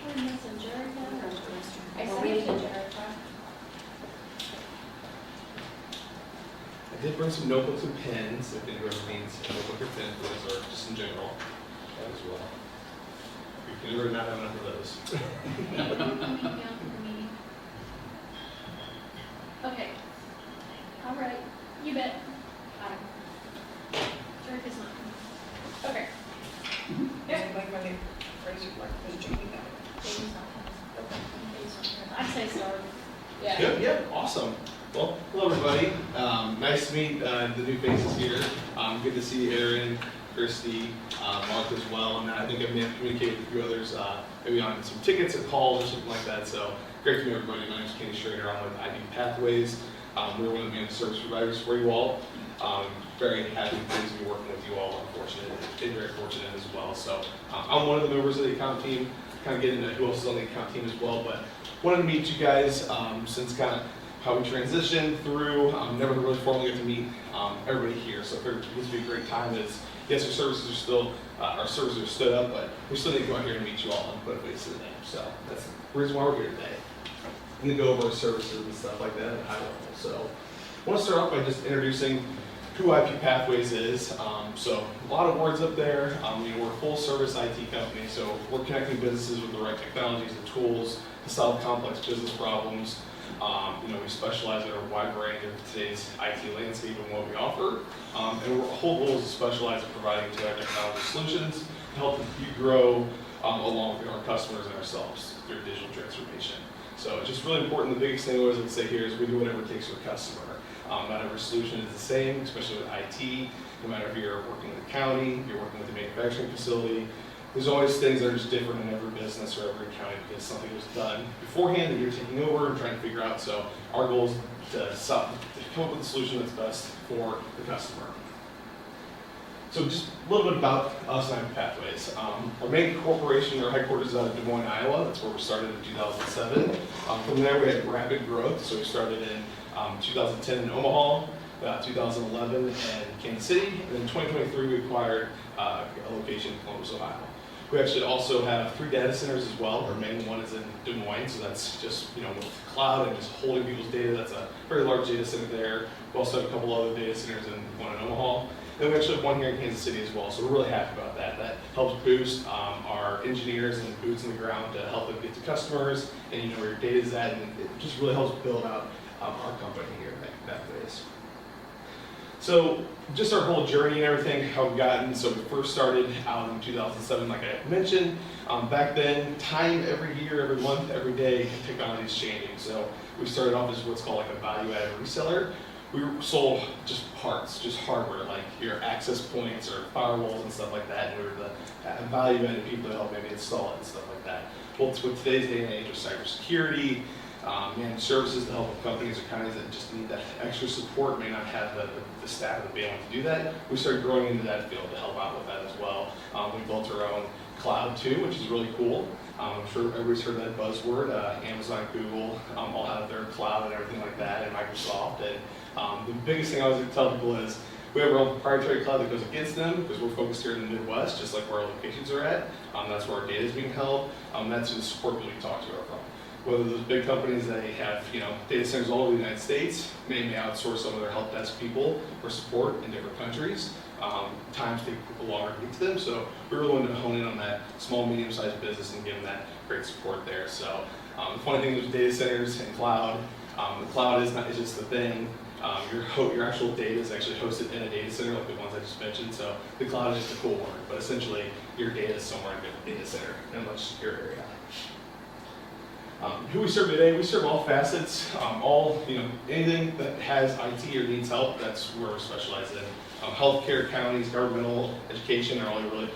We're missing Jericho. I sent it to Jericho. I did bring some notebooks and pens, if anyone needs a notebook or pen for this, or just in general, that as well. You can never not have enough of those. Yeah, for the meeting. Okay. All right, you bet. Jericho's not coming. Okay. Is anybody going to raise your, like, was Jamie back? Jamie's not coming. Jamie's not coming. I'd say so. Yeah. Good, yeah, awesome. Well, hello everybody. Nice to meet the new faces here. Good to see Aaron, Christy, Mark as well. And I think I may have communicated with a few others, maybe on some tickets or calls or something like that. So great to meet everybody. My name is Kenny Schrader. I'm with ID Pathways. We're one of the managed service providers for you all. Very happy and pleased to be working with you all. Unfortunate and very fortunate as well. So I'm one of the members of the account team. Kind of get into who else is on the account team as well. But wanted to meet you guys since kind of how we transitioned through. Never really formally get to meet everybody here. So I figured this would be a great time. As yes, our services are still stood up, but we still need to go out here and meet you all and put a face to the name. So that's the reason why we're here today. And to go over our services and stuff like that at a high level. So I want to start off by just introducing who IP Pathways is. So a lot of words up there. We're a full service IT company, so we're connecting businesses with the right technologies and tools to solve complex business problems. We specialize in a wide range of today's IT landscape and what we offer. And our whole goal is to specialize in providing technology solutions to help you grow along with our customers and ourselves through digital transformation. So it's just really important. The biggest thing I always like to say here is we do whatever it takes for a customer. Not every solution is the same, especially with IT. No matter if you're working with the county, if you're working with a manufacturing facility, there's always things that are just different in every business or every county because something was done beforehand that you're taking over and trying to figure out. So our goal is to come up with a solution that's best for the customer. So just a little bit about us and IP Pathways. Our main corporation, our headquarters is out of Des Moines, Iowa. That's where we started in 2007. From there we had rapid growth. So we started in 2010 in Omaha, 2011 in Kansas City, and in 2023 we acquired a location in Columbus, Ohio. We actually also have 3 data centers as well. Our main one is in Des Moines, so that's just with cloud and just holding people's data. That's a very large data center there. We also have a couple other data centers in one in Omaha. Then we actually have one here in Kansas City as well, so we're really happy about that. That helps boost our engineers and boots on the ground to help them get to customers and where your data is at, and it just really helps build out our company here at Pathways. So just our whole journey and everything, how we've gotten. So we first started out in 2007, like I mentioned. Back then, time every year, every month, every day, technology is changing. So we started off as what's called like a value-added reseller. We sold just parts, just hardware, like your access points or firewalls and stuff like that. And we were the value-added people to help maybe install it and stuff like that. Well, with today's day and age of cybersecurity, managed services to help with companies or counties that just need that extra support, may not have the staff to be able to do that. We started growing into that field to help out with that as well. We built our own cloud too, which is really cool. I'm sure everybody's heard that buzzword. Amazon, Google, all have their cloud and everything like that, and Microsoft. And the biggest thing I always tell people is we have our own proprietary cloud that goes against them because we're focused here in the Midwest, just like where our locations are at. That's where our data is being held. That's who the support people we talk to are from. Whether those big companies that have data centers all over the United States may outsource some of their help desk people for support in different countries. Times take longer to get to them, so we really wanted to hone in on that small, medium-sized business and give them that great support there. So the funny thing with data centers and cloud, the cloud is just the thing. Your actual data is actually hosted in a data center, like the ones I just mentioned. So the cloud is just a cool word, but essentially your data is somewhere in a data center in a much secure area. Who we serve today, we serve all facets, anything that has IT or needs help, that's where we're specialized in. Healthcare, counties, governmental, education are all really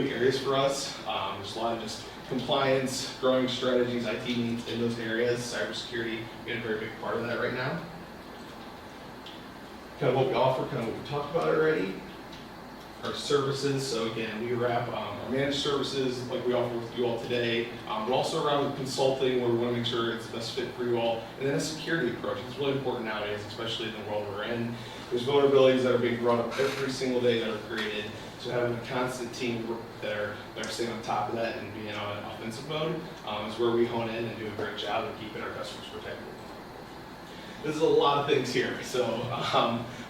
big areas for us. There's a lot of just compliance, growing strategies, IT needs in those areas. Cybersecurity being a very big part of that right now. Kind of what we offer, kind of what we talked about already. Our services, so again, we wrap our managed services like we offer with you all today, but also around with consulting where we want to make sure it's the best fit for you all. And then a security approach. It's really important nowadays, especially in the world we're in. There's vulnerabilities that are being brought up every single day that are created. So having a constant team that are staying on top of that and being on an offensive mode is where we hone in and do a great job of keeping our customers protected. There's a lot of things here, so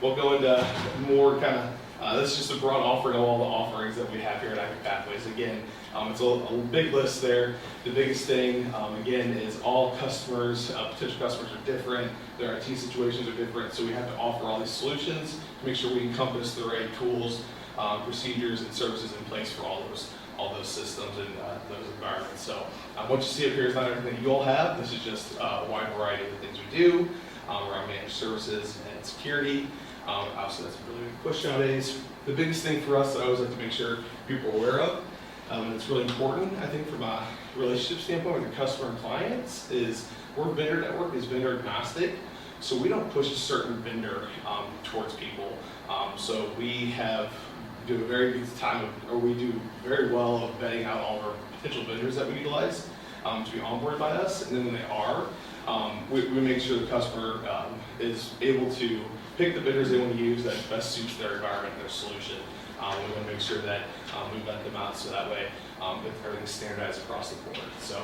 we'll go into more kind of this is just a broad offering of all the offerings that we have here at Active Pathways. Again, it's a big list there. The biggest thing, again, is all customers, potential customers are different. Their IT situations are different, so we have to offer all these solutions to make sure we encompass the right tools, procedures, and services in place for all those systems and those environments. So what you see up here is not everything you all have. This is just a wide variety of the things we do around managed services and security. Obviously, that's a really big push nowadays. The biggest thing for us that I always like to make sure people are aware of, and it's really important, I think, from a relationship standpoint with your customer and clients, is we're vendor network is vendor agnostic, so we don't push a certain vendor towards people. So we do a very good we do very well of vetting out all of our potential vendors that we utilize to be onboarded by us, and then when they are, we make sure the customer is able to pick the vendors they want to use that best suits their environment and their solution. We want to make sure that we vet them out so that way everything's standardized across the board. So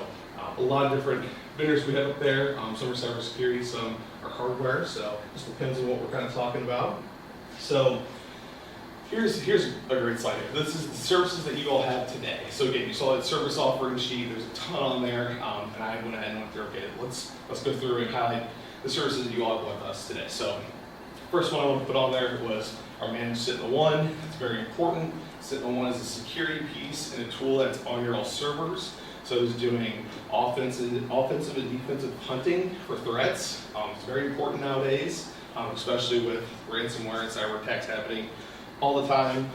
a lot of different vendors we have up there. Some are cybersecurity, some are hardware, so it just depends on what we're kind of talking about. So here's a great slide here. This is the services that you all have today. So again, you saw that service offering sheet. There's a ton on there, and I went ahead and went through, okay, let's go through and highlight the services that you all have with us today. So first one I want to put on there was our managed Sentinel-1. It's very important. Sentinel-1 is a security piece and a tool that's on your all servers. So it's doing offensive and defensive hunting for threats. It's very important nowadays, especially with ransomware and cyber attacks happening all the time.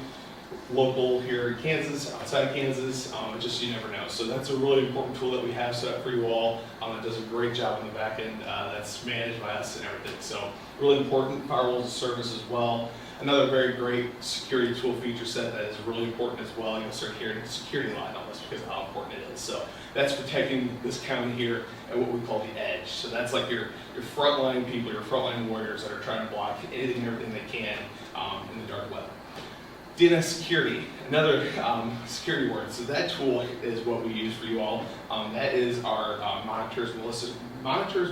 Local here in Kansas, outside of Kansas, just you never know. So that's a really important tool that we have set up for you all. It does a great job on the back end. That's managed by us and everything. So really important. Firewalls as a service as well. Another very great security tool feature set that is really important as well. You'll start hearing the security line on this because of how important it is. So that's protecting this county here at what we call the edge. So that's like your frontline people, your frontline warriors that are trying to block anything and everything they can in the dark web. DNS security, another security word. So that tool is what we use for you all. That is our monitors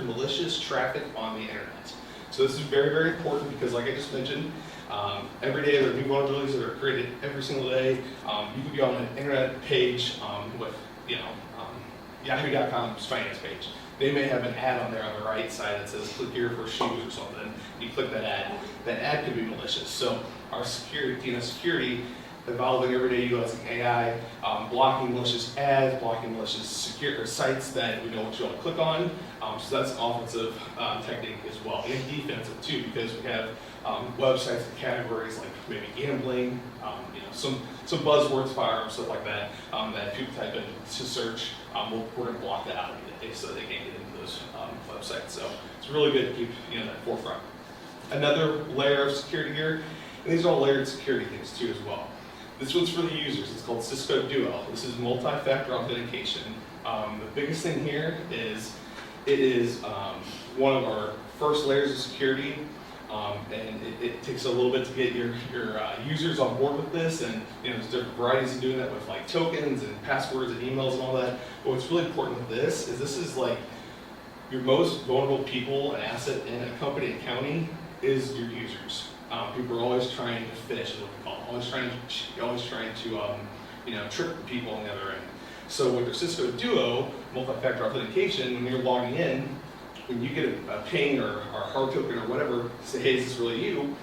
malicious traffic on the internet. So this is very, very important because, like I just mentioned, every day there are new vulnerabilities that are created every single day. You could be on an internet page with, Yahoo.com's finance page. They may have an ad on there on the right side that says click here for shoes or something. You click that ad. That ad could be malicious. So our DNS security evolving every day, utilizing AI, blocking malicious ads, blocking malicious secure sites that we don't want you all to click on. So that's offensive technique as well, and defensive too, because we have websites and categories like maybe gambling, some buzzwords, firearms, stuff like that, that people type in to search. We're going to block that out immediately so they can't get into those websites. So it's really good to keep that forefront. Another layer of security here, and these are all layered security things too as well. This one's for the users. It's called Cisco Duo. This is multi-factor authentication. The biggest thing here is it is one of our first layers of security, and it takes a little bit to get your users on board with this. And there's different varieties of doing that with like tokens and passwords and emails and all that. But what's really important with this is like your most vulnerable people and asset in a company and county is your users. People are always trying to phish, is what we call it. Always trying to trick the people on the other end. So with their Cisco Duo multi-factor authentication, when you're logging in, when you get a ping or a hard token or whatever, say, hey, is this really you?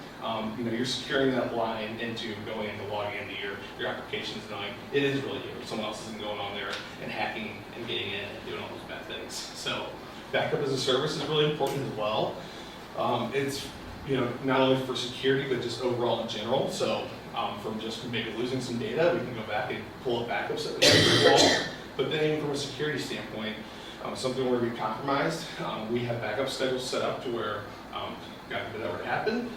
You're securing that line into going into logging into your applications, knowing it is really you. Someone else isn't going on there and hacking and getting in and doing all those bad things. So backup as a service is really important as well. It's not only for security, but just overall in general. So from just maybe losing some data, we can go back and pull up backups that we have very well. But then even from a security standpoint, something where we compromised, we have backup schedules set up to where, God forbid that were to happen,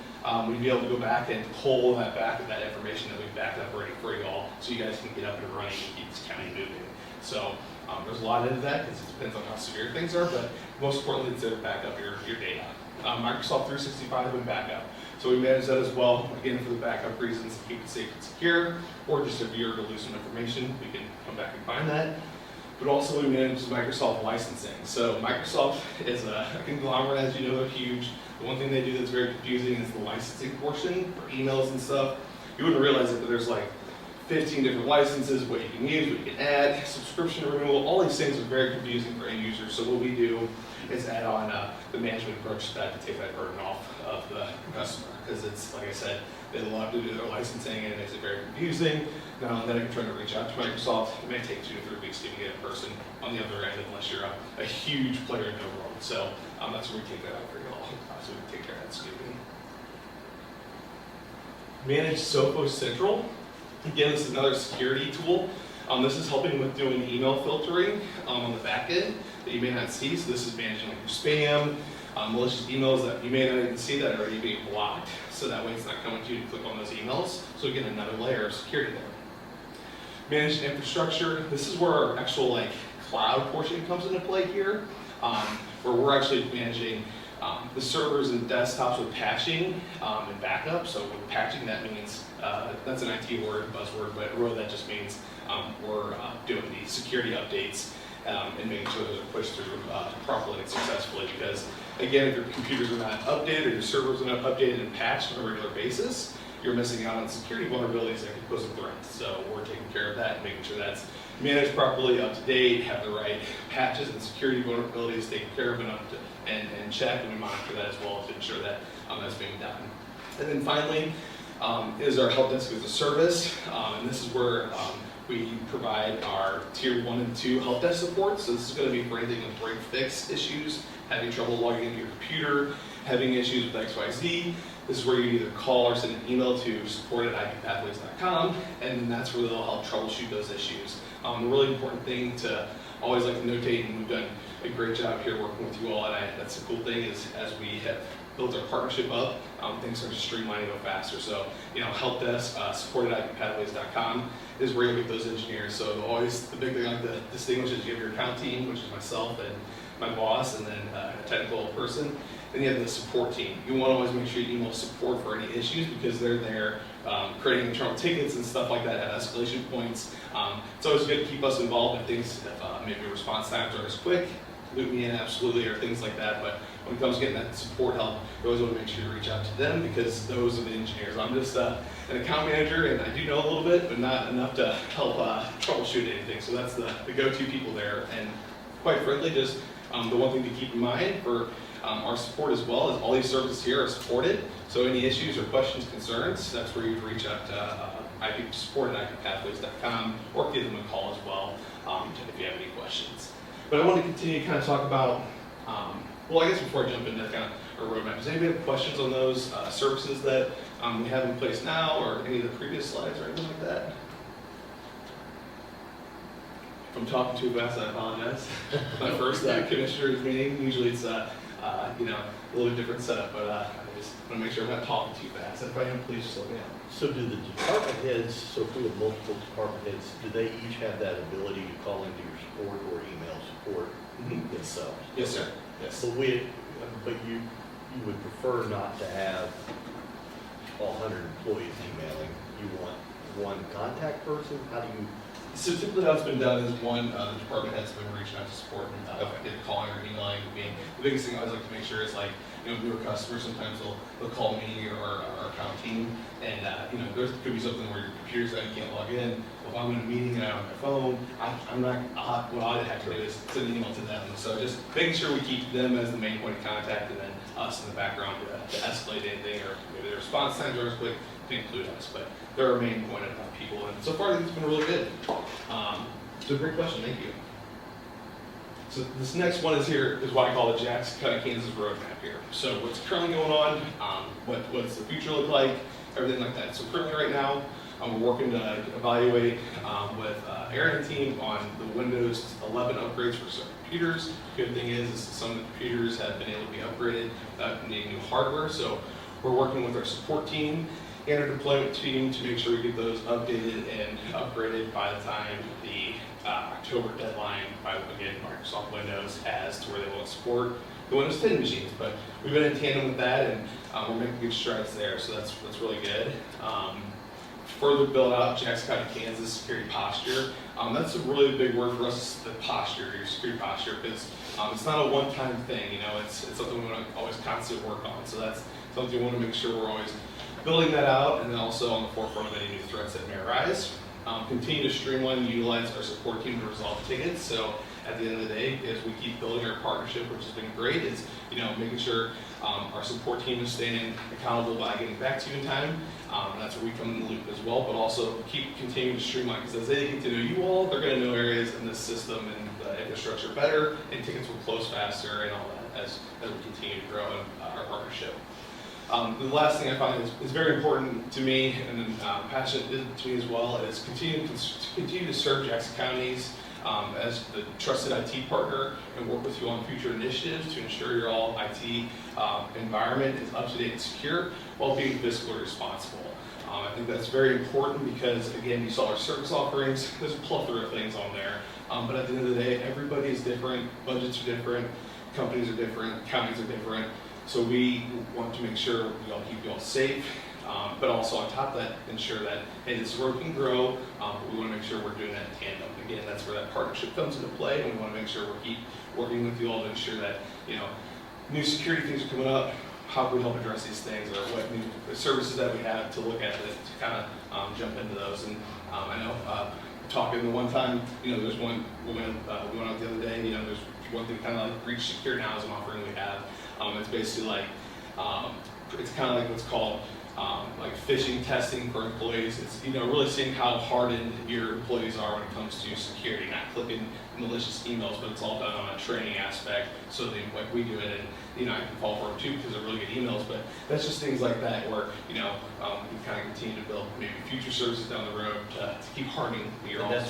we'd be able to go back and pull that information that we've backed up already for you all, so you guys can get up and running and keep this county moving. So there's a lot into that because it depends on how severe things are, but most importantly, it's to back up your data. Microsoft 365 and backup. So we manage that as well, again, for the backup reasons, to keep it safe and secure, or just if you're to lose some information, we can come back and find that. But also we manage Microsoft licensing. So Microsoft is a conglomerate, as you know, they're huge. The one thing they do that's very confusing is the licensing portion for emails and stuff. You wouldn't realize it, but there's like 15 different licenses, what you can use, what you can add, subscription renewal, all these things are very confusing for end users. So what we do is add on the management approach to that to take that burden off of the customer. Because it's, like I said, they love to do their licensing and it makes it very confusing. Now, then I'm trying to reach out to Microsoft. It may take 2 to 3 weeks to even get a person on the other end unless you're a huge player in the world. So that's where we take that out for you all. So we take care of that scooping. Manage Sophos Central. Again, this is another security tool. This is helping with doing email filtering on the back end that you may not see. So this is managing like your spam, malicious emails that you may not even see that are already being blocked. So that way it's not coming to you to click on those emails. So again, another layer of security there. Managed infrastructure. This is where our actual cloud portion comes into play here, where we're actually managing the servers and desktops with patching and backup. So with patching, that means, that's an IT word, buzzword, but really that just means we're doing the security updates and making sure those are pushed through properly and successfully. Because again, if your computers are not updated or your servers are not updated and patched on a regular basis, you're missing out on security vulnerabilities that could pose a threat. So we're taking care of that and making sure that's managed properly, up to date, have the right patches and security vulnerabilities taken care of and check, and we monitor that as well to ensure that that's being done. And then finally is our help desk as a service, and this is where we provide our tier 1 and 2 help desk support. So this is going to be for anything with break fix issues, having trouble logging into your computer, having issues with XYZ. This is where you either call or send an email to support@ippathways.com, and that's where they'll help troubleshoot those issues. The really important thing to always like to notate, and we've done a great job here working with you all, and that's the cool thing is as we have built our partnership up, things are just streamlining a bit faster. So, help desk, support@ippathways.com is where you'll get those engineers. So always the big thing I like to distinguish is you have your account team, which is myself and my boss, and then a technical person. Then you have the support team. You want to always make sure you email support for any issues because they're there creating internal tickets and stuff like that at escalation points. It's always good to keep us involved in things if maybe response times aren't as quick. Loop me in, absolutely, or things like that. But when it comes to getting that support help, you always want to make sure you reach out to them because those are the engineers. I'm just an account manager, and I do know a little bit, but not enough to help troubleshoot anything. So that's the go-to people there. And quite frankly, just the one thing to keep in mind for our support as well is all these services here are supported. So any issues or questions, concerns, that's where you reach out to support@ippathways.com, or give them a call as well if you have any questions. But I want to continue to kind of talk about, well, I guess before I jump into kind of our roadmap, does anybody have questions on those services that we have in place now, or any of the previous slides or anything like that? If I'm talking too fast, I apologize. My first commissioners meeting, usually it's a little bit different setup, but I just want to make sure I'm not talking too fast. And if I am, please just let me know. So do the department heads, so if we have multiple department heads, do they each have that ability to call into your support or email support themselves? Yes, sir. Yes. But you would prefer not to have all 100 employees emailing. You want one contact person? How do you? So typically how it's been done is one, the department head's been reaching out to support and either calling or emailing. The biggest thing I always like to make sure is like, newer customers, sometimes they'll call me or our account team, and there could be something where your computer's out, you can't log in. Well, if I'm in a meeting and I'm on my phone, what I have to do is send an email to them. So just making sure we keep them as the main point of contact, and then us in the background to escalate anything, or maybe the response times are quick to include us. But they're our main point of people, and so far I think it's been really good. So great question, thank you. So this next one is what I call the Jackson County, Kansas roadmap here. So what's currently going on, what's the future look like, everything like that. So currently right now, we're working to evaluate with Aaron and team on the Windows 11 upgrades for certain computers. Good thing is some of the computers have been able to be upgraded without needing new hardware. So we're working with our support team and our deployment team to make sure we get those updated and upgraded by the time the October deadline by, again, Microsoft Windows has, to where they won't support the Windows 10 machines. But we've been in tandem with that, and we're making good strides there, so that's really good. Further build out Jackson County, Kansas security posture. That's a really big word for us, the posture, your security posture, because it's not a one-time thing, it's something we want to always constantly work on. So that's something we want to make sure we're always building that out, and then also on the forefront of any new threats that may arise. Continue to streamline and utilize our support team to resolve tickets. So at the end of the day, as we keep building our partnership, which has been great, is making sure our support team is staying accountable by getting back to you in time. That's where we come in the loop as well, but also continuing to streamline, because as they get to know you all, they're going to know areas in this system and the infrastructure better, and tickets will close faster and all that as we continue to grow our partnership. The last thing I find is very important to me, and passionate to me as well, is continue to serve Jackson County's as the trusted IT partner, and work with you on future initiatives to ensure your all IT environment is up to date and secure while being fiscally responsible. I think that's very important because, again, you saw our service offerings. There's a plethora of things on there, but at the end of the day, everybody is different, budgets are different, companies are different, counties are different. So we want to make sure we all keep you all safe, but also on top of that, ensure that, hey, this is where we can grow, but we want to make sure we're doing that in tandem. Again, that's where that partnership comes into play, and we want to make sure we keep working with you all to ensure that, new security things are coming up, how can we help address these things, or what new services that we have to look at to kind of jump into those. And I know talking the one time, there's one we went out the other day, there's one thing kind of like Reach Secure Now is an offering we have. It's basically like, it's kind of like what's called like phishing testing for employees. It's, really seeing how hardened your employees are when it comes to security, not clicking malicious emails, but it's all done on a training aspect. So like we do it, and I can fall for them too because they're really good emails, but that's just things like that where, we kind of continue to build maybe future services down the road to keep hardening your own.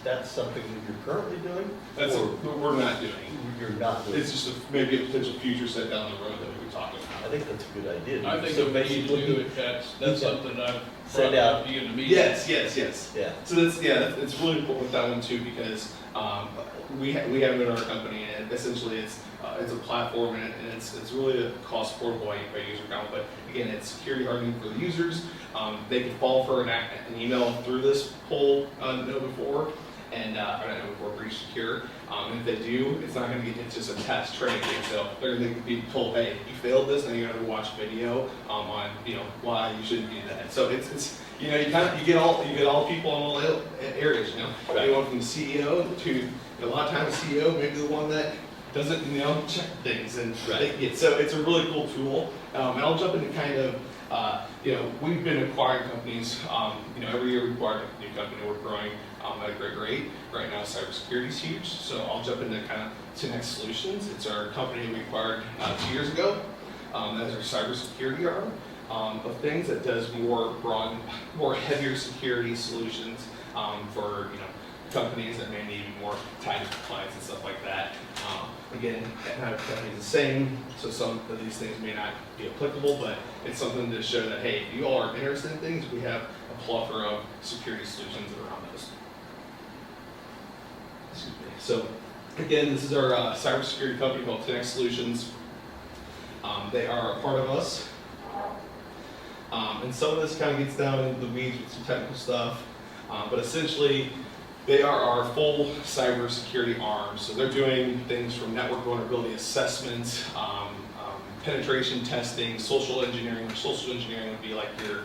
That's something that you're currently doing? We're not doing. You're not doing? It's just maybe a potential future set down the road that we could talk about. I think that's a good idea. I think So if we need to do it, that's something I've brought up to you in the meeting. Yes. Yeah. So it's really important with that one too, because we have it in our company, and essentially it's a platform, and it's really a cost affordable by user account. But again, it's security hardening for the users. They can fall for an email through this poll before. And or not before Breach Secure. And if they do, it's not going to it's just a test training thing. So they're going to be told, hey, you failed this, and you're going to watch video on why you shouldn't do that. So it's you get all people in all areas. Anyone from the CEO to a lot of times the CEO, maybe the one that doesn't, check things, and Right. so it's a really cool tool. And I'll jump into kind of, we've been acquiring companies, every year we acquire a new company, we're growing at a great rate. Right now, cybersecurity is huge, so I'll jump into kind of 10X Solutions. It's our company we acquired 2 years ago. That's our cybersecurity arm of things that does more heavier security solutions for, companies that may need more tied to compliance and stuff like that. Again, companies the same, so some of these things may not be applicable, but it's something to show that, hey, if you all are interested in things, we have a plethora of security solutions around those. Excuse me. So, again, this is our cybersecurity company called 10X Solutions. They are a part of us. And some of this kind of gets down into the weeds with some technical stuff, but essentially, they are our full cybersecurity arm. So they're doing things from network vulnerability assessments, penetration testing, social engineering. Social engineering would be like your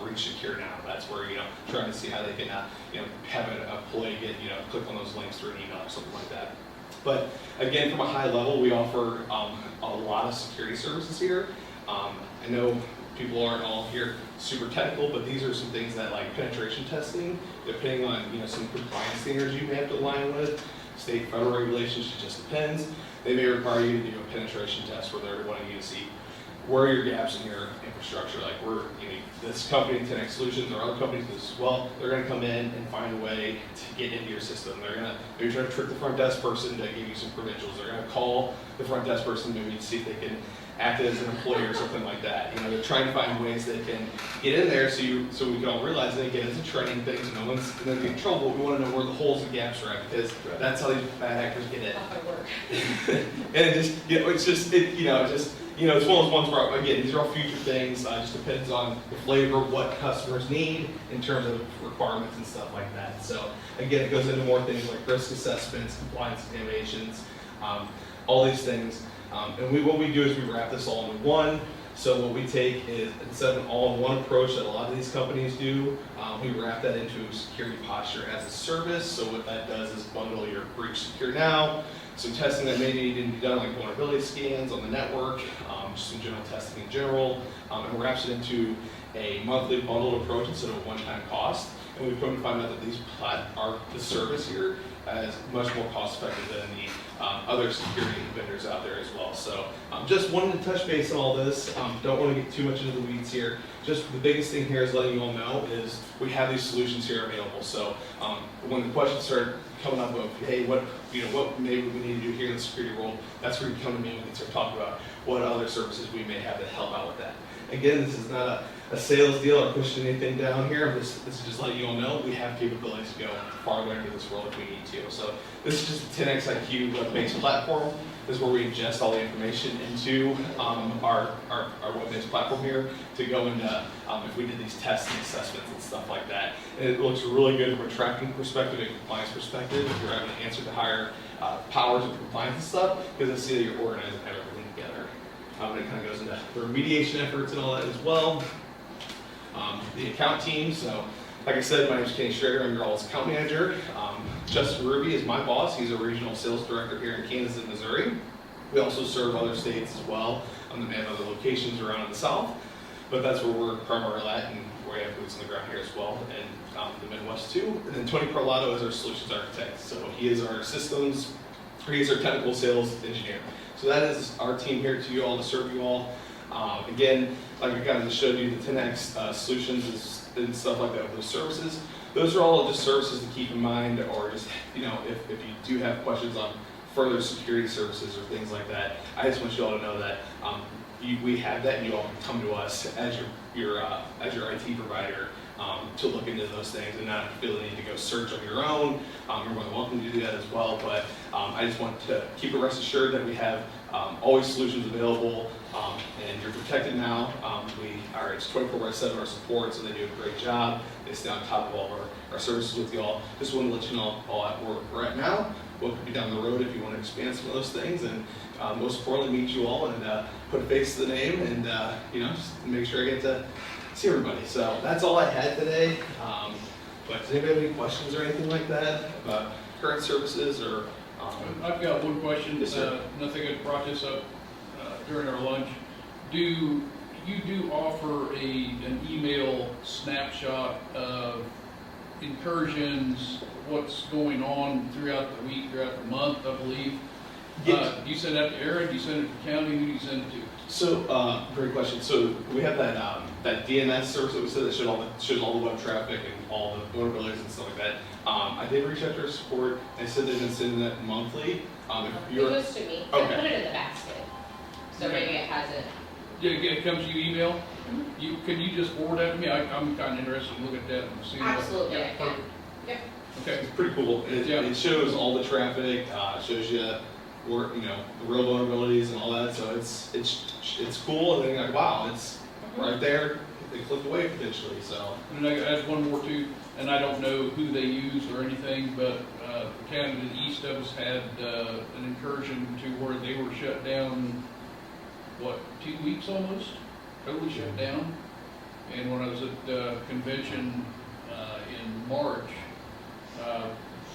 Reach Secure Now. That's where, trying to see how they can, have an employee get, click on those links through an email or something like that. But again, from a high level, we offer a lot of security services here. I know people aren't all here super technical, but these are some things that, like penetration testing, depending on some compliance standards you may have to align with, state, federal regulations, it just depends. They may require you to do a penetration test where they're wanting you to see where are your gaps in your infrastructure. Like this company, 10X Solutions, or other companies as well, they're going to come in and find a way to get into your system. They're going to maybe try to trick the front desk person to give you some credentials. They're going to call the front desk person maybe to see if they can act as an employee or something like that. They're trying to find ways they can get in there so we can all realize that, again, it's a training thing, so no one's going to get in trouble. We want to know where the holes and gaps are at, because that's how these bad actors get in. And it just, it's one of those ones where, again, these are all future things. It just depends on the flavor, what customers need in terms of requirements and stuff like that. So, again, it goes into more things like risk assessments, compliance examinations, all these things. And what we do is we wrap this all into one. So what we take is, instead of an all-in-one approach that a lot of these companies do, we wrap that into security posture as a service. So what that does is bundle your Breach Secure Now, some testing that may need to be done, like vulnerability scans on the network, just some general testing in general, and wraps it into a monthly bundled approach instead of a one-time cost. And we've come to find out that the service here is much more cost-effective than the other security vendors out there as well. So just wanted to touch base on all this. Don't want to get too much into the weeds here. Just the biggest thing here is letting you all know is we have these solutions here available. So when the questions start coming up of, hey, what maybe we need to do here in the security world, that's where you come to me and we can start talking about what other services we may have to help out with that. Again, this is not a sales deal or pushing anything down here. This is just letting you all know we have capabilities to go farther into this world if we need to. So this is just a 10X IQ web-based platform. This is where we ingest all the information into our web-based platform here to go into if we did these tests and assessments and stuff like that. And it looks really good from a tracking perspective and compliance perspective if you're having to answer to higher powers of compliance and stuff, because I see that you're organizing everything together. And it kind of goes into the remediation efforts and all that as well. The account team, so like I said, my name is Kenny Schrader, I'm your all's account manager. Justin Ruby is my boss, he's a regional sales director here in Kansas and Missouri. We also serve other states as well, and they have other locations around in the South, but that's where we're primarily at, and we have boots on the ground here as well, and the Midwest too. And then Tony Parlato is our solutions architect, so he is our he's our technical sales engineer. So that is our team here to you all, to serve you all. Again, like I kind of just showed you, the 10X solutions and stuff like that, those services, those are all just services to keep in mind, or just, if you do have questions on further security services or things like that, I just want you all to know that we have that, and you all can come to us as your IT provider to look into those things and not feel the need to go search on your own. You're more than welcome to do that as well, but I just want to keep it rest assured that we have always solutions available, and you're protected now. It's 24/7 our support, so they do a great job. They stay on top of all our services with you all. Just want to let you know all at where we're at now, what could be down the road if you want to expand some of those things, and most importantly, meet you all and put a face to the name, and just make sure I get to see everybody. So that's all I had today. But does anybody have any questions or anything like that about current services or I've got one question. Yes, sir. Nothing had brought this up during our lunch. Do you offer an email snapshot of incursions, what's going on throughout the week, throughout the month, I believe? Yes. Do you send that to Aaron? Do you send it to county? Who do you send it to? So, great question. So we have that DNS service that we said that shows all the web traffic and all the vulnerabilities and stuff like that. I did reach out to our support. They said they've been sending that monthly. If It you're, goes to me. I Okay. put it in the basket. So maybe it has it. Yeah, it comes to you email? Can you just forward that to me? I'm kind of interested in looking at that and seeing what. Absolutely, Yeah, I can. perfect. Yep. Okay. it's pretty cool. Yeah. It shows all the traffic, shows you where, the real vulnerabilities and all that. So it's cool. And then you're like, wow, it's right there. They click away potentially. So. And I add one more too, and I don't know who they use or anything, but the county to the east of us had an incursion to where they were shut down, 2 weeks almost? Totally shut down. And when I was at the convention in March,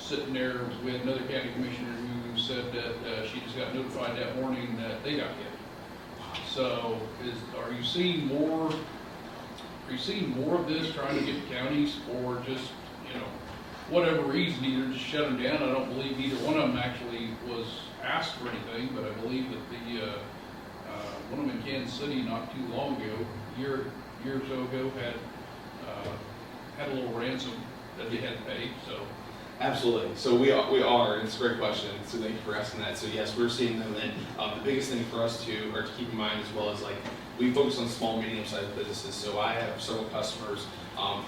sitting there with another county commissioner who said that she just got notified that morning that they got hit. So are you seeing more of this, trying to get counties, or just, whatever reason, either just shut them down? I don't believe either one of them actually was asked for anything, but I believe that the, one of them in Kansas City not too long ago, year or so ago, had a little ransom that they had to pay, so. Absolutely. So we are, and it's a great question, so thank you for asking that. So yes, we're seeing them, and the biggest thing for us to keep in mind as well is we focus on small, medium-sized businesses. So I have several customers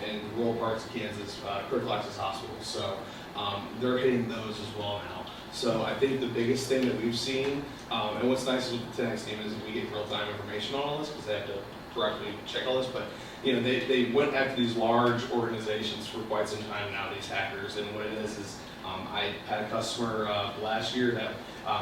in rural parts of Kansas, critical access hospitals. So they're hitting those as well now. So I think the biggest thing that we've seen, and what's nice with the 10X team is we get real-time information on all this because they have to correctly check all this, but they went after these large organizations for quite some time now, these hackers, and what it is I had a customer last year that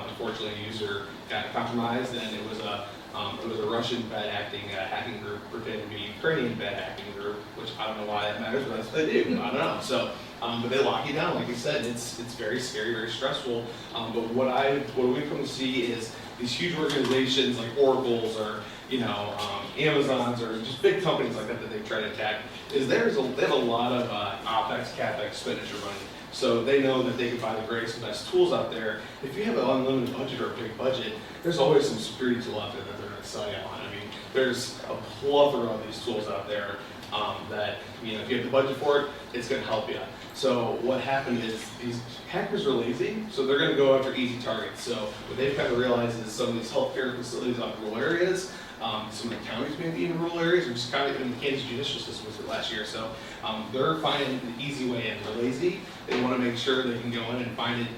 unfortunately a user got compromised, and it was a Russian bad acting hacking group pretending to be a Ukrainian bad acting group, which I don't know why that matters, but that's what they do. I don't know. So, but they lock you down, like you said. It's very scary, very stressful. But what we come to see is these huge organizations like Oracle's or Amazon's or just big companies like that they try to attack. They have a lot of OpEx, CapEx expenditure money. So they know that they can buy the greatest and best tools out there. If you have an unlimited budget or a big budget, there's always some security tool out there that they're going to sell you on. I mean, there's a plethora of these tools out there that, if you have the budget for it, it's going to help you. So what happened is these hackers are lazy, so they're going to go after easy targets. So what they've kind of realized is some of these healthcare facilities out in rural areas, some of the counties maybe in rural areas, or just kind of in the Kansas judicial system was it last year. So they're finding the easy way in. They're lazy. They want to make sure they can go in and find it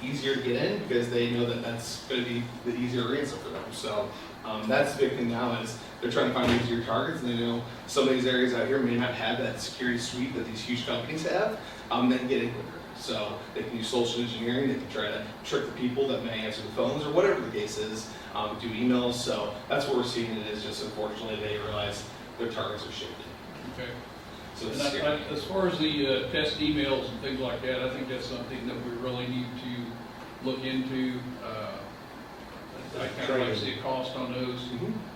easier to get in because they know that that's going to be the easier answer for them. So that's the big thing now is they're trying to find easier targets, and they know some of these areas out here may not have that security suite that these huge companies have. They can get in quicker. So they can use social engineering. They can try to trick the people that may answer the phones or whatever the case is, do emails. So that's what we're seeing. It is just unfortunately they realize their targets are shifted. Okay. So And it's scary. as far as the test emails and things like that, I think that's something that we really need to look into. I kind of like to see a cost on those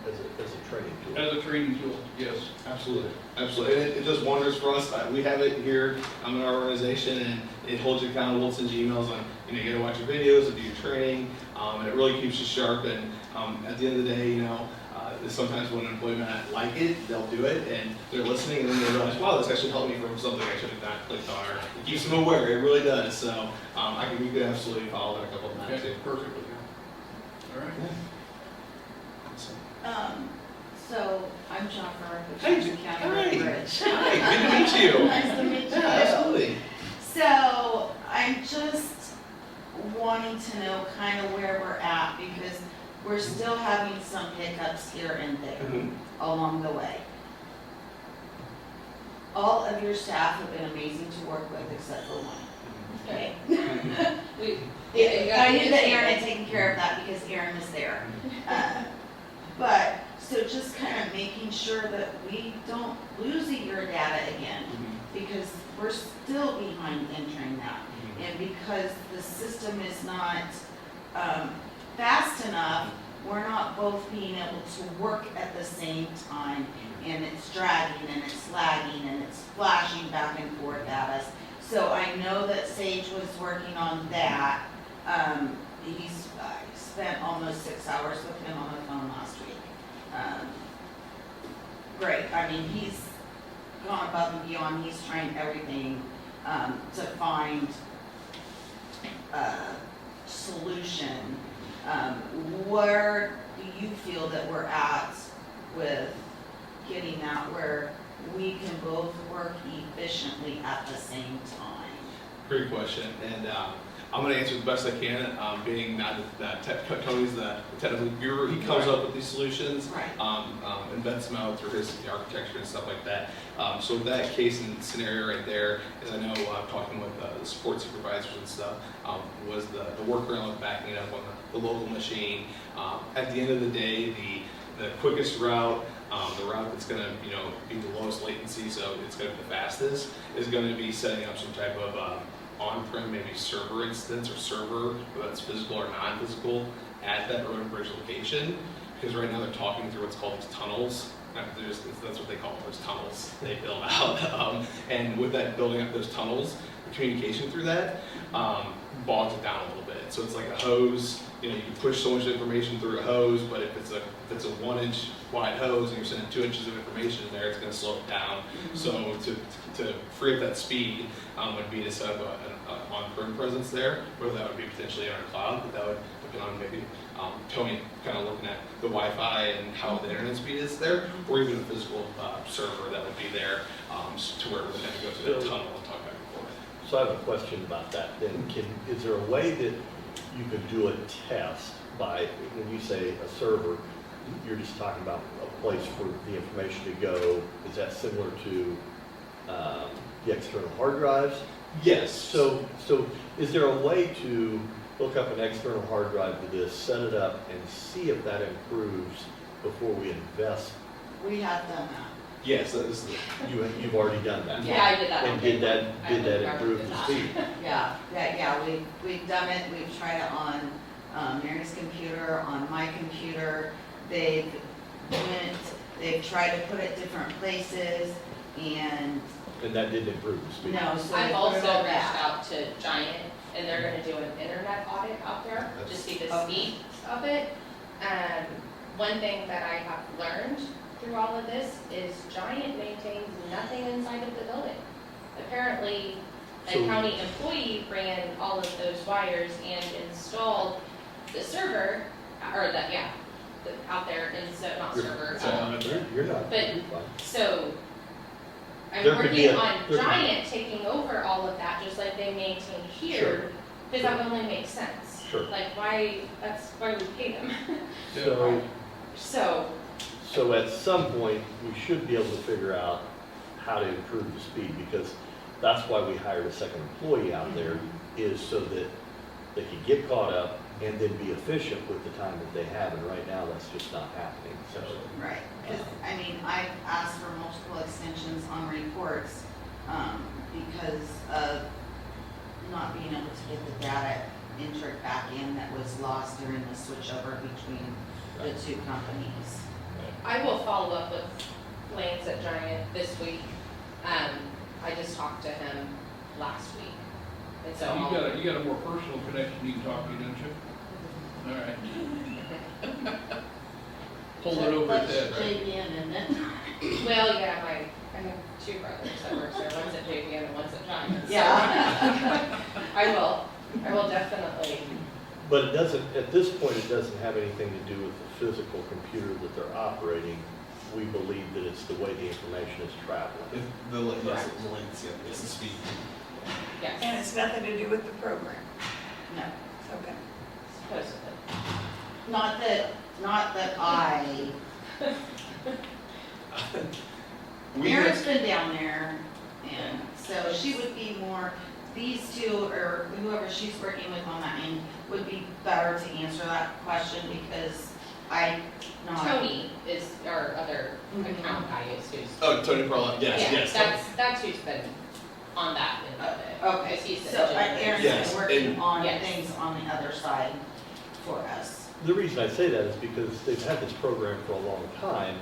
As a training tool. as a training tool, yes. Absolutely, absolutely. And it does wonders for us. We have it here in our organization, and it holds you accountable. It sends you emails on, you got to watch your videos and do your training, and it really keeps you sharp. And at the end of the day, sometimes when an employee might not like it, they'll do it, and they're listening, and then they realize, wow, this actually helped me from something I should have not clicked on, or it keeps them aware. It really does. So we could absolutely follow that a couple of times Okay, too. perfect. All right. So I'm Jennifer, with Hey, Jackson County hi. Road Bridge. Hi, good to meet you. Nice to meet you. Yeah, absolutely. So I'm just wanting to know kind of where we're at because we're still having some hiccups here and there along the way. All of your staff have been amazing to work with except for one. Okay. I knew that Aaron had taken care of that because Aaron was there. But, So just kind of making sure that we don't lose your data again, because we're still behind entering that. And because the system is not fast enough, we're not both being able to work at the same time, and it's dragging and it's lagging and it's flashing back and forth at us. So I know that Sage was working on that. He's spent almost 6 hours with him on the phone last week. Great, I mean, he's gone above and beyond, he's trying everything to find a solution. Where do you feel that we're at with getting that where we can both work efficiently at the same time? Great question, and I'm going to answer the best I can, being not that Tony's the technical guru. He comes up with these solutions, Right. Invents them out through his architecture and stuff like that. So that case and scenario right there, as I know, talking with the support supervisors and stuff, was the workaround with backing it up on the local machine. At the end of the day, the quickest route, the route that's going to be the lowest latency, so it's going to be the fastest, is going to be setting up some type of on-prem, maybe server instance or server, whether that's physical or non-physical, at that road and bridge location. Because right now they're talking through what's called tunnels. That's what they call those tunnels they build out. And with that building up those tunnels, the communication through that bogs it down a little bit. So it's like a hose. You can push so much information through a hose, but if it's a 1-inch wide hose and you're sending 2 inches of information in there, it's going to slow it down. So to free up that speed would be to set up an on-prem presence there, whether that would be potentially in our cloud, but that would depend on maybe Tony kind of looking at the Wi-Fi and how the internet speed is there, or even a physical server that would be there to where we have to go through that tunnel and talk back and forth. So I have a question about that then. Is there a way that you could do a test by, when you say a server, you're just talking about a place for the information to go? Is that similar to the external hard drives? Yes. So is there a way to hook up an external hard drive to this, set it up, and see if that improves before we invest? We have done that. Yes, that is You've already done that? Yeah, I did that. And did that improve the speed? Yeah, we've done it, we've tried it on Mary's computer, on my computer. They've tried to put it different places, and that didn't improve the speed? no, so I've they put also it all reached back. out to Giant, and they're gonna do an internet audit out there, to see the Okay. speed of it. One thing that I have learned through all of this is Giant maintains nothing inside of the building. Apparently, a So- county employee ran all of those wires and installed the server, or out there, and so, not server. You're not. But- you're fine. So, I'm There could be working a- on there could be- Giant taking over all of that, just like they maintain here, because that would only make sense. Sure. Like, that's why we pay them. So, So, at some point, we should be able to figure out how to improve the speed, because that's why we hired a second employee out there, is so that they could get caught up and then be efficient with the time that they have, and right now, that's just not happening, so. Right, because, I mean, I've asked for multiple extensions on reports, because of not being able to get the data entered back in that was lost during the switchover between the two companies. I will follow up with Lance at Giant this week. I just talked to him last week, and so You got a more personal connection you can talk to, don't you? All right. Hold it over at that. Let's JVN, isn't it? well, yeah, I have two brothers that work there, one's at JVN and one's at Giant. So Yeah. I will definitely. But it doesn't, at this point, it doesn't have anything to do with the physical computer that they're operating. We believe that it's the way the information is traveling. The latency, it's the speed. Yes, And it's nothing to do with the program. No, Okay. supposedly. not that I, Mary's been down there, and so she would be more, these two, or whoever she's working with on that end, would be better to answer that question, because I not. Tony is account guy is who's. Oh, Tony Perla, yes, Yeah, yes. that's who's been on that end of it. Okay, 'cause he's the so engineer. Aaron's Yes, been working and- on Yes. things on the other side for us. The reason I say that is because they've had this program for a long time.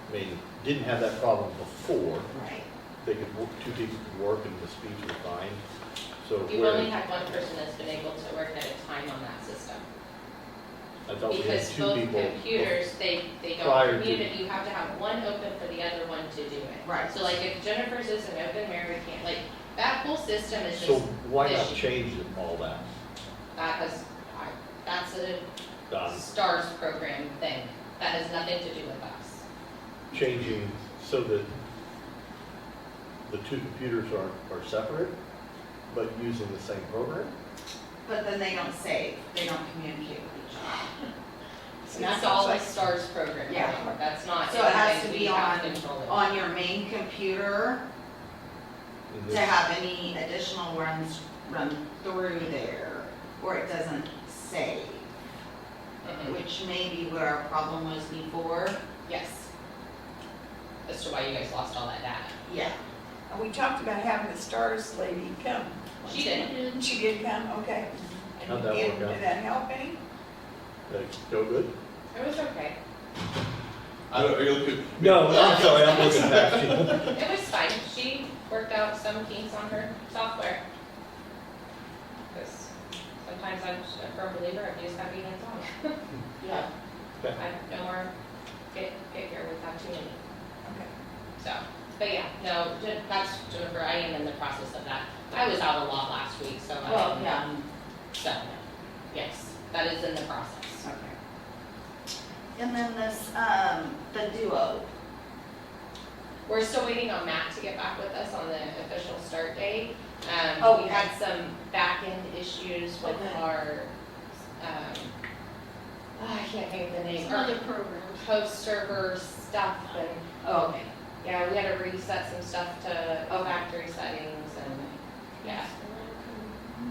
I mean, didn't have that problem before. Right. They could work, two people could work and the speeds were fine. So You've where, only had one person that's been able to work at a time on that system. I thought we had Because two both people. computers, they prior don't to- communicate, you have to have one open for the other one to do it. Right. So like if Jennifer's isn't open, Mary can't, like, that whole system is So just, why not fishy. change all that? that's a Done. STARS program thing, that has nothing to do with us. Changing so that the two computers are separate, but using the same program? But then they don't save, they don't communicate with each other. And that's all a STARS program, Yeah. that's not So it has anything to we be have on, control of. on your main computer In to this- have any additional runs run through there, or it doesn't save, Mhm. which may be what our problem was before. Yes. As to why you guys lost all that data. Yeah. And we talked about having the STARS lady come. She did. She did come, okay. How'd that work out? Did that help any? Did it go good? It was okay. I don't, are you looking? No, I'm sorry, I'm looking past you. It was fine. She worked out some kinks on her software. Because sometimes I'm just a firm believer of you just gotta be hands-on. Yeah. Okay. I no more get here without too many. Okay. So, but yeah, no, that's Jennifer, I am in the process of that. I was out a lot last week, so Well, yeah. so, yes, that is in the process. Okay. And then this, the duo. We're still waiting on Matt to get back with us on the official start date. Okay. We had some back-end issues with Okay. our, I can't think of the name, Some our other programs. host server stuff, and, Oh, okay. yeah, we had to reset some stuff to factory settings, and, yeah.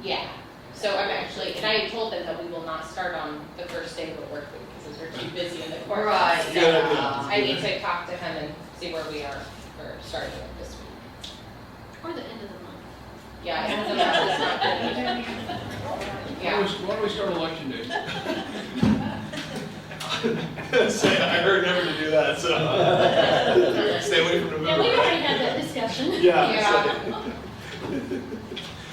Yeah, so I'm actually, and I told them that we will not start on the first day of the work week, because we're too busy in the courtroom. Right, So yeah. I need to talk to him and see where we are for starting it this week. Or the end of the month. Yeah, end of the month is not good. Yeah. Why don't we start election day? I heard never to do that, so stay away from November. Yeah, we already right? had that discussion. Yeah.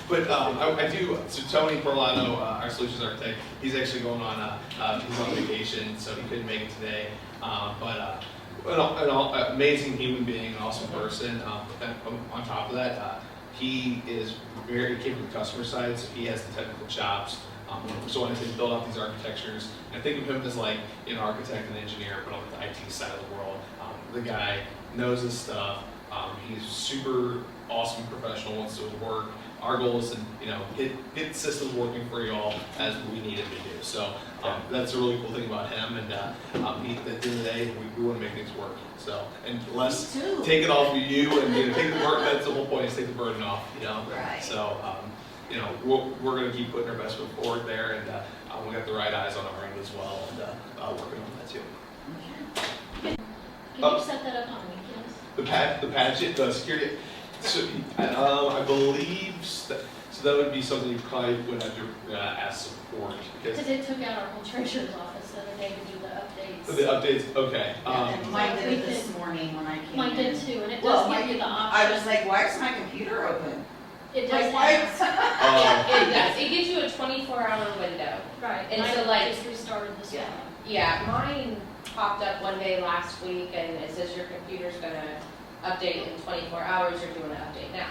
But I do, so Tony Perlano, our solutions architect, he's actually going on, he's on vacation, so he couldn't make it today. But an amazing human being, an awesome person. On top of that, he is very capable of the customer side, so he has the technical chops. So when I say build out these architectures, I think of him as like an architect and engineer, but on the IT side of the world. The guy knows his stuff. He's super awesome professional, wants to work. Our goal is to, get systems working for you all as we need it to do. So that's a really cool thing about him. And at the end of the day, we want to make things work. So, and less Me too. take it off of you and take the work. That's the whole point, is take the burden off. Right. So we're going to keep putting our best foot forward there, and we got the right eyes on our end as well, and working on that too. Can you set that up on weekends? The patch, the security. So I believe so that would be something you probably would have to ask support, Because because it took out our whole treasurer's office the other day to do the updates. the updates. Okay. And mine did it this morning when I came in. Mine did too, and it Well, does give you the I was option. like, why is my computer open? It Like, does why? ask. It does. It gives you a 24-hour window. Right, And and so, I like- just restarted this Yeah. morning. Yeah, mine popped up one day last week, and it says your computer's gonna update in 24 hours. You're doing an update now.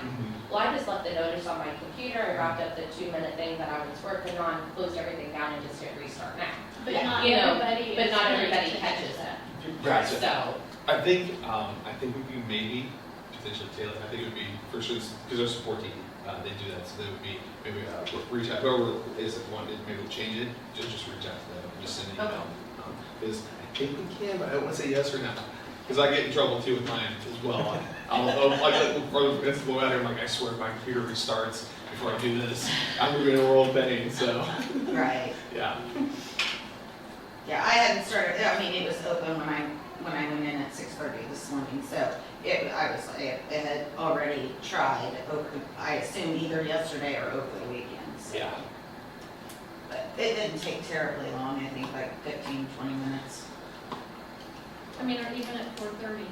Well, I just left the notice on my computer and wrapped up the 2-minute thing that I was working on, closed everything down, and just hit restart now. But Yeah. not You know, everybody But is not going everybody to catches that. it. Gotcha. So, I think we could maybe potentially tailor. I think it would be for sure because there's support team. They do that, so they would be maybe reach out whoever is it wanted maybe change it. Just reach out to them, just send an email. Because I think we can, but I don't want to say yes or no. Because I get in trouble too with mine as well. I'll like for instance, go out here and like I swear if my computer restarts before I do this, I'm gonna be in a world of pain. So Right. yeah. Yeah, I hadn't started, I mean, it was open when I went in at 6:30 working, so it had already tried over, I assume either yesterday or over the weekend, so. Yeah. But it didn't take terribly long, I think like 15, 20 minutes. I mean, or even at 4:30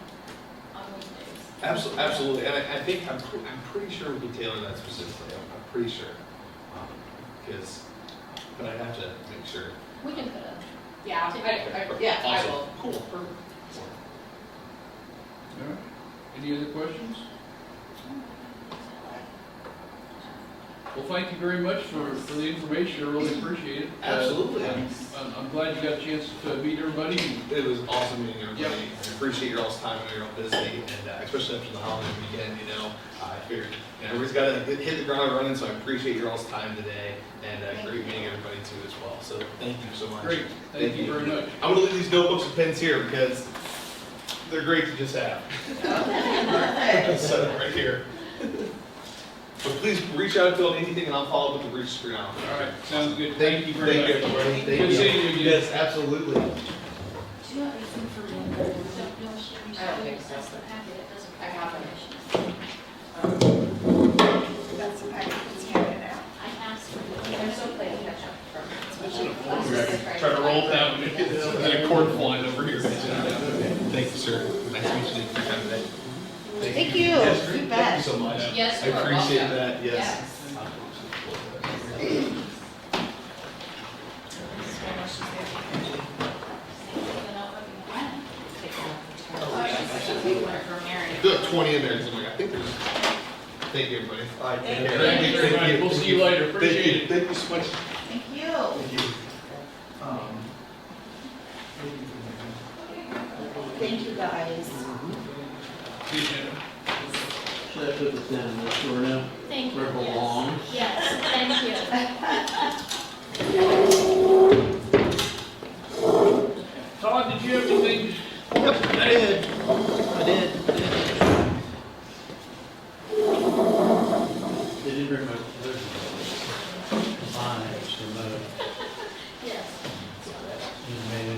on weekdays. Absolutely, and I think, I'm pretty sure we can tailor that specifically, I'm pretty sure. Because, but I have to make sure. We can put a, Yeah, I Awesome. will. Cool, perfect. All right. Any other questions? Well, thank you very much for the information, I really appreciate it. Absolutely. I'm glad you got a chance to meet everybody. It was awesome meeting everybody. Yep. I appreciate your all's time. I know you're all busy, and especially after the holiday weekend, I figured, everybody's got to hit the ground running, so I appreciate your all's time today, and great meeting everybody too as well. So thank you so much. Great, thank you very much. I'm gonna leave these notebooks and pens here because they're great to just have. So right here. But please reach out if you need anything, and I'll follow up with the reach screen out. All right, sounds good. Thank you very Thank you, much. everybody. Good seeing you again. Yes, absolutely. do you have anything for me? Don't know if she I don't think so. That's the packet, it doesn't. I have it. That's the packet that's handed out. I asked for I'm so glad you catch up from. It's in a folder. Try to roll down, and then a cord flying over here. Thank you, sir. Nice to meet you. Thank you for your time today. Thank you, Yes, you Thank bet. you so much. Yes, I you are appreciate welcome. that, yes. Do it 20 in there, something. I think there's, thank you, everybody. All right, take Thank care. Thank you very much. We'll see you later. Appreciate it. Thank you so much. Thank you. Thank you. Thank you, guys. See you, Jenna. Should I put this down in this drawer now? Thank you. Where it yes. belongs? Yes, thank you. Todd, did you have anything? Yep, I did. I did. They didn't bring my, mine, extra mode. Yes.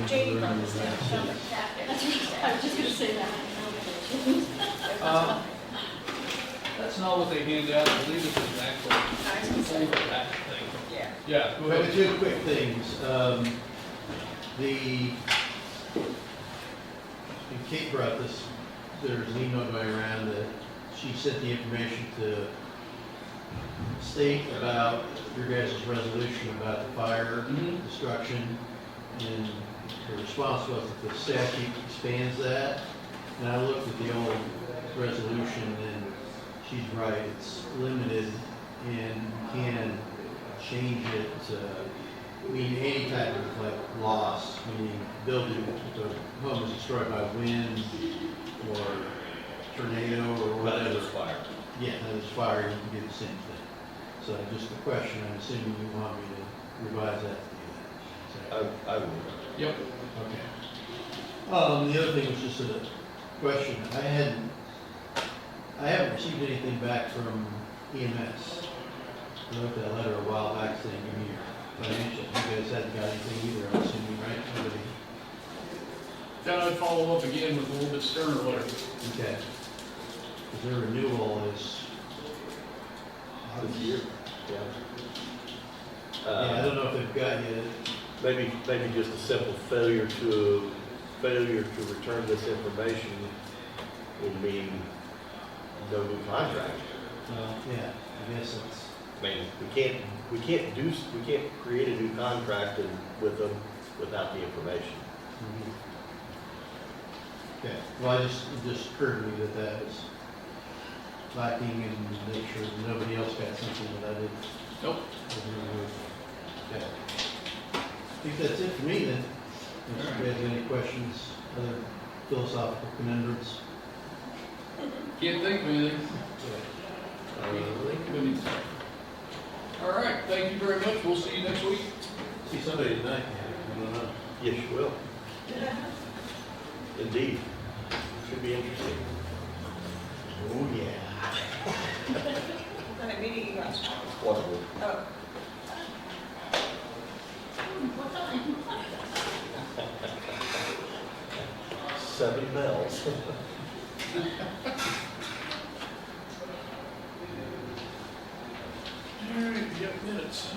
Jamie brought this down. That's right. I was just gonna say that. That's not what they hand out. I believe it's an actual folder pack thing. Yeah. Yeah, go Well, ahead. two quick things. And Kate brought this, there's an email going around that she sent the information to state about your guys' resolution about the fire Mhm. destruction. And the response was that the statute expands that. And I looked at the old resolution and she's right, it's limited and you can change it to mean any type of like loss, meaning building, if the home is destroyed by wind or tornado or whatever. Fire. Yeah, there's fire, you can do the same thing. So just a question, I'm assuming you want me to revise that to do that. I would. Yep. Okay. The other thing was just a question. I haven't received anything back from EMS. I wrote that letter a while back saying, give me your financial. You guys hadn't got anything either, I'm assuming, right? Nobody? Then I'd follow up again with a little bit sterner letter. Okay. Because their renewal is. This year. Yeah. Yeah, I don't know if they've got you. Maybe just a simple failure to return this information will mean no new contract. Yeah, I guess it's. I mean, we can't create a new contract with them without the information. Okay, well, it just occurred to me that that was lacking and make sure nobody else got something that I didn't. Nope. Okay. I think that's it for me then. Unless you guys have any questions, other philosophical conundrums? Can't think of anything. Couldn't. All right, thank you very much. We'll see you next week. See somebody tonight, I don't know. Yes, you will. Indeed. Should be interesting. Oh, yeah. What kind of meeting you got? Wonderful. Oh. What time? 7 bells. All right, we got minutes.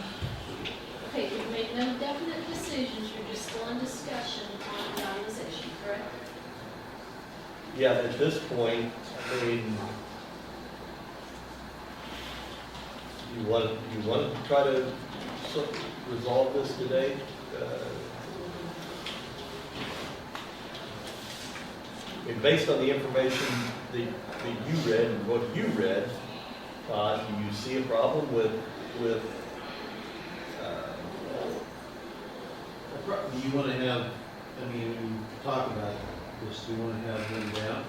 Okay, we've made no definite decisions, you're just still in discussion on revitalization, correct? Yeah, at this point, I mean, you want to try to resolve this today? I mean, based on the information that you read and what you read, Todd, do you see a problem with Do you want to have, I mean, when you talk about this, do you want to have them down,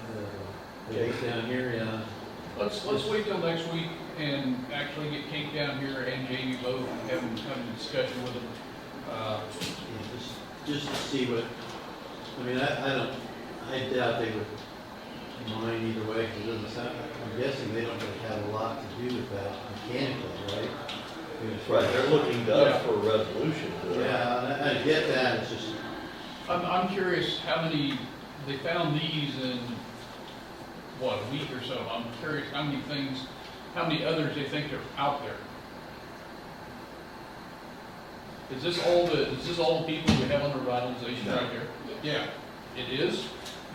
down here, yeah? Let's wait till next week and actually get Kate down here and Jamie both and have them have a discussion with them. Yeah, just to see what, I mean, I doubt they would mind either way, because it doesn't sound, I'm guessing they don't really have a lot to do with that mechanically, right? I mean, it's- right, they're looking to us for a resolution to it. Yeah, I get that, it's just, I'm curious how many, they found these in, what, a week or so? I'm curious how many things, how many others they think are out there. Is this all the people we have under revitalization No. right here? Yeah, it is?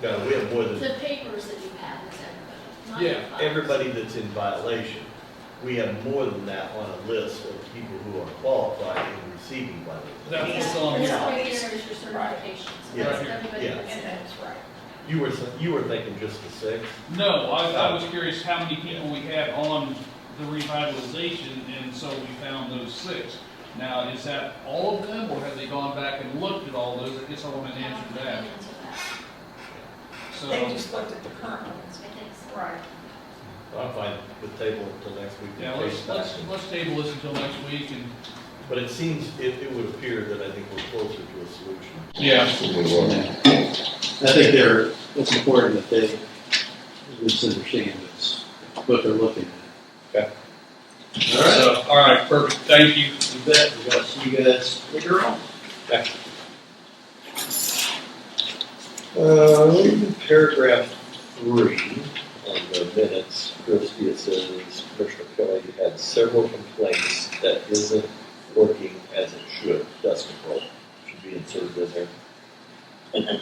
No, we have more than The papers that you have is everybody, not Yeah, the files. everybody that's in violation. We have more than that on a list of people who are qualified in receiving violations. That's what's on It's here. right there is your certifications. Yeah. That's everybody Yeah. that's And there. that's right. You were thinking just the 6? No, I was curious how many people we had on the revitalization, and so we found those 6. Now, is that all of them, or have they gone back and looked at all those? I guess I want an answer to that. Into that. So, They just looked at the current ones. I think so. Right. I'm fine with table until next week. yeah, let's table this until next week, and, But it seems, it would appear that I think we're closer to a solution. yeah. I think it's important that they just understand this, what they're looking at. Okay. All right. So, all right, perfect, thank you. You bet, we got to see you guys later on. Paragraph 3 on the minutes, Christie, it says, Commissioner Kelly had several complaints that isn't working as it should. Dust control should be inserted in there.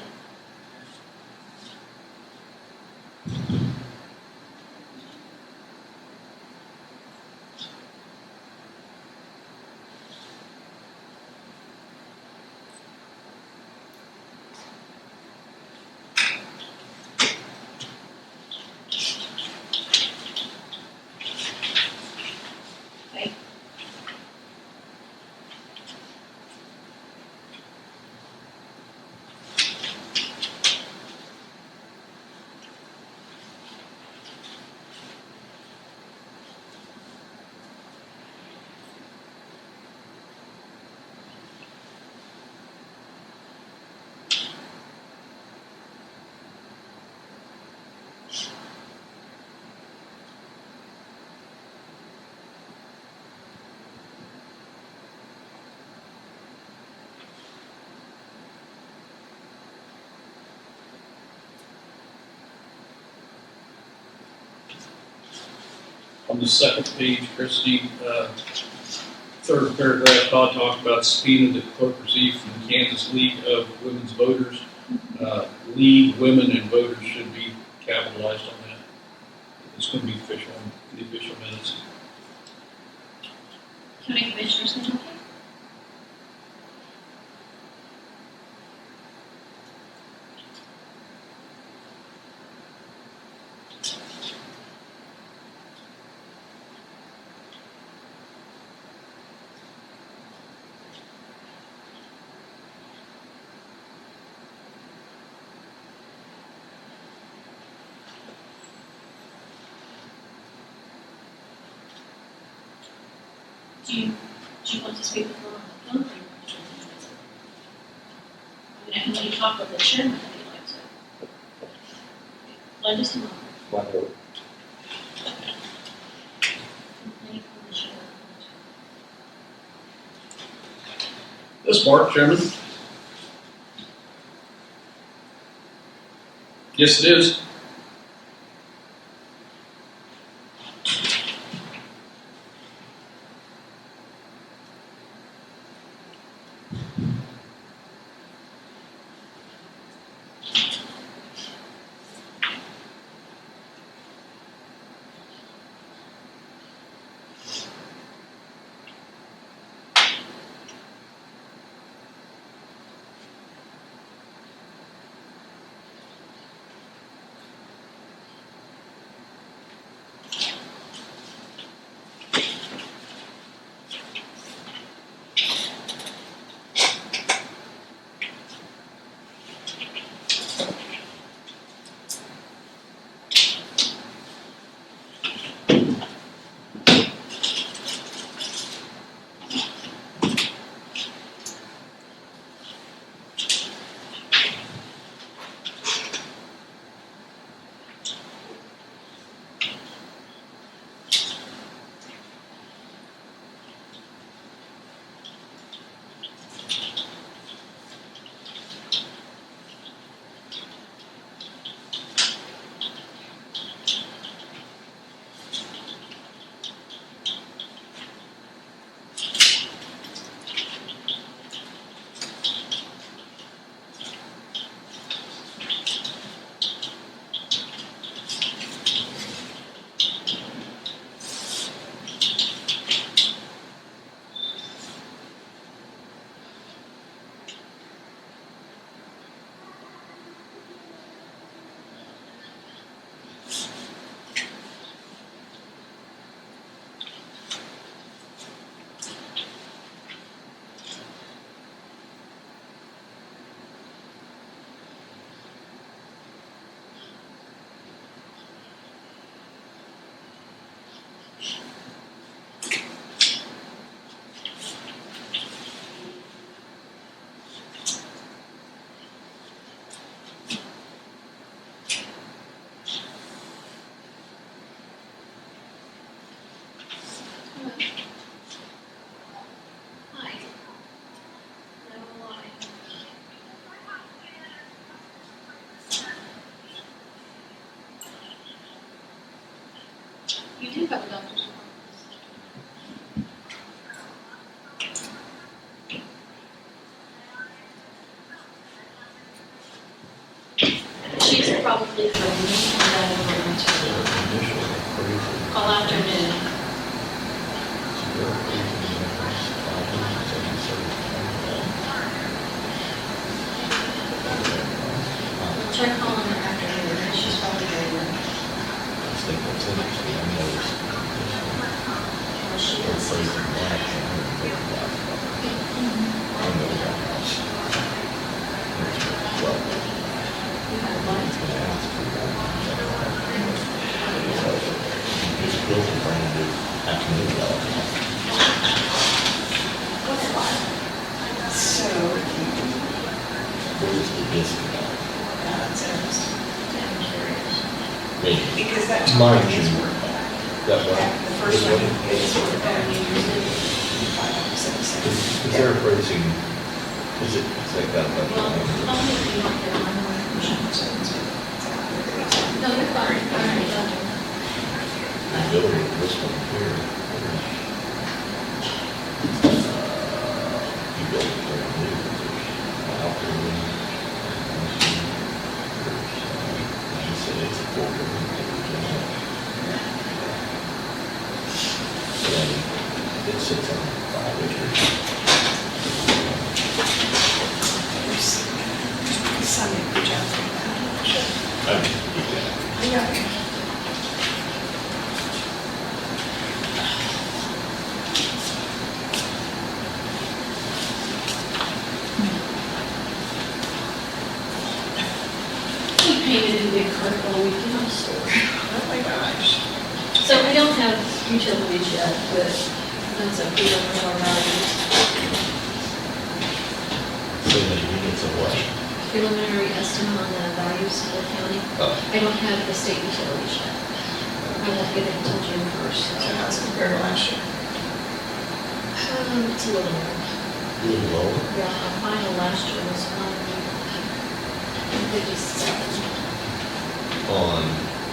On the second page, Christie, third paragraph, Todd talked about subpoena that clerk received from the Kansas League of Women's Voters. League, women, and voters should be capitalized on that. It's going to be official, in the official minutes. County Commissioners can help you. Do you want to speak with her on the phone? Or I mean, I can let you talk with the chairman if you'd like to. Let us know. My vote. Complaint from the chairman. This Mark, Chairman? Yes, it is. You do have a doctor's appointment. She's probably from all afternoon. Try calling her afternoon, she's probably very well. Well, she is. You had a light. So, Where's the disconnect? that's interesting. I'm curious. Because that Mine topic is should- worth That that. one? The first one is worth that. Is there a phrasing, is it, it's like that, Well, but, only if you want to get on the No, you're fine. All right, don't. the ability of this one here. You build it brand new, there's outdoor, like you said, it's a full building. And it sits on 5 acres. Sunday, good job. I mean, yeah. Yeah. We painted in big purple, we can all store. Oh my gosh. So we don't have utilities yet, but that's a preliminary values. So many units of what? Preliminary estimate on the values of the county. I don't have the state utilities yet. I won't get it until June first. So how's it compared to last year? It's a little lower. A little lower? Yeah, our final last year was 157. On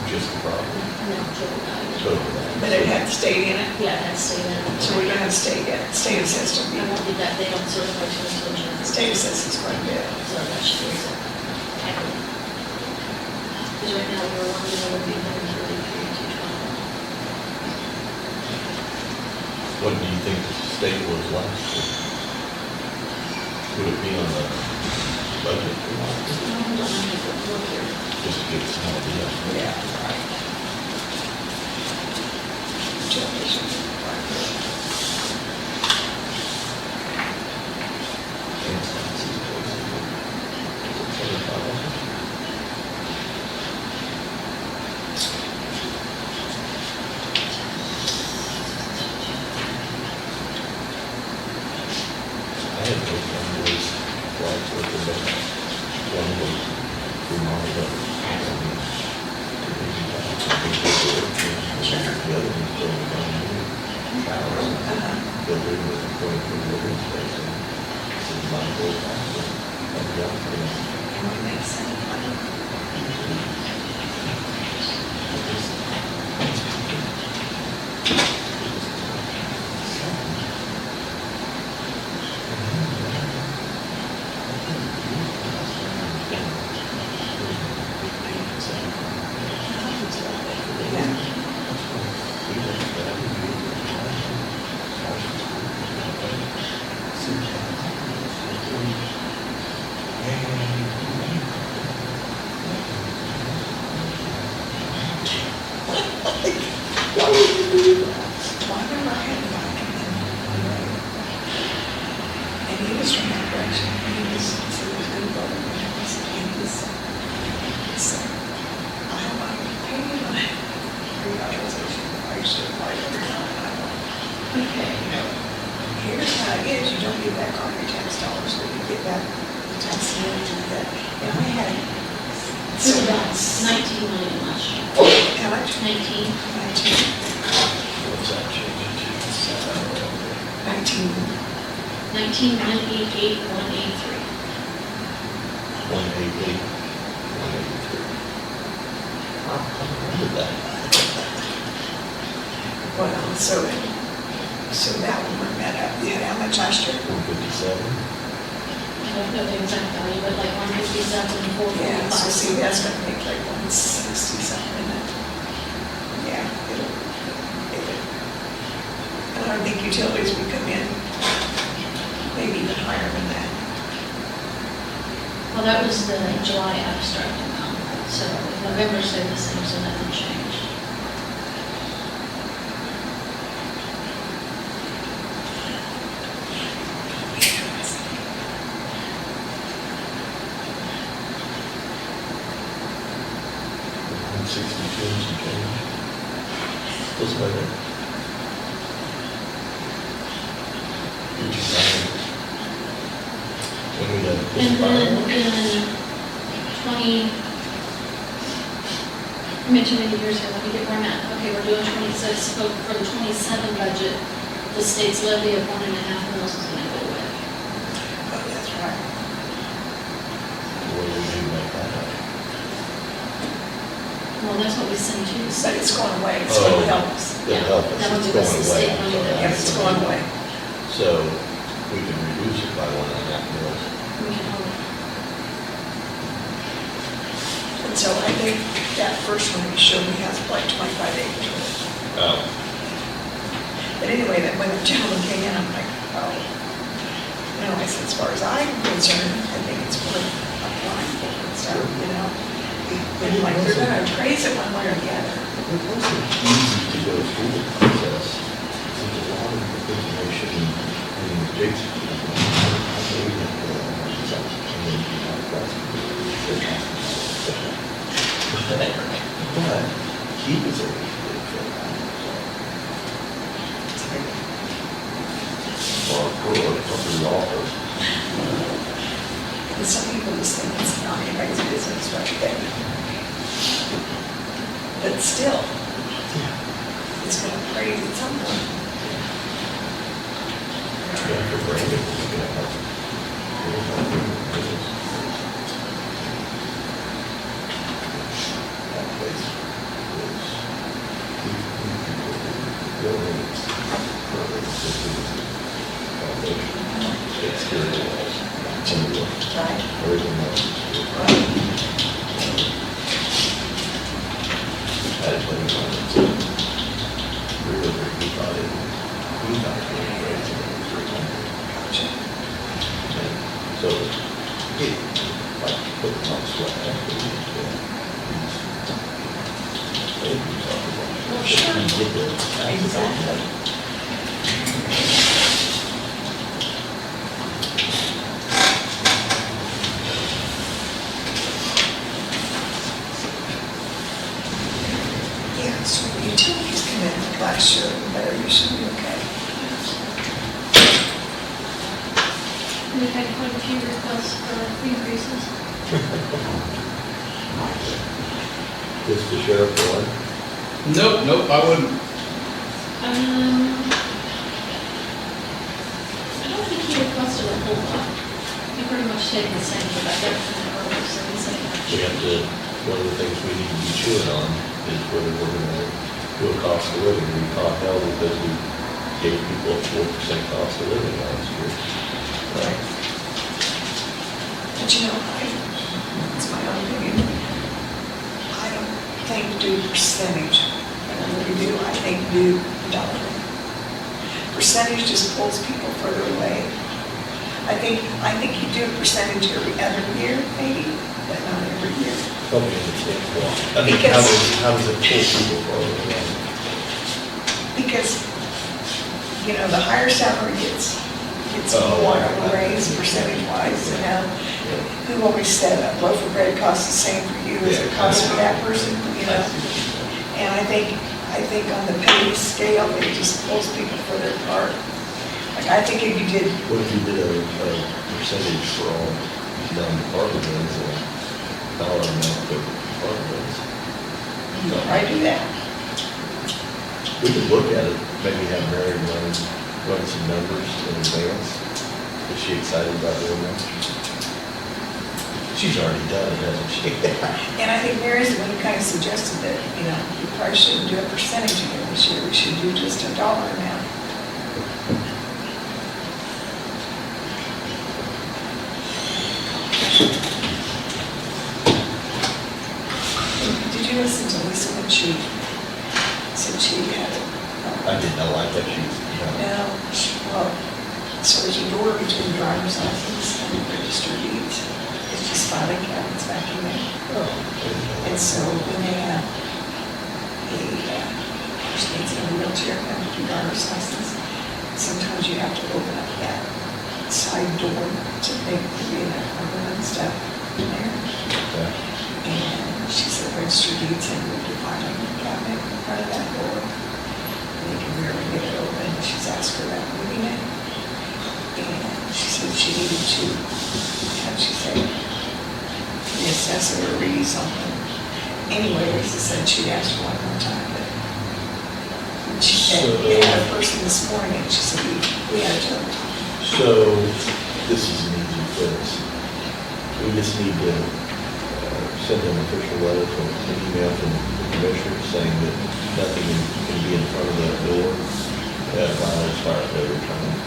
just the property? No, total value. Total value. But it had state in it, Yeah, that's state. so we don't have state yet, state assessment. I won't get that, they don't certify to us until June. State assessment's quite a bit. So that should be accepted. Because right now, we're one year would be 133, 220. What do you think the state was last year? Would it be on the budget for last year? Hold on, I'm gonna look here. Just to give us an idea. Yeah. Television. I had no families, flights with the best. One was remodeled up. The other one's building a new house, building with a 20-foot living space. And this is my whole house. And the other thing, And we make some money. And he was from that direction, he was, so he was good brother, and he was, so, I have my opinion on it. Revitalization, I used to apply every time, and I went, Okay. you know, here's how it is, you don't get back all your tax dollars, but you get back the tax millage and that. And I had, So so that's 19 million last year. how much? 19. 19. what's that changing to? So, 19. 19,988,183. 188, 183. Wow, I remember that. Well, so that would bring that up. You had how much last year? 157. I don't know the exact value, but like 157, 445. Yeah, so see, that's gonna make like 160 something, isn't it? Yeah, it'll. And I think utilities would come in maybe even higher than that. Well, that was the July abstract amount, so November stayed the same, so nothing changed. What's my name? When we done this And then final? in 20, I mentioned many years ago, let me get where I'm at. Okay, we're doing 26, so for the 27 budget, the state's levy of 1.5 mils is gonna go away. Oh, that's right. What do we do to make that up? Well, that's what we send to the But state. it's going away, it's going to help us. It'll help us, That'll it's give us going the away. state money that- Yeah, it's going away. So we can reduce it by 1.5 mils. We can hold. And so I think that first one you showed me has like 25 acres with it. Oh. But anyway, that when the gentleman came in, I'm like, oh. No, I said, as far as I'm concerned, I think it's worth applying for and stuff, you know? And like, they're gonna appraise it one way or the other. It wasn't easy to go through the process. There's a lot of information in Jake's. But he was able to do it for that. Mark Pruett from the office. And some people just think it's not anybody's business, what they. But still, it's gonna appraise at some point. Yeah, for Brandon, it's gonna help. It'll help him with business. That place is, buildings, foundation, exterior walls, timber, Right. everything else is good. Right. Had it when he wanted to. Really, he thought it was great, so it was 300. Gotcha. And so, it, like, put them on sweat equity, Well, sure. He did the. Exactly. Yeah, so the utilities come in like last year, better, you should be okay. We've had quite a few requests for increases. Is the sheriff one? Nope, I wouldn't. I don't think he requested a whole lot. He pretty much stayed the same, but I definitely heard so he's saying. We have to, one of the things we need to be chewing on is whether we're gonna do a cost of living. We caught hell because we gave people a 4% cost of living last year. Right. But you know, it's my own opinion, I don't think do percentage, I don't really do, I think do dollar. Percentage just pulls people further away. I think you do a percentage every other year, maybe, but not every year. Help me understand why. I mean, Because- how does it pull people forward? Because, you know, the higher salary gets Oh, more I- of a raise percentage wise, you know? Who always said a loaf of bread costs the same for you as it costs for that person, you know? And I think on the pay scale, it just pulls people further apart. Like, I think if you did, What if you did a percentage for all non-department heads and dollar amount for department heads? I do that. We could look at it, maybe have Mary run some numbers in advance. Is she excited about doing that? She's already done it, hasn't she? And I think Mary's the one who kind of suggested that, you know, you probably shouldn't do a percentage again this year, we should do just a dollar amount. Did you listen to Lisa when she said she had it? I did not like that she was, No, well, so there's a door between the driver's license and the registered deeds. It's just filing cabinets back in there. oh, And so when they have a person needs a wheelchair and a driver's license, sometimes you have to open up that side door to make the apartment and stuff in there. okay. And she said registered deeds and moved the filing cabinet in front of that door. And they can barely get it open. She's asked her about moving it. And she said she needed to, how'd she say, reassess it or read something. Anyway, Lisa said she'd asked her one more time, but she had a person this morning and she said, we had a terrible time. So, this is an easy fix. We just need to send an official letter from, an email from the commissioner saying that nothing can be in front of that door that violates fire code or something.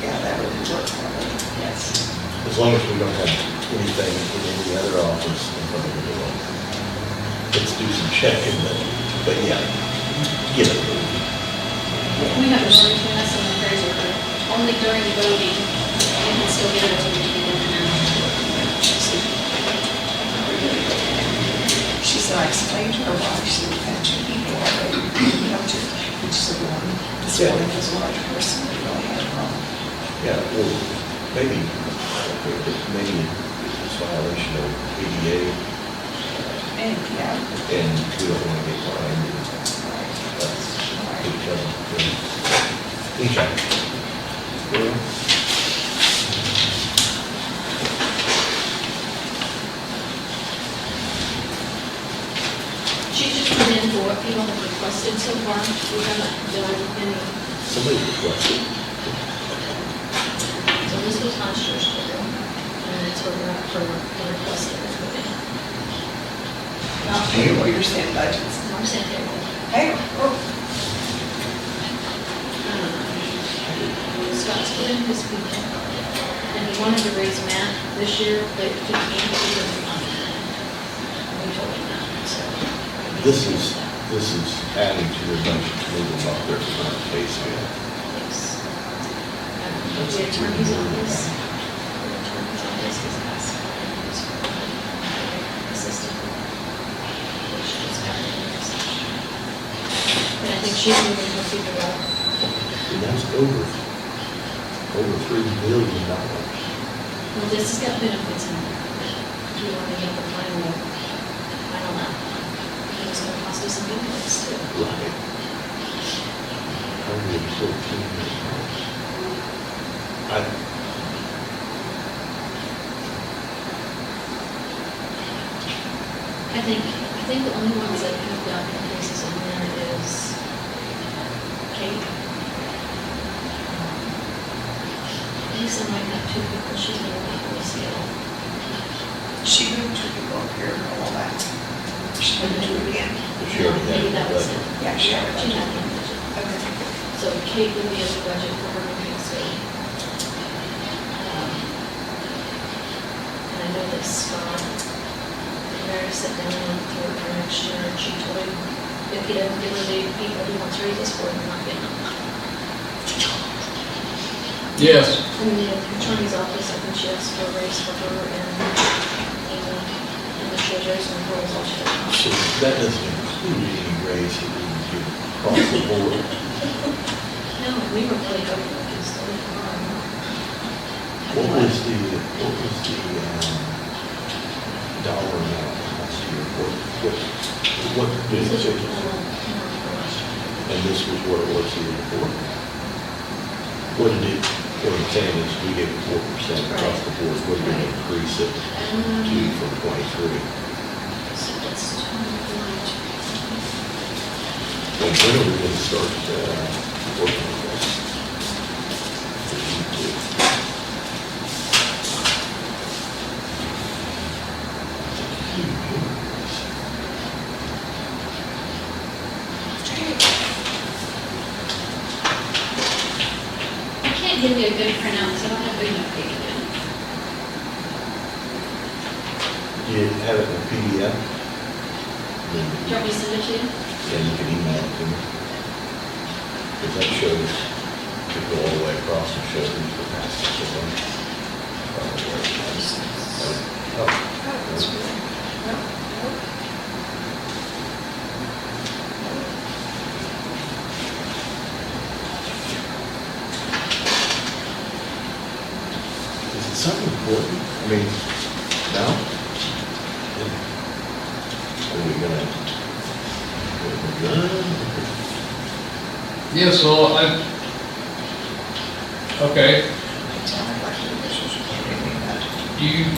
Yeah, that would work for me, yes. As long as we don't have anything in any other office in front of the door. Let's do some checking, but yeah, get it. We have a voting class on the appraiser, but only during voting, you can still get it to the people now. She said, I explained to her why she had two people already, you know, just, and she said, one, this one was a large person, we really had a problem. Yeah, well, maybe it's violation of ADA, And, yeah, and we don't want to get fined. That's each other. Each other. Yeah. She just put in for what people have requested so far. We haven't done any. Somebody requested. So this was last year's program, and it's what we're up for the request that we're putting. not payroll, you're saying budgets. I'm saying payroll. Payroll, oh, Scott's put in his people, and he wanted to raise Matt this year, but he can't because he doesn't have money. And we told him that, so. This is adding to their budget to move them off their current pay scale. Yes. The attorney's office is asking for assistant. Which is happening in this session. And I think she's moving her people up. And that's over $3 billion. Well, this has got benefits in there. Do you want to get the final map? It's gonna cost us some benefits too. Right. 114. I think the only ones that have got increases in there is Kate. Lisa might have two people, she's gonna be on the scale. she moved two people up here a while back. She moved two again. She already had Maybe that was budget. it. Yeah, she had a She budget. had one budget. Okay. So Kate would be in the budget for her moving scale. And I know that Scott, Mary sat down and went through it for next year, and she told him, if he doesn't give her the people he wants raises for, he's not getting them. Yes. And the attorney's office, I think she asked for a raise for her and the treasurer's and her was all she had. So that doesn't include any raise that we can give across the board. No, we were really hoping we could still make more. What was the dollar amount last year? What did it say? And this was what it was the year before? What did it, what I'm saying is we gave it 4% across the board, what did it increase it to from 23? So that's 22. When are we gonna start, working on this? We need to. give me a good printout, so I don't have big enough page again. Do you have it in PDF? Do you want me to send it to you? Yeah, you can email it to me. Because that shows, to go all the way across and show who's the fastest to run. Oh, That's good. No, no. is it something important? I mean, no? Are we gonna, what are we done? Yeah, so okay, Tell me what the officials are thinking about it.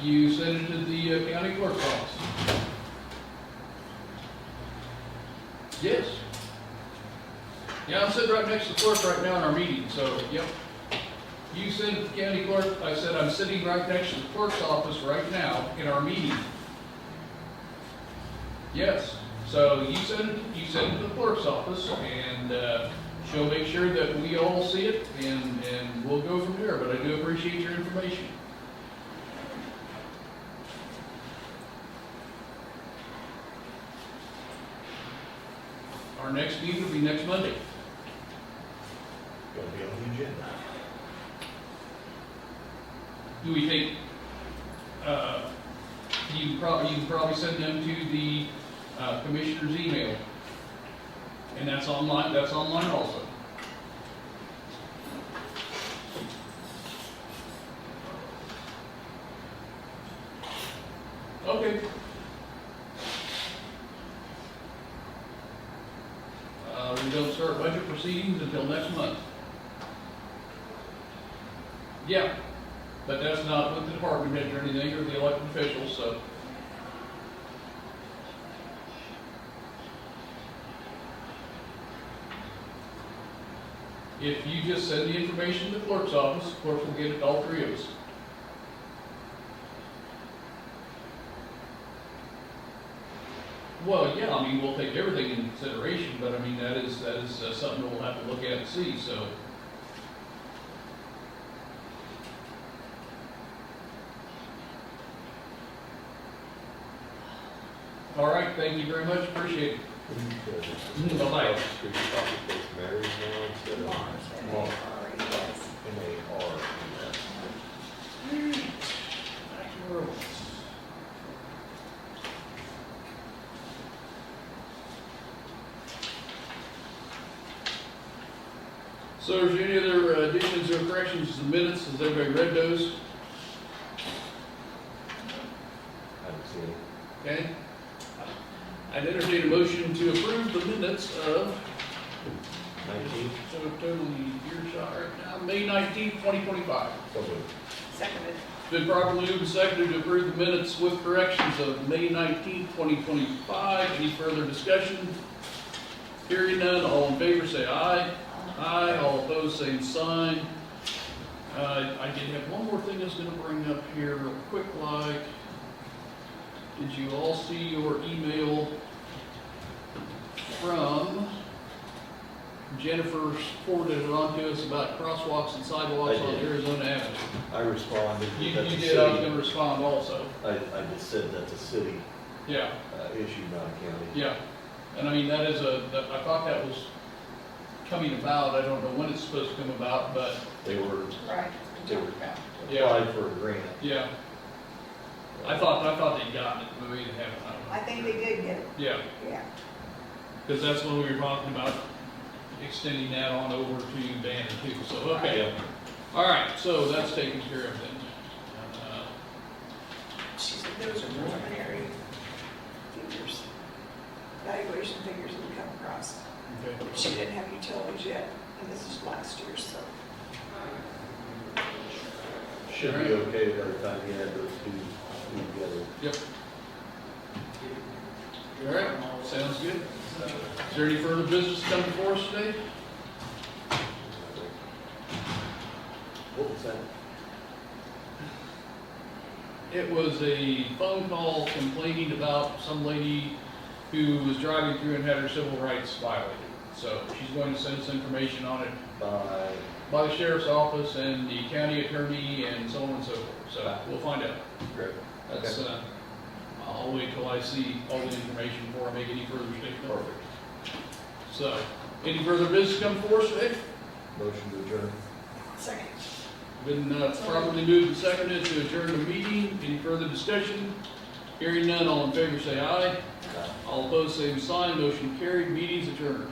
you sent it to the county clerk's office? Yes. Yeah, I'm sitting right next to the clerk right now in our meeting, so, yep. You sent it to the county clerk, I said I'm sitting right next to the clerk's office right now in our meeting. Yes, so you send it to the clerk's office, and she'll make sure that we all see it, and we'll go from there, but I do appreciate your information. Our next meeting will be next Monday. Gonna be on the agenda. Do we think, you can probably send them to the commissioner's email. And that's online also. Okay. We don't start budget proceedings until next month. Yeah, but that's not with the department heads or anything, or the elected officials, so. If you just send the information to the clerk's office, the clerk will get it to all three of us. Well, yeah, I mean, we'll take everything into consideration, but I mean, that is something that we'll have to look at and see, so. All right, thank you very much, appreciate it. Bye-bye. Marys now instead of Mars, M-A-R-E-S. So is there any other additions or corrections to the minutes? Has everybody read those? I haven't seen it. Okay. I'd entertain a motion to approve the minutes of, 19? so totally your shot right now, May 19th, 2025. So moved. seconded. Been properly moved and seconded to approve the minutes with corrections of May 19th, 2025. Any further discussion? Hearing none, all in favor say aye. Aye, all opposed, same sign. I did have one more thing I was gonna bring up here real quick, like, did you all see your email from Jennifer forwarded it on to us about crosswalks and sidewalks I on did. Arizona Avenue? I responded. You that's a did, I was city- gonna respond also. I just said that's a city Yeah, issue, not a county. yeah. And I mean, that is I thought that was coming about. I don't know when it's supposed to come about, but They were, Right. they were Yeah. applied for a grant. yeah. I thought they'd gotten it, but maybe they haven't. I don't know. I think they did get it, Yeah, yeah. because that's when we were talking about extending that on over to Banner too, so, okay. All right, so that's taken care of then. She said those are preliminary figures, valuation figures that we come across. Okay. She didn't have utilities yet, and this is last year, so. Should be okay by the time you add those two together. Yep. All right, sounds good. Is there any further business to come before us today? What was that? It was a phone call complaining about some lady who was driving through and had her civil rights violated. So she's going to send us information on it by the sheriff's office and the county attorney and so on and so forth. So we'll find out. Great. That's, I'll wait till I see all the information before I make any further statement. Perfect. So, any further business come for us today? Motion to adjourn. Second. Been properly moved and seconded to adjourn the meeting. Any further discussion? Hearing none, all in favor say aye. All opposed, same sign. Motion carried. Meeting's adjourned.